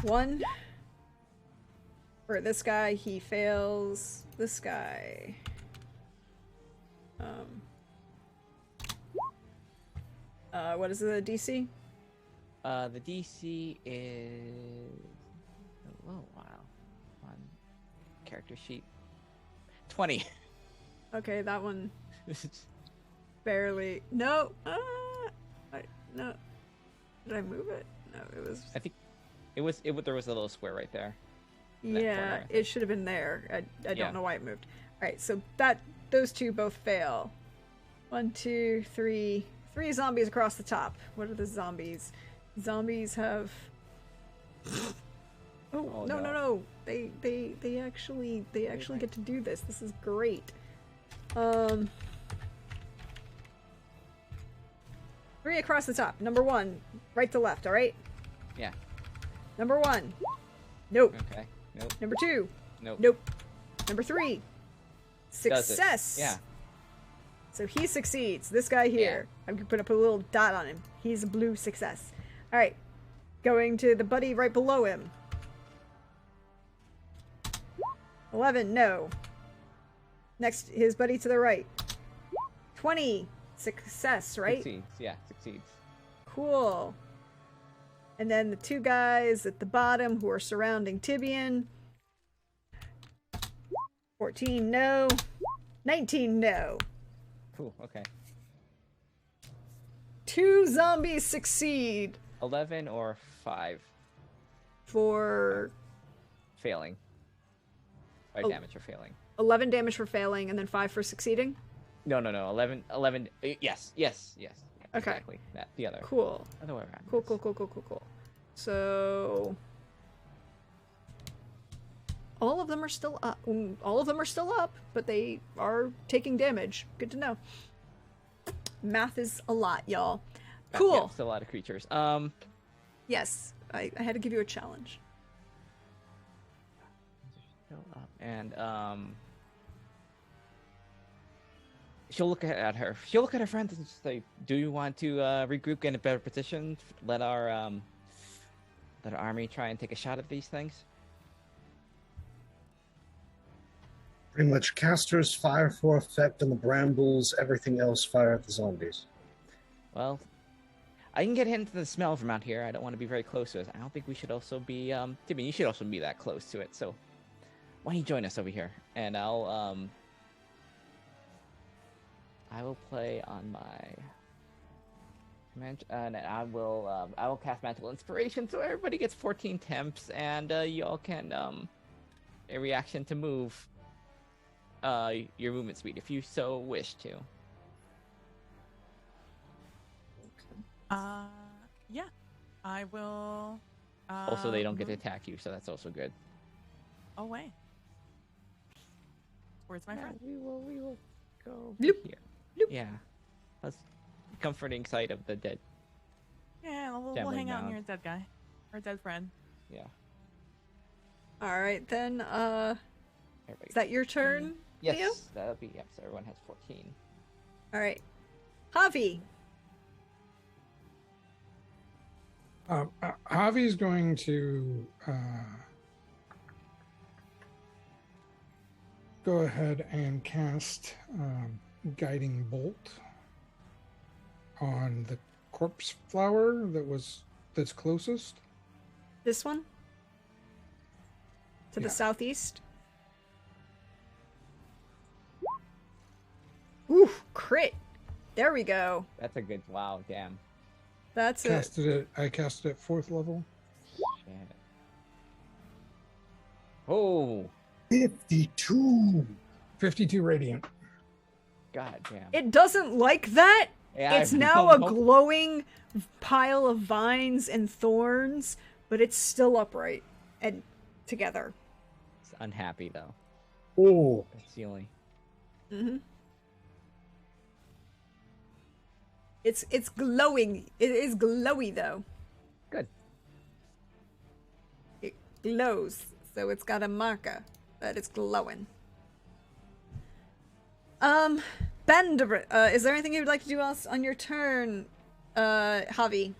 One. For this guy, he fails. This guy. What is the DC? The DC is oh wow, on character sheet 20. Okay, that one barely. No. No. Did I move it? No, it was. I think it was. There was a little square right there. that Yeah, corner. it should have been there. I Yeah. don't know why it moved. All right, so those two both fail. 1, 2, 3. 3 zombies across the top. What are the zombies? Zombies have. Oh, no. They actually get to do this. This is great. 3 across the top. Number 1, right to left, all right? Yeah. Number 1. Nope. Okay. Nope. Number 2. Nope. Nope. Number 3. Does it. Success. Yeah. So he succeeds. This guy here. I'm going to put up a little dot on him. He's a blue success. All right. Going to the buddy right below him. 11. No. Next, his buddy to the right. 20. Success, right? Succeeds. Yeah, succeeds. Cool. And then the 2 guys at the bottom who are surrounding Tibian. 14, no. 19, no. Cool. Okay. 2 zombies succeed 11 or 5 for failing. 5 Oh. damage or failing. 11 damage for failing and then 5 for succeeding. No. 11. Yes. Okay. Exactly. That. The other. Cool. Other way around. Cool. So all of them are still up. But they are taking damage. Good to know. Math is a lot, y'all. Cool. Yeah, still a lot of creatures. Yes, I had to give you a challenge. Still up. And she'll look at her. She'll look at her friends and say, "Do you want to regroup, get in a better position? Let our army try and take a shot at these things." Pretty much casters fire for effect on the brambles, everything else fire at the zombies. Well, I can get into the smell from out here. I don't want to be very close to it. I don't think we should also be Timmy, you should also be that close to it. So why don't you join us over here? And I will play on my and I will cast Magical Inspiration, so everybody gets 14 temps, and you all can a reaction to move your movement speed if you so wish to. Yeah, I will. Also, they don't get to move attack you, so that's also good. away. Where's my friend? We will go Bloop. here. Bloop. Yeah, that's comforting sight of the dead. Yeah, we'll Gambling hang out mound. near a dead guy, or dead friend. Yeah. All right, then. Everybody. Is that your turn, Yes, Theo? that'll be yes. Everyone has 14. All right. Javi. Javi's going to go ahead and cast Guiding Bolt on the corpse flower that's closest. This one? To the Yeah. southeast? Ooh, crit. There we go. That's a good. Wow, damn. That's it. I casted it at 4th level. Shit. Oh, 52. 52 radiant. God damn. It doesn't like that. Yeah, It's I now a hope- glowing pile of vines and thorns, but it's still upright and together. It's unhappy though. Oh, That's the only. Mm-hmm. It's glowing. It is glowy though. Good. It glows, so it's got a marker that it's glowing. Bender, is there anything you'd like to do else on your turn, Javi?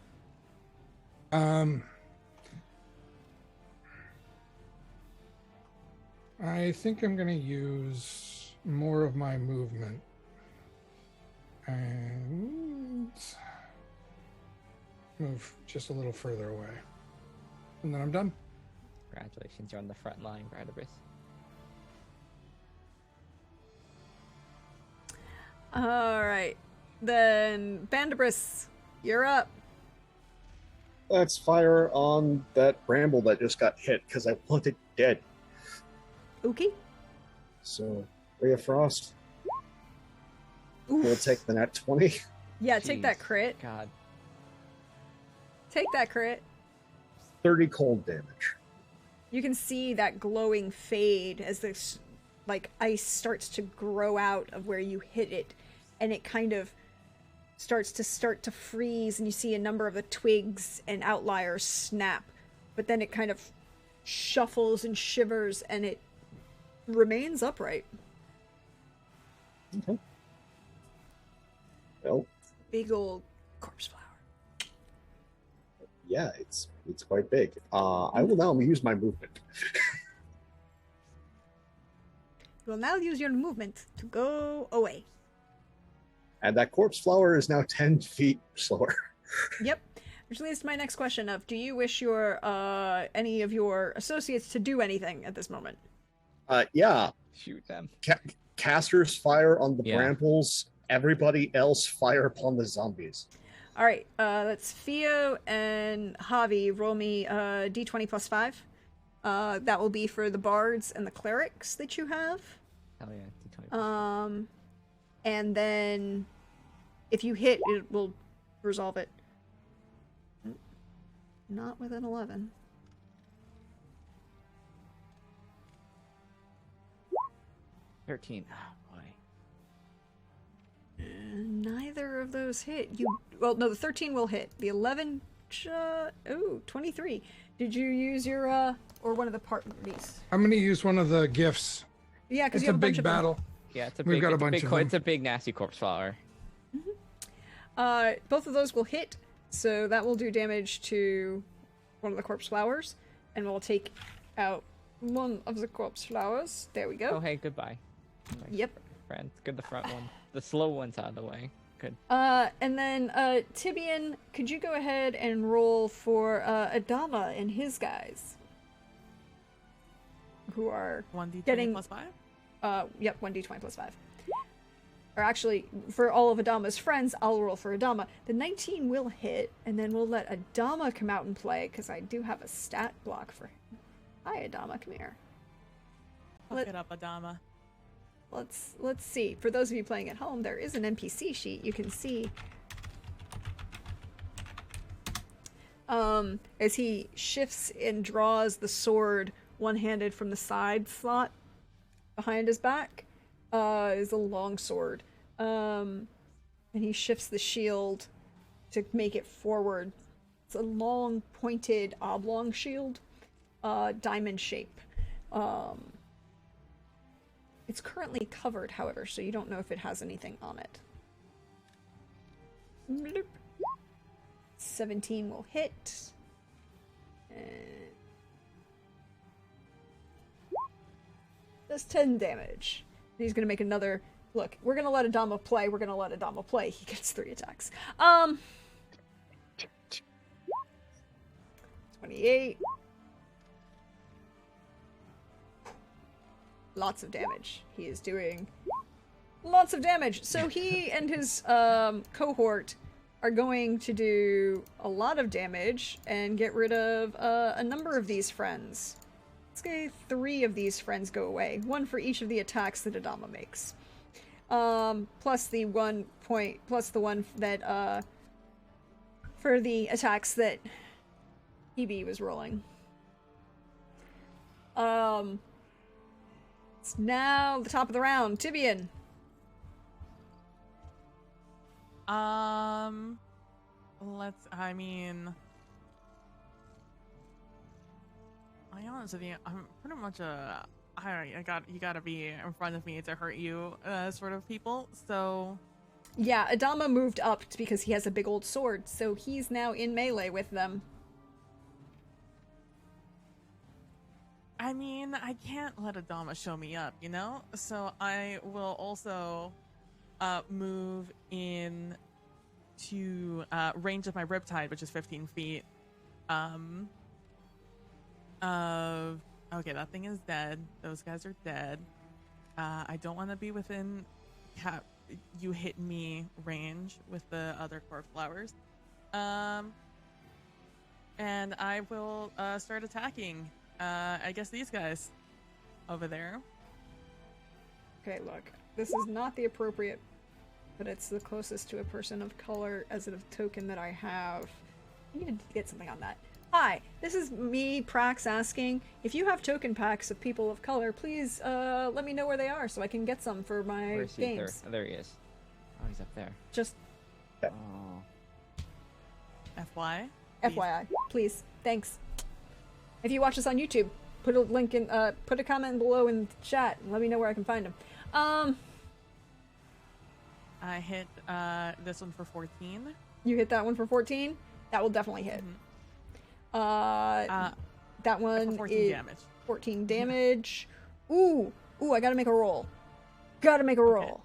I think I'm going to use more of my movement. And move just a little further away. And then I'm done. Congratulations, you're on the front line, Bradibus. Alright. Then, Bandabris, you're up. let's fire on that bramble that just got hit because I want it dead. Okay. So, Ray of Frost. Oof. We'll take the nat 20. Yeah, take that Jeez, crit. God. Take that crit. 30 cold damage. You can see that glowing fade as this, like, ice starts to grow out of where you hit it, and it kind of starts to freeze, and you see a number of the twigs and outliers snap, but then it kind of shuffles and shivers, and it remains upright. Okay. Well, Big old corpse flower. yeah, it's quite big. I will now use my movement. You will now use your movement to go away. And that corpse flower is now 10 feet slower. Yep. Which leads to my next question of, do you wish your any of your associates to do anything at this moment? Yeah, Shoot them. casters fire on the Yeah. brambles. Everybody else fire upon the zombies. All right, that's Theo and Javi. Roll me d20 plus 5. That will be for the bards and the clerics that you have. Hell yeah. D20. And then if you hit, it will resolve it. Not with an 11. +13. 13. Oh, boy. Neither of those hit. Well, no, the 13 will hit. The 11, 23. Did you use your, or one of the parties? I'm going to use one of the gifts. Yeah, because It's you a have a bunch big of them. battle. Yeah, it's a We've big, got a it's bunch big, of it's them. a big nasty corpse flower. Both of those will hit, so that will do damage to one of the corpse flowers, and we'll take out one of the corpse flowers. There we go. Oh hey, goodbye. Nice. Yep. Friends. Good, the front one. The slow one's out of the way. Good. And then, Tibian, could you go ahead and roll for, Adama and his guys? Who are 1d20 getting- plus 5? Yep, 1d20 plus 5. Or actually, for all of Adama's friends, I'll roll for Adama. The 19 will hit, and then we'll let Adama come out and play, because I do have a stat block for him. Hi, Adama, come here. Fuck it up, Adama. Let's see. For those of you playing at home, there is an NPC sheet you can see. As he shifts and draws the sword one-handed from the side slot behind his back, is a long sword. And he shifts the shield to make it forward. It's a long, pointed, oblong shield, diamond shape. It's currently covered, however, so you don't know if it has anything on it. Bloop. 17 will hit. And that's 10 damage. And he's gonna make another. Look, we're gonna let Adama play. We're gonna let Adama play. He gets 3 attacks. 28. Lots of damage. He is doing lots of damage. So he and his cohort are going to do a lot of damage and get rid of a number of these friends. Let's say 3 of these friends go away. 1 for each of the attacks that Adama makes. Plus the 1 point, plus the one that, for the attacks that EB was rolling. It's now the top of the round. Tibian. I mean, I'll be honest with you, I'm pretty much you gotta be in front of me to hurt you, sort of people, so. Yeah, Adama moved up because he has a big old sword, so he's now in melee with them. I mean, I can't let Adama show me up, you know? So I will also move in to range of my Riptide, which is 15 feet. Okay, that thing is dead. Those guys are dead. I don't want to be within you hit me range with the other core flowers. And I will start attacking. I guess these guys over there. Okay, look. This is not the appropriate, but it's the closest to a person of color as a token that I have. I need to get something on that. Hi, this is me, Prax, asking if you have token packs of people of color, please let me know where they are so I can get some for my Where is he? games. There he is. Oh, he's up there. Just Oh. FY. FYI, please. Thanks. If you watch this on YouTube, put a link in, put a comment below in the chat and let me know where I can find them. I hit this one for 14. You hit that one for 14? That will definitely hit. Mm-hmm. That one 14 is damage. 14 damage. Ooh, I gotta make a roll. Gotta make a roll.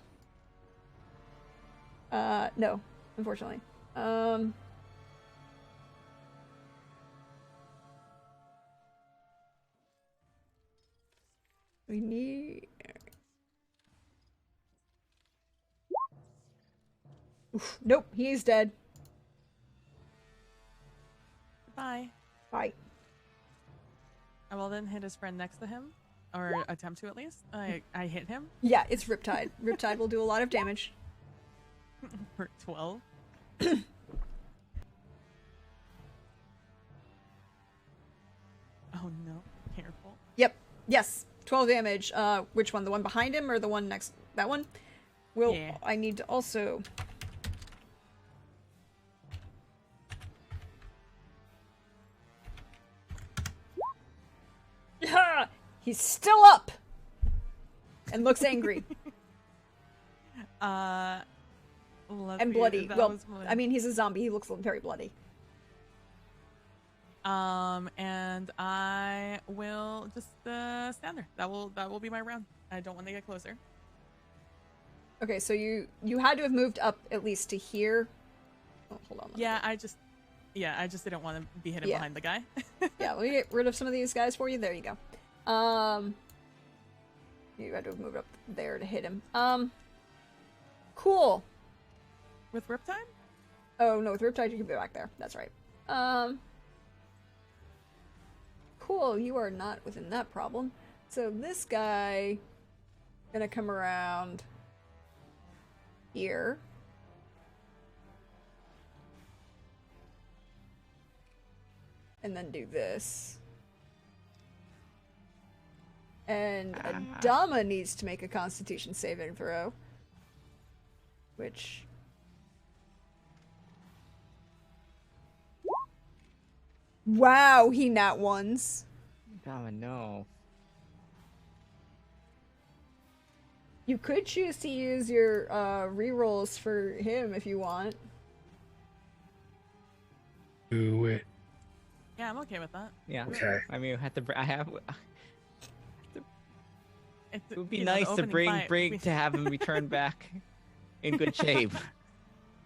No, unfortunately. We need... Oof, nope, he's dead. Bye. Bye. I will then hit his friend next to him, or attempt to at least. I hit him Yeah, it's Riptide. Riptide will do a lot of damage. for 12. Oh no, careful. Yep. Yes. 12 damage. Which one? The one behind him or the one next? That one? Well, Yeah. I need to also... Yeah! He's still up! And looks angry. Let's And see, bloody. that Well, was my- I mean, he's a zombie. He looks very bloody. And I will just stand there. That will be my round. I don't want to get closer. Okay, so you had to have moved up at least to here. Oh, hold on. Yeah, I just didn't want to be hidden Yeah. behind the guy. Yeah, let me get rid of some of these guys for you. There you go. You had to have moved up there to hit him. Cool. With Riptide? Oh, no, with Riptide you can be back there. That's right. Cool, you are not within that problem. So this guy gonna come around here. And then do this. And Adama needs to make a Constitution saving throw. Which... Wow, he nat ones. Oh no. You could choose to use your rerolls for him if you want. Do it. Yeah, I'm okay with that. Yeah. Okay. I mean, I have. It's, It would be you know, the nice to opening bring fight, Brig to have him return back in good shape.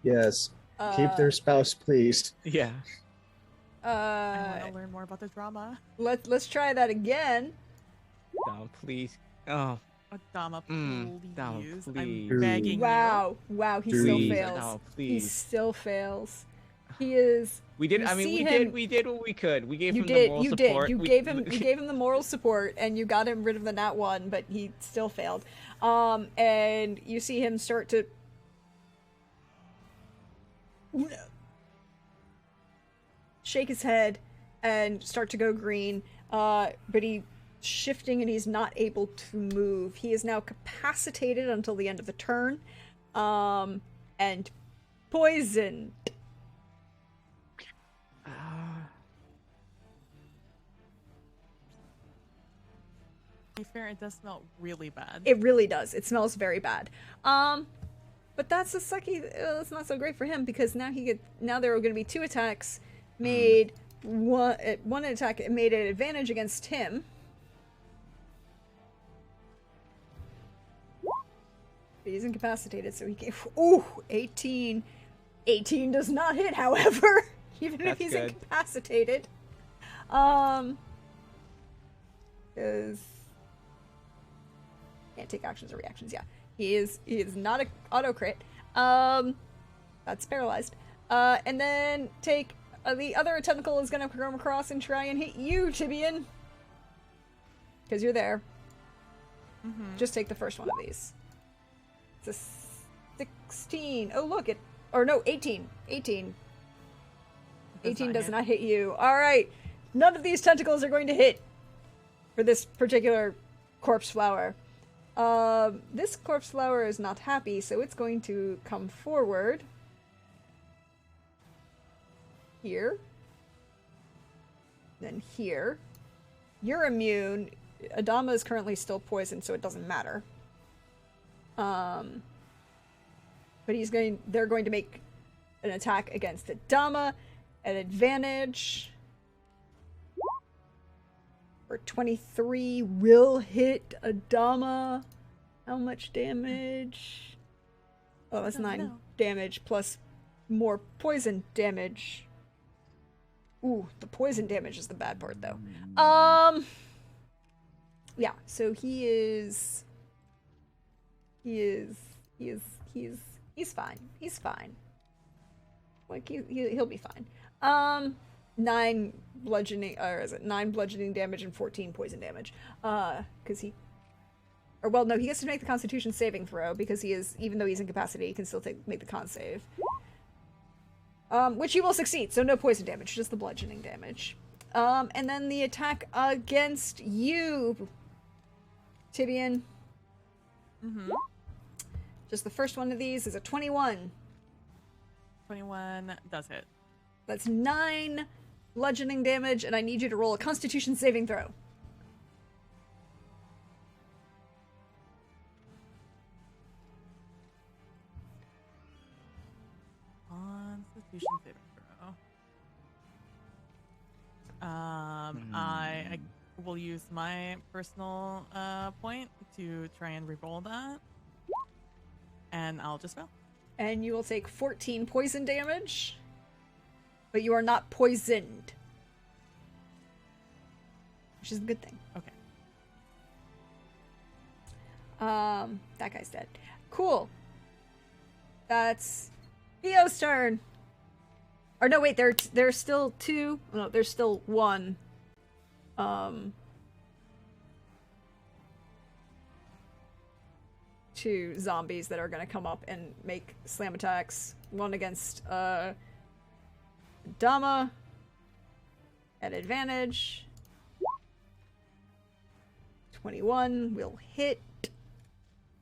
Yes. Keep their spouse pleased. Yeah. I want to learn more about the drama. Let's try that again. Oh, please. Oh, Dama, Dama, please. please. I'm begging Wow, he still Please. fails. No, He please. still fails. He is. We did. You I mean, see we him- did. We did what we could. We gave You him the did. moral You support. did. You We- gave him. You gave him the moral support, and you got him rid of the nat 1, but he still failed. And you see him start to shake his head and start to go green. But he's shifting and he's not able to move. He is now capacitated until the end of the turn. And poisoned. To be fair, it does smell really bad. It really does. It smells very bad. But that's a sucky. That's not so great for him because now now there are going to be 2 attacks made. One attack made an advantage against him. But he's incapacitated, so he can. Ooh, 18. 18 does not hit, however, even if That's he's good. incapacitated. Is can't take actions or reactions. Yeah, he is not a auto crit. That's paralyzed. And then take the other tentacle is gonna come across and try and hit you, Tibian, because you're there. Just take the first one of these. It's a 16. Oh look, 18. 18. 18 does not hit you. All right, none of these tentacles are going to hit for this particular corpse flower. This corpse flower is not happy, so it's going to come forward. Here. Then here. You're immune. Adama is currently still poisoned, so it doesn't matter. But they're going to make an attack against Adama at advantage. For 23 will hit Adama. How much damage? Oh, that's 9 damage plus more poison damage. Ooh, the poison damage is the bad part though. Yeah, so he's fine. He's fine. Like he'll be fine. 9 bludgeoning, or is it 9 bludgeoning damage and 14 poison damage? Because he gets to make the Constitution saving throw because he is, even though he's incapacitated, he can still make the con save. Which he will succeed, so no poison damage, just the bludgeoning damage. And then the attack against you, Tibian. Just the first one of these is a 21. 21 does hit. That's 9 bludgeoning damage, and I need you to roll a Constitution saving throw. Constitution saving throw. I will use my personal point to try and reroll that, and I'll just fail. And you will take 14 poison damage, but you are not poisoned, which is a good thing. Okay. That guy's dead. Cool. That's Theo's turn. Or no, wait, there's still 2. No, there's still 1. 2 zombies that are gonna come up and make slam attacks. One against Dama at advantage. 21 will hit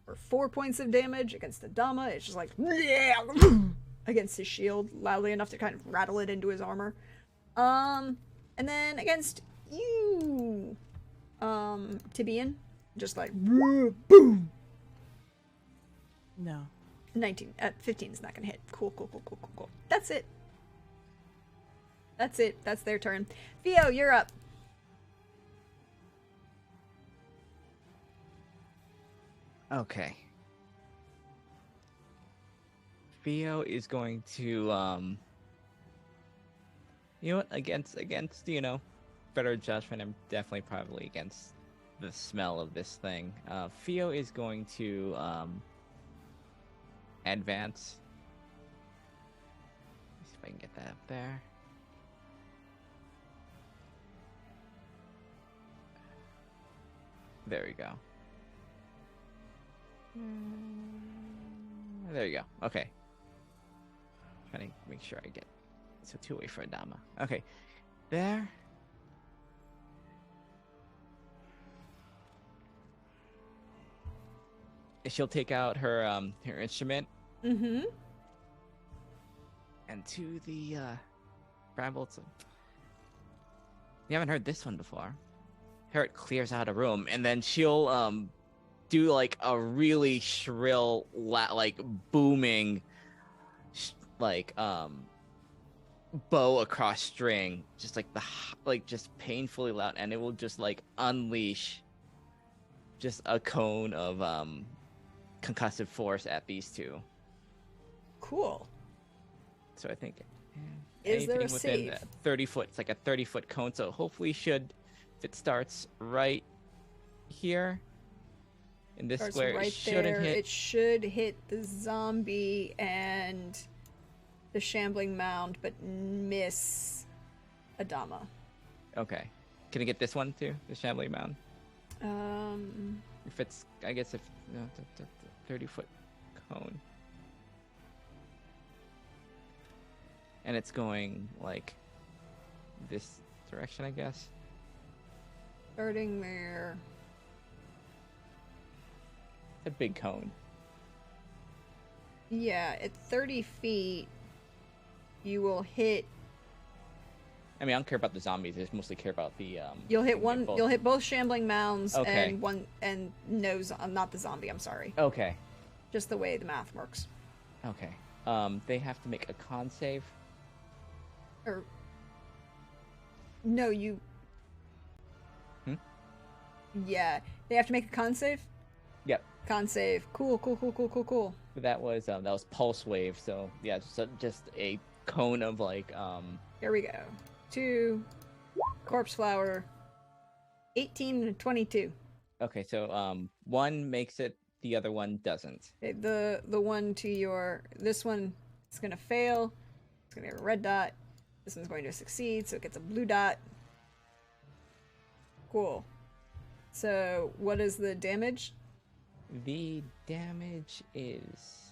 for 4 points of damage against the Dama. It's just like against his shield, loudly enough to kind of rattle it into his armor. And then against you, Tibian, just like boom. No. 19 at 15 is not gonna hit. Cool. That's it. That's their turn. Theo, you're up. Okay. Theo is going to you know what, against better judgment, I'm definitely probably against the smell of this thing. Theo is going to advance. Let's see if I can get that up there. There we go. There you go. Okay. Trying to make sure I get so 2 away for Adama. Okay. There. She'll take out her her instrument Mm-hmm. and to the brambles. You haven't heard this one before. Harriet clears out a room, and then she'll do like a really shrill, like booming, like bow across string, just like just painfully loud, and it will just like unleash just a cone of concussive force at these two. Cool. So I think Is there a anything within save? 30 foot, it's like a 30-foot cone. So hopefully if it starts right here in this Starts square, right it shouldn't there. hit. It should hit the zombie and the shambling mound, but miss Adama. Okay. Can I get this one too? The shambling mound? Um, If it's, I guess if, no, 30-foot cone. And it's going like this direction, I guess. starting there. It's a big cone. Yeah, at 30 feet, you will hit. I mean, I don't care about the zombies. I just mostly care about the. You'll hit can get one. both. You'll hit both shambling mounds Okay. and one and no. Not the zombie. I'm sorry. Okay. Just the way the math works. Okay. They have to make a con save. Or no, you. Hmm? Yeah, they have to make a con save. Yep. Con save. Cool. Cool. That was pulse wave. So yeah, just a cone of like Here we go. 2 corpse flower. 18 and 22. Okay, so one makes it, the other one doesn't. Okay, the one to your this one is gonna fail. It's gonna get a red dot. This one's going to succeed, so it gets a blue dot. Cool. So what is the damage? The damage is.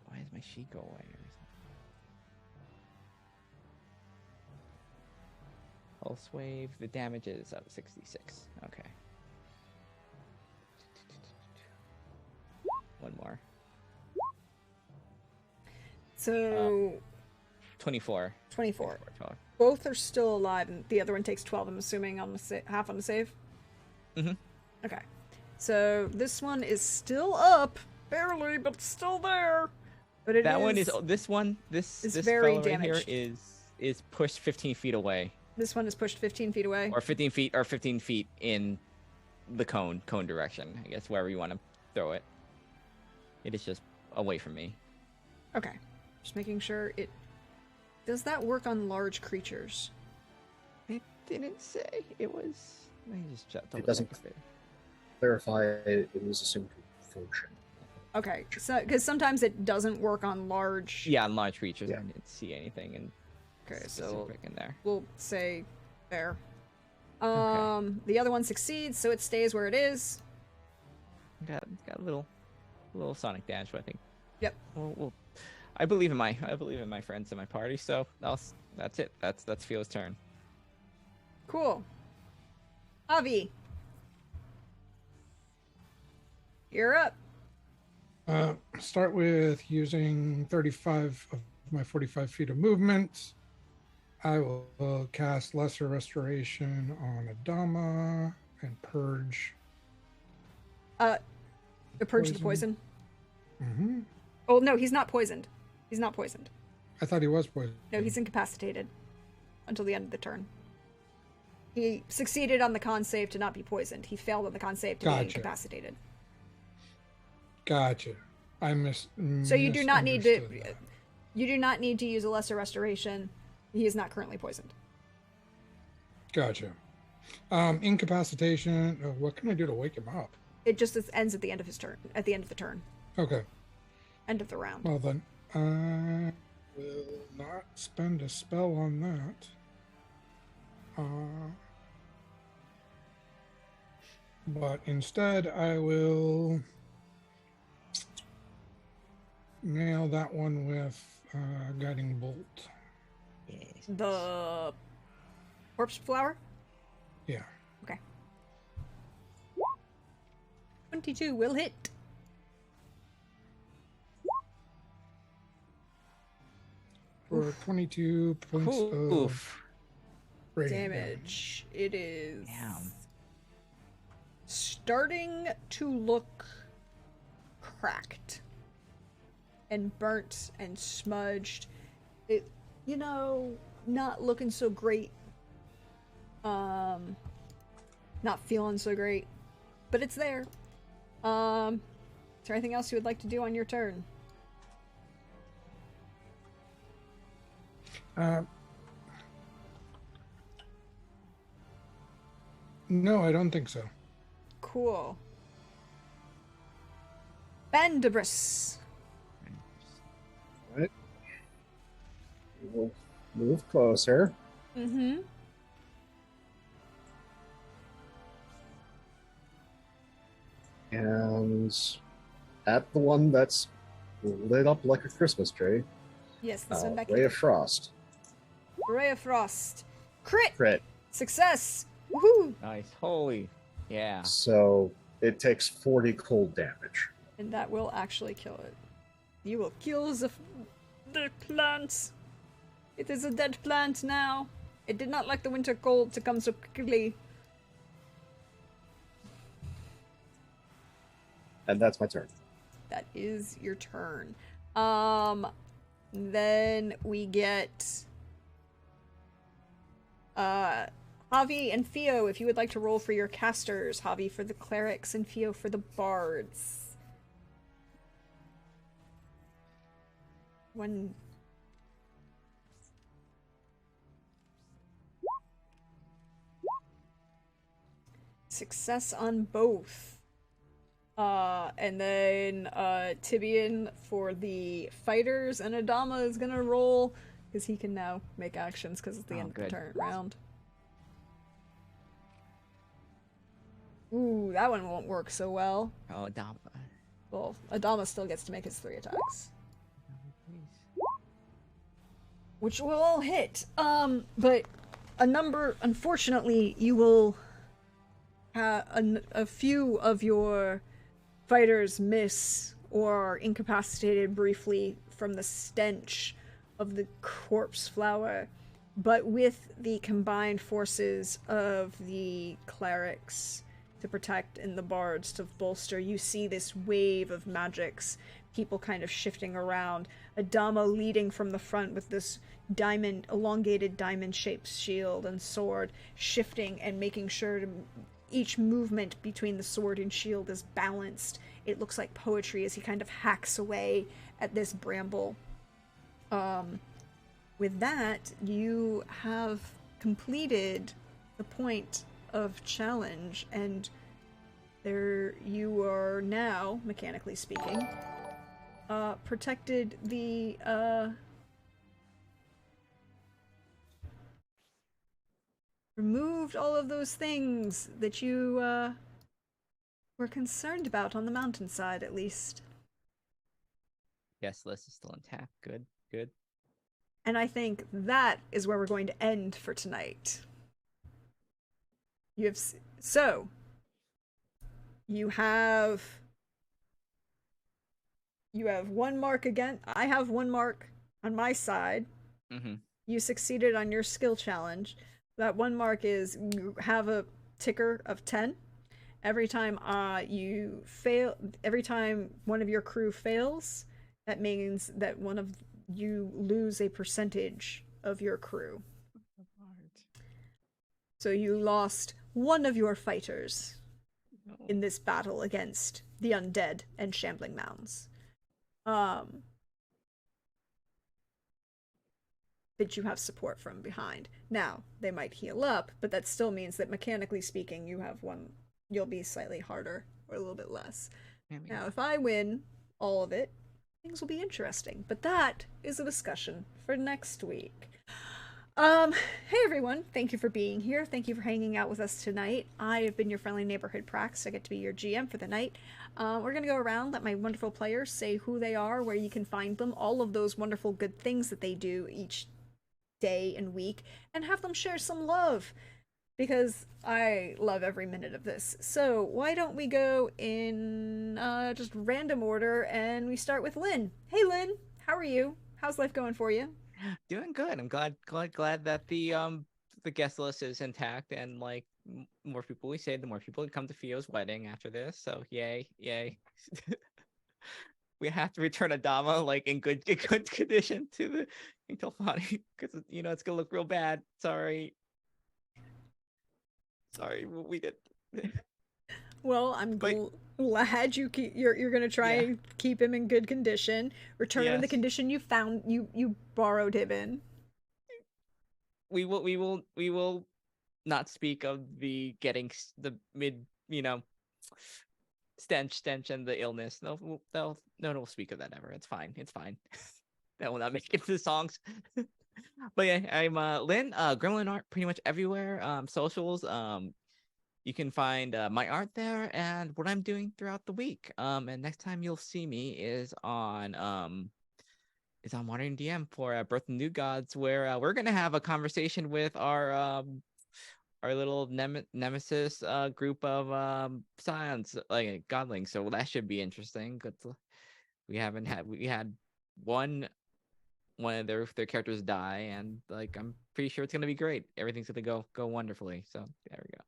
Why is my sheet go away? Pulse wave. The damage is 66. Okay. One more. So 24. 24. 12. Both are still alive, and the other one takes 12. I'm assuming on the half on the save. Mhm. Okay. So this one is still up, barely, but still there. But it That one is this one. This is this very fellow right here damaged. is pushed 15 feet away, This one is pushed 15 feet away. or 15 feet in the cone direction. I guess wherever you want to throw it. It is just away from me. Okay. Just making sure it. Does that work on large creatures? It didn't say. It was. Let me just check. It doesn't. Clarify it was assumed to function. Okay. So, because sometimes it doesn't work on large. Yeah, on large creatures. Yeah. I didn't see anything in Okay, so specific in there. we'll say there. The other one succeeds, so it stays where it is. Got a little sonic dash, but I think. Yep. We'll I believe in my friends and my party. So that's it. That's Fio's turn. Cool. Avi. You're up. Start with using 35 of my 45 feet of movement. I will cast Lesser Restoration on Adama and purge. Purge the poison. Mm-hmm. Oh no, he's not poisoned. He's not poisoned. I thought he was poisoned. No, he's incapacitated until the end of the turn. He succeeded on the con save to not be poisoned. He failed on the con save to be Gotcha. incapacitated. Gotcha. I So you do not need to. misunderstood that. You do not need to use a lesser restoration. He is not currently poisoned. Gotcha. Incapacitation. What can I do to wake him up? It just ends at the end of his turn. At the end of the turn. Okay. End of the round. Well then, I will not spend a spell on that. But instead, I will nail that one with Guiding Bolt. Yes. The corpse flower? Yeah. Okay. 22 will hit. For 22 points of Oof. radiant Damage. It is Damn. starting to look cracked and burnt and smudged. It, not looking so great. Not feeling so great, but it's there. Is there anything else you would like to do on your turn? No, I don't think so. Cool. Bandibris. Right. We'll move closer. Mm-hmm. And at the one that's lit up like a Christmas tree, Yes, this one back Ray here. of Frost. Ray of Frost. Crit! Crit. Success! Woohoo! Nice. Holy. Yeah. So it takes 40 cold damage. And that will actually kill it. You will kill the plant. It is a dead plant now. It did not like the winter cold to come so quickly. And that's my turn. That is your turn. Then we get Javi and Theo, if you would like to roll for your casters. Javi for the clerics and Theo for the bards. One. Success on both. And then Tibian for the fighters, and Adama is gonna roll because he can now make actions because it's the end of the turn round. Ooh, that one won't work so well. Oh, Dom. Well, Adama still gets to make his 3 attacks, which will all hit. But a number, unfortunately, you will have a few of your fighters miss or are incapacitated briefly from the stench of the corpse flower. But with the combined forces of the clerics to protect and the bards to bolster, you see this wave of magics, people kind of shifting around. Adama leading from the front with this elongated diamond-shaped shield and sword, shifting and making sure to each movement between the sword and shield is balanced. It looks like poetry as he kind of hacks away at this bramble. With that, you have completed the point of challenge, and there you are now, mechanically speaking, protected the removed all of those things that you were concerned about on the mountainside, at least. Yes, list is still intact. Good, good. And I think that is where we're going to end for tonight. You have one mark again. I have one mark on my side. Mm-hmm. You succeeded on your skill challenge. That one mark is you have a ticker of 10. Every time you fail, every time one of your crew fails, that means that you lose a percentage of your crew. So you lost one of your fighters in this battle against the undead and shambling mounds. That you have support from behind. Now, they might heal up, but that still means that mechanically speaking, you'll be slightly harder or a little bit less. Now, if I win all of it, things will be interesting. But that is a discussion for next week. Hey everyone, thank you for being here. Thank you for hanging out with us tonight. I have been your friendly neighborhood Prax. I get to be your GM for the night. We're gonna go around, let my wonderful players say who they are, where you can find them, all of those wonderful good things that they do each day and week, and have them share some love. Because I love every minute of this. So why don't we go in just random order, and we start with Lynn. Hey Lynn, how are you? How's life going for you? Doing good. I'm glad that the guest list is intact, and like more people we say, the more people come to Theo's wedding after this. So yay. We have to return Adama like in good condition to the Tofani because it's gonna look real bad. Sorry, we did. Well, I'm glad you're gonna try and keep him in good condition. Return him in the condition you borrowed him in. We will not speak of the getting the mid stench and the illness. No one will speak of that ever. It's fine. That will not make it to the songs. But yeah, I'm Lynn, Gremlin art pretty much everywhere. Socials. You can find my art there and what I'm doing throughout the week. And next time you'll see me is on Modern DM for Birth of New Gods, where we're gonna have a conversation with our little nemesis group of scions, like godlings. So that should be interesting. We had one of their characters die, and like I'm pretty sure it's gonna be great. Everything's gonna go wonderfully. So there we go.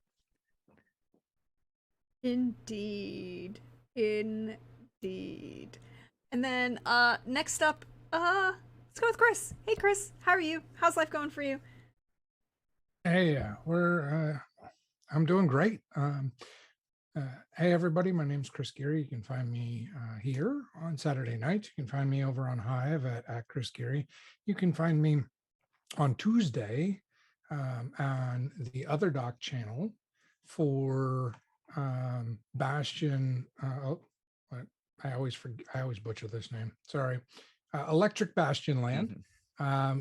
Indeed. And then next up, let's go with Chris. Hey Chris, how are you? How's life going for you? Hey, I'm doing great. Hey everybody, my name's Chris Geary. You can find me here on Saturday nights. You can find me over on Hive at Chris Geary. You can find me on Tuesday on the Other Doc channel for Bastion. I always butcher this name. Sorry. Electric Bastion Land.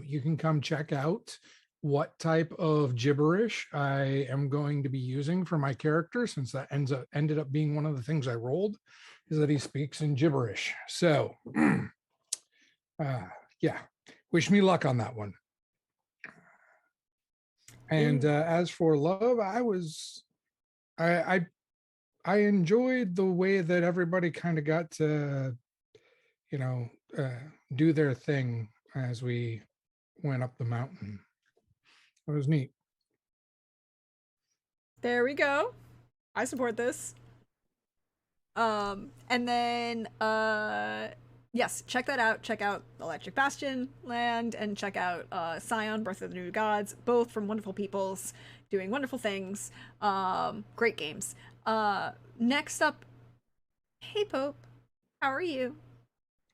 You can come check out what type of gibberish I am going to be using for my character, since that ended up being one of the things I rolled, is that he speaks in gibberish. So yeah, wish me luck on that one. And as for love, I enjoyed the way that everybody kind of got to do their thing as we went up the mountain. It was neat. There we go. I support this. And then yes, check that out. Check out Electric Bastion Land and check out Scion, Birth of the New Gods, both from wonderful peoples doing wonderful things. Great games. Next up, hey Pope, how are you?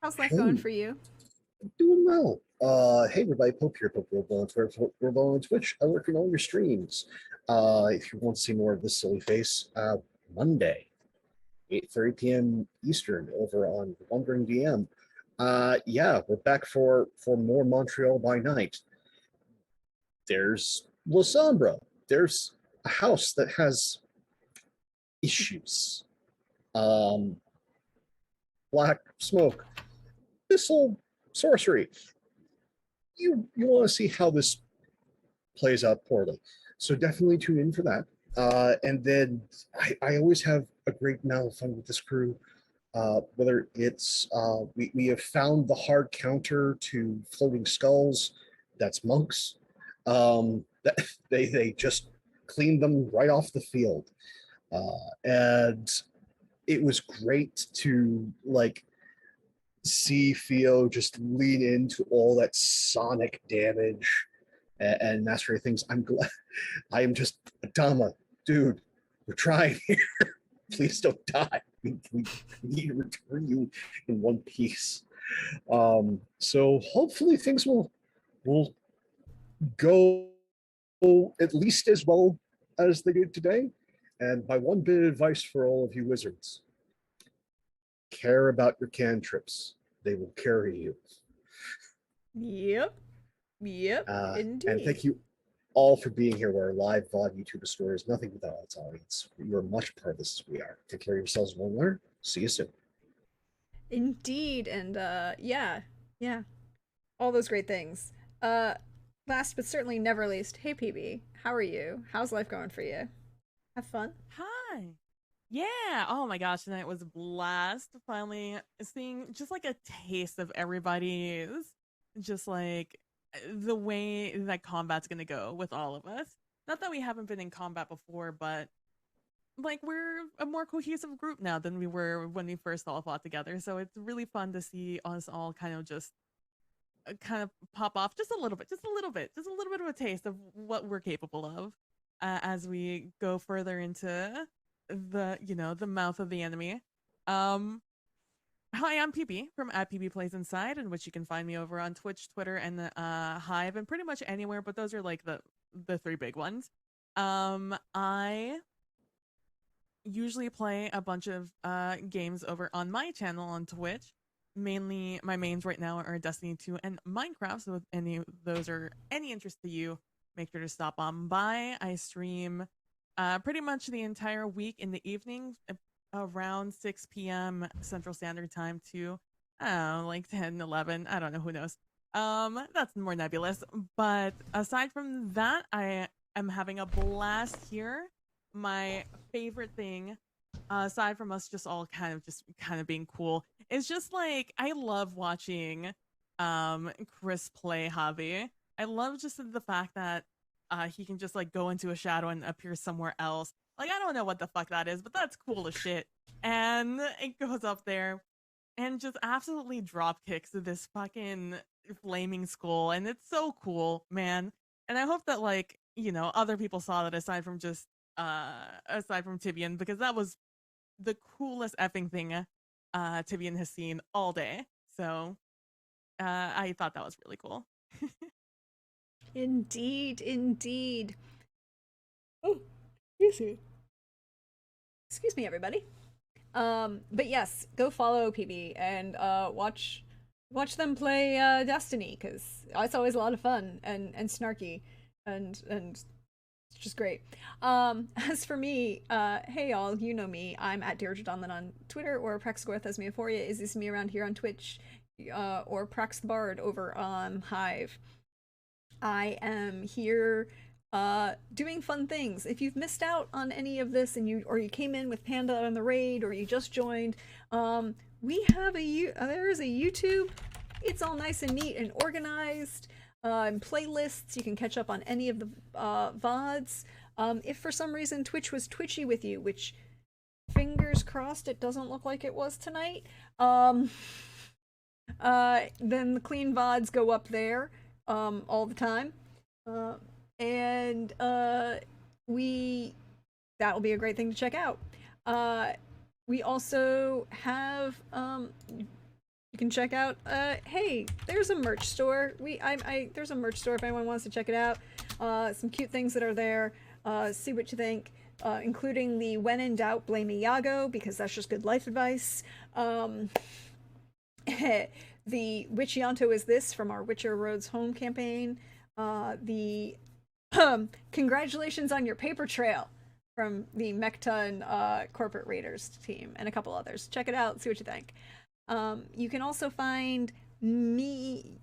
How's life going for you? Doing well. Hey everybody, Pope here, Pope Robo on Twitch. I work on all your streams. If you want to see more of this silly face, Monday, 8:30 p.m. Eastern, over on Wandering DM. Yeah, we're back for more Montreal by night. There's La Sombra. There's a house that has issues. Black smoke. Missile sorcery. You want to see how this plays out poorly. So definitely tune in for that. And then I always have a great amount of fun with this crew. Whether it's we have found the hard counter to floating skulls. That's monks. That they just cleaned them right off the field. And it was great to see Theo just lean into all that sonic damage and mastery things. I'm glad. I am just Adama, dude. We're trying here. Please don't die. We need to return you in one piece. So hopefully things will go at least as well as they did today. And my one bit of advice for all of you wizards: care about your cantrips. They will carry you. Yep. Yep. And Indeed. thank you all for being here. Where our live VOD YouTube story is nothing without its audience. You're much part of this as we are. Take care of yourselves, one learner. See you soon. Indeed. And yeah. Yeah. All those great things. Uh last but certainly never least, hey PB, how are you? How's life going for you? Have fun? Hi. Yeah. Oh my gosh, tonight was a blast. Finally seeing just like a taste of everybody's, just like the way that combat's gonna go with all of us. Not that we haven't been in combat before, but like we're a more cohesive group now than we were when we first all fought together. So it's really fun to see us all kind of just kind of pop off just a little bit, just a little bit, just a little bit of a taste of what we're capable of as we go further into the mouth of the enemy. Um, Hi, I'm PB from at PB Plays Inside, in which you can find me over on Twitch, Twitter, and Hive, and pretty much anywhere. But those are like the three big ones. I usually play a bunch of games over on my channel on Twitch. Mainly, my mains right now are Destiny 2 and Minecraft. So if any of those are any interest to you, make sure to stop on by. I stream pretty much the entire week in the evenings around 6 p.m. Central Standard Time to, I don't know, like 10, 11. I don't know, who knows. That's more nebulous. But aside from that, I am having a blast here. My favorite thing, aside from us just all kind of being cool, is just like I love watching Chris play Javi. I love just the fact that he can just like go into a shadow and appear somewhere else. Like, I don't know what the fuck that is, but that's cool as shit. And it goes up there and just absolutely drop kicks this fucking flaming skull, and it's so cool, man. And I hope that like other people saw that aside from Tibian, because that was the coolest effing thing Tibian has seen all day. So I thought that was really cool. Indeed, indeed. Oh, excuse me. Excuse me, everybody. But yes, go follow PB and watch them play Destiny, because it's always a lot of fun and snarky and it's just great. As for me, hey y'all, you know me. I'm at Deirdre Donlin on Twitter, or Praxgorth as Meophoria. Is this me around here on Twitch? Or Prax the Bard over on Hive. I am here doing fun things. If you've missed out on any of this and you came in with Panda on the raid, or you just joined, we have there is a YouTube. It's all nice and neat and organized. And playlists. You can catch up on any of the VODs. If for some reason Twitch was twitchy with you, which fingers crossed it doesn't look like it was tonight, then the clean VODs go up there all the time. And that will be a great thing to check out. We also have you can check out hey, there's a merch store. There's a merch store if anyone wants to check it out. Some cute things that are there. See what you think, including the when in doubt blame Iago, because that's just good life advice. The Which Yonto is this from our Witcher Roads Home campaign. The congratulations on your paper trail from the Mechta and Corporate Raiders team, and a couple others. Check it out, see what you think. You can also find me,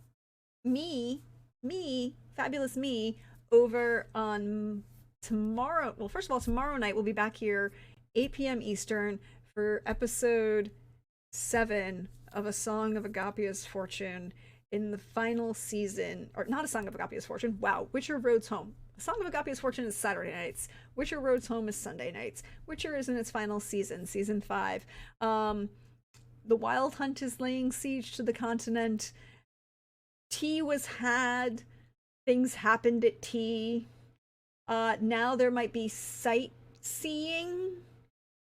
fabulous me, over on tomorrow. Well, first of all, tomorrow night we'll be back here 8 p.m. Eastern for episode 7 of A Song of Agapia's Fortune in the final season, or not A Song of Agapia's Fortune, wow, Witcher Roads Home. A Song of Agapia's Fortune is Saturday nights. Witcher Roads Home is Sunday nights. Witcher is in its final season, season 5. The Wild Hunt is laying siege to the continent. Tea was had. Things happened at tea. Now there might be sightseeing.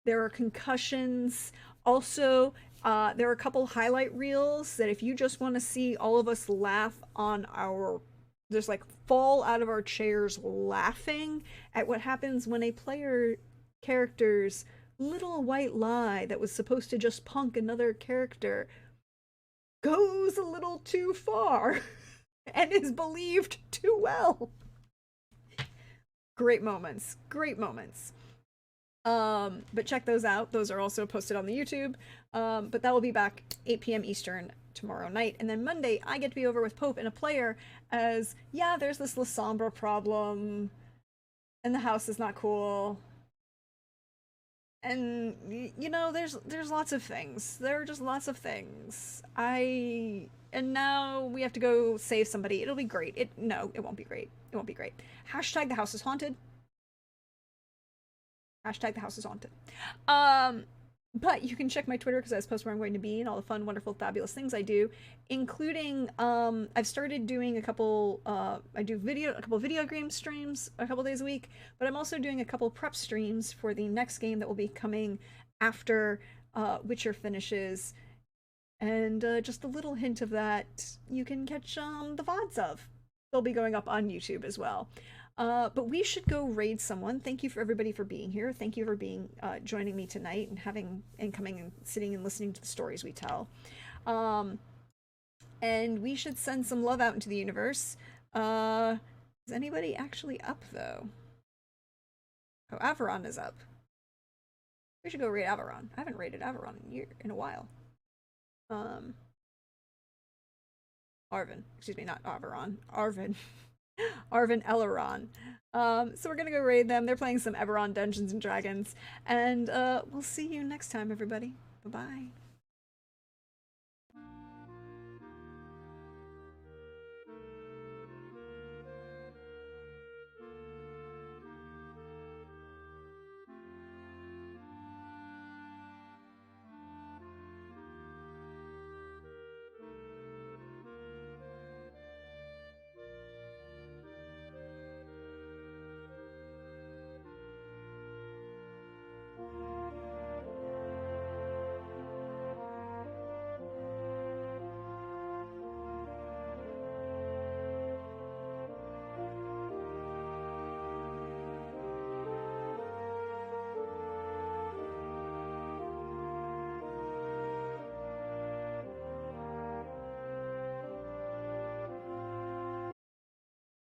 There are concussions. Also, there are a couple highlight reels that if you just want to see all of us laugh on just like fall out of our chairs laughing at what happens when a player character's little white lie that was supposed to just punk another character goes a little too far and is believed too well. Great moments. Great moments. But check those out. Those are also posted on the YouTube. But that will be back 8 p.m. Eastern tomorrow night. And then Monday, I get to be over with Pope and a player as, yeah, there's this La Sombra problem, and the house is not cool. And, you know, there's lots of things. There are just lots of things. And now we have to go save somebody. It'll be great. No, it won't be great. It won't be great. Hashtag the house is haunted. Hashtag the house is haunted. But you can check my Twitter because I post where I'm going to be and all the fun, wonderful, fabulous things I do, including I've started doing a couple video game streams a couple days a week, but I'm also doing a couple prep streams for the next game that will be coming after Witcher finishes. And just a little hint of that you can catch the VODs of. They'll be going up on YouTube as well. But we should go raid someone. Thank you for everybody for being here. Thank you for being joining me tonight and coming and sitting and listening to the stories we tell. And we should send some love out into the universe. Is anybody actually up though? Oh, Averon is up. We should go raid Averon. I haven't raided Averon in a while. Arvin. Excuse me, not Averon. Arvin. Arvin Elleron. So we're gonna go raid them. They're playing some Everon Dungeons and Dragons. And we'll see you next time, everybody. Bye-bye.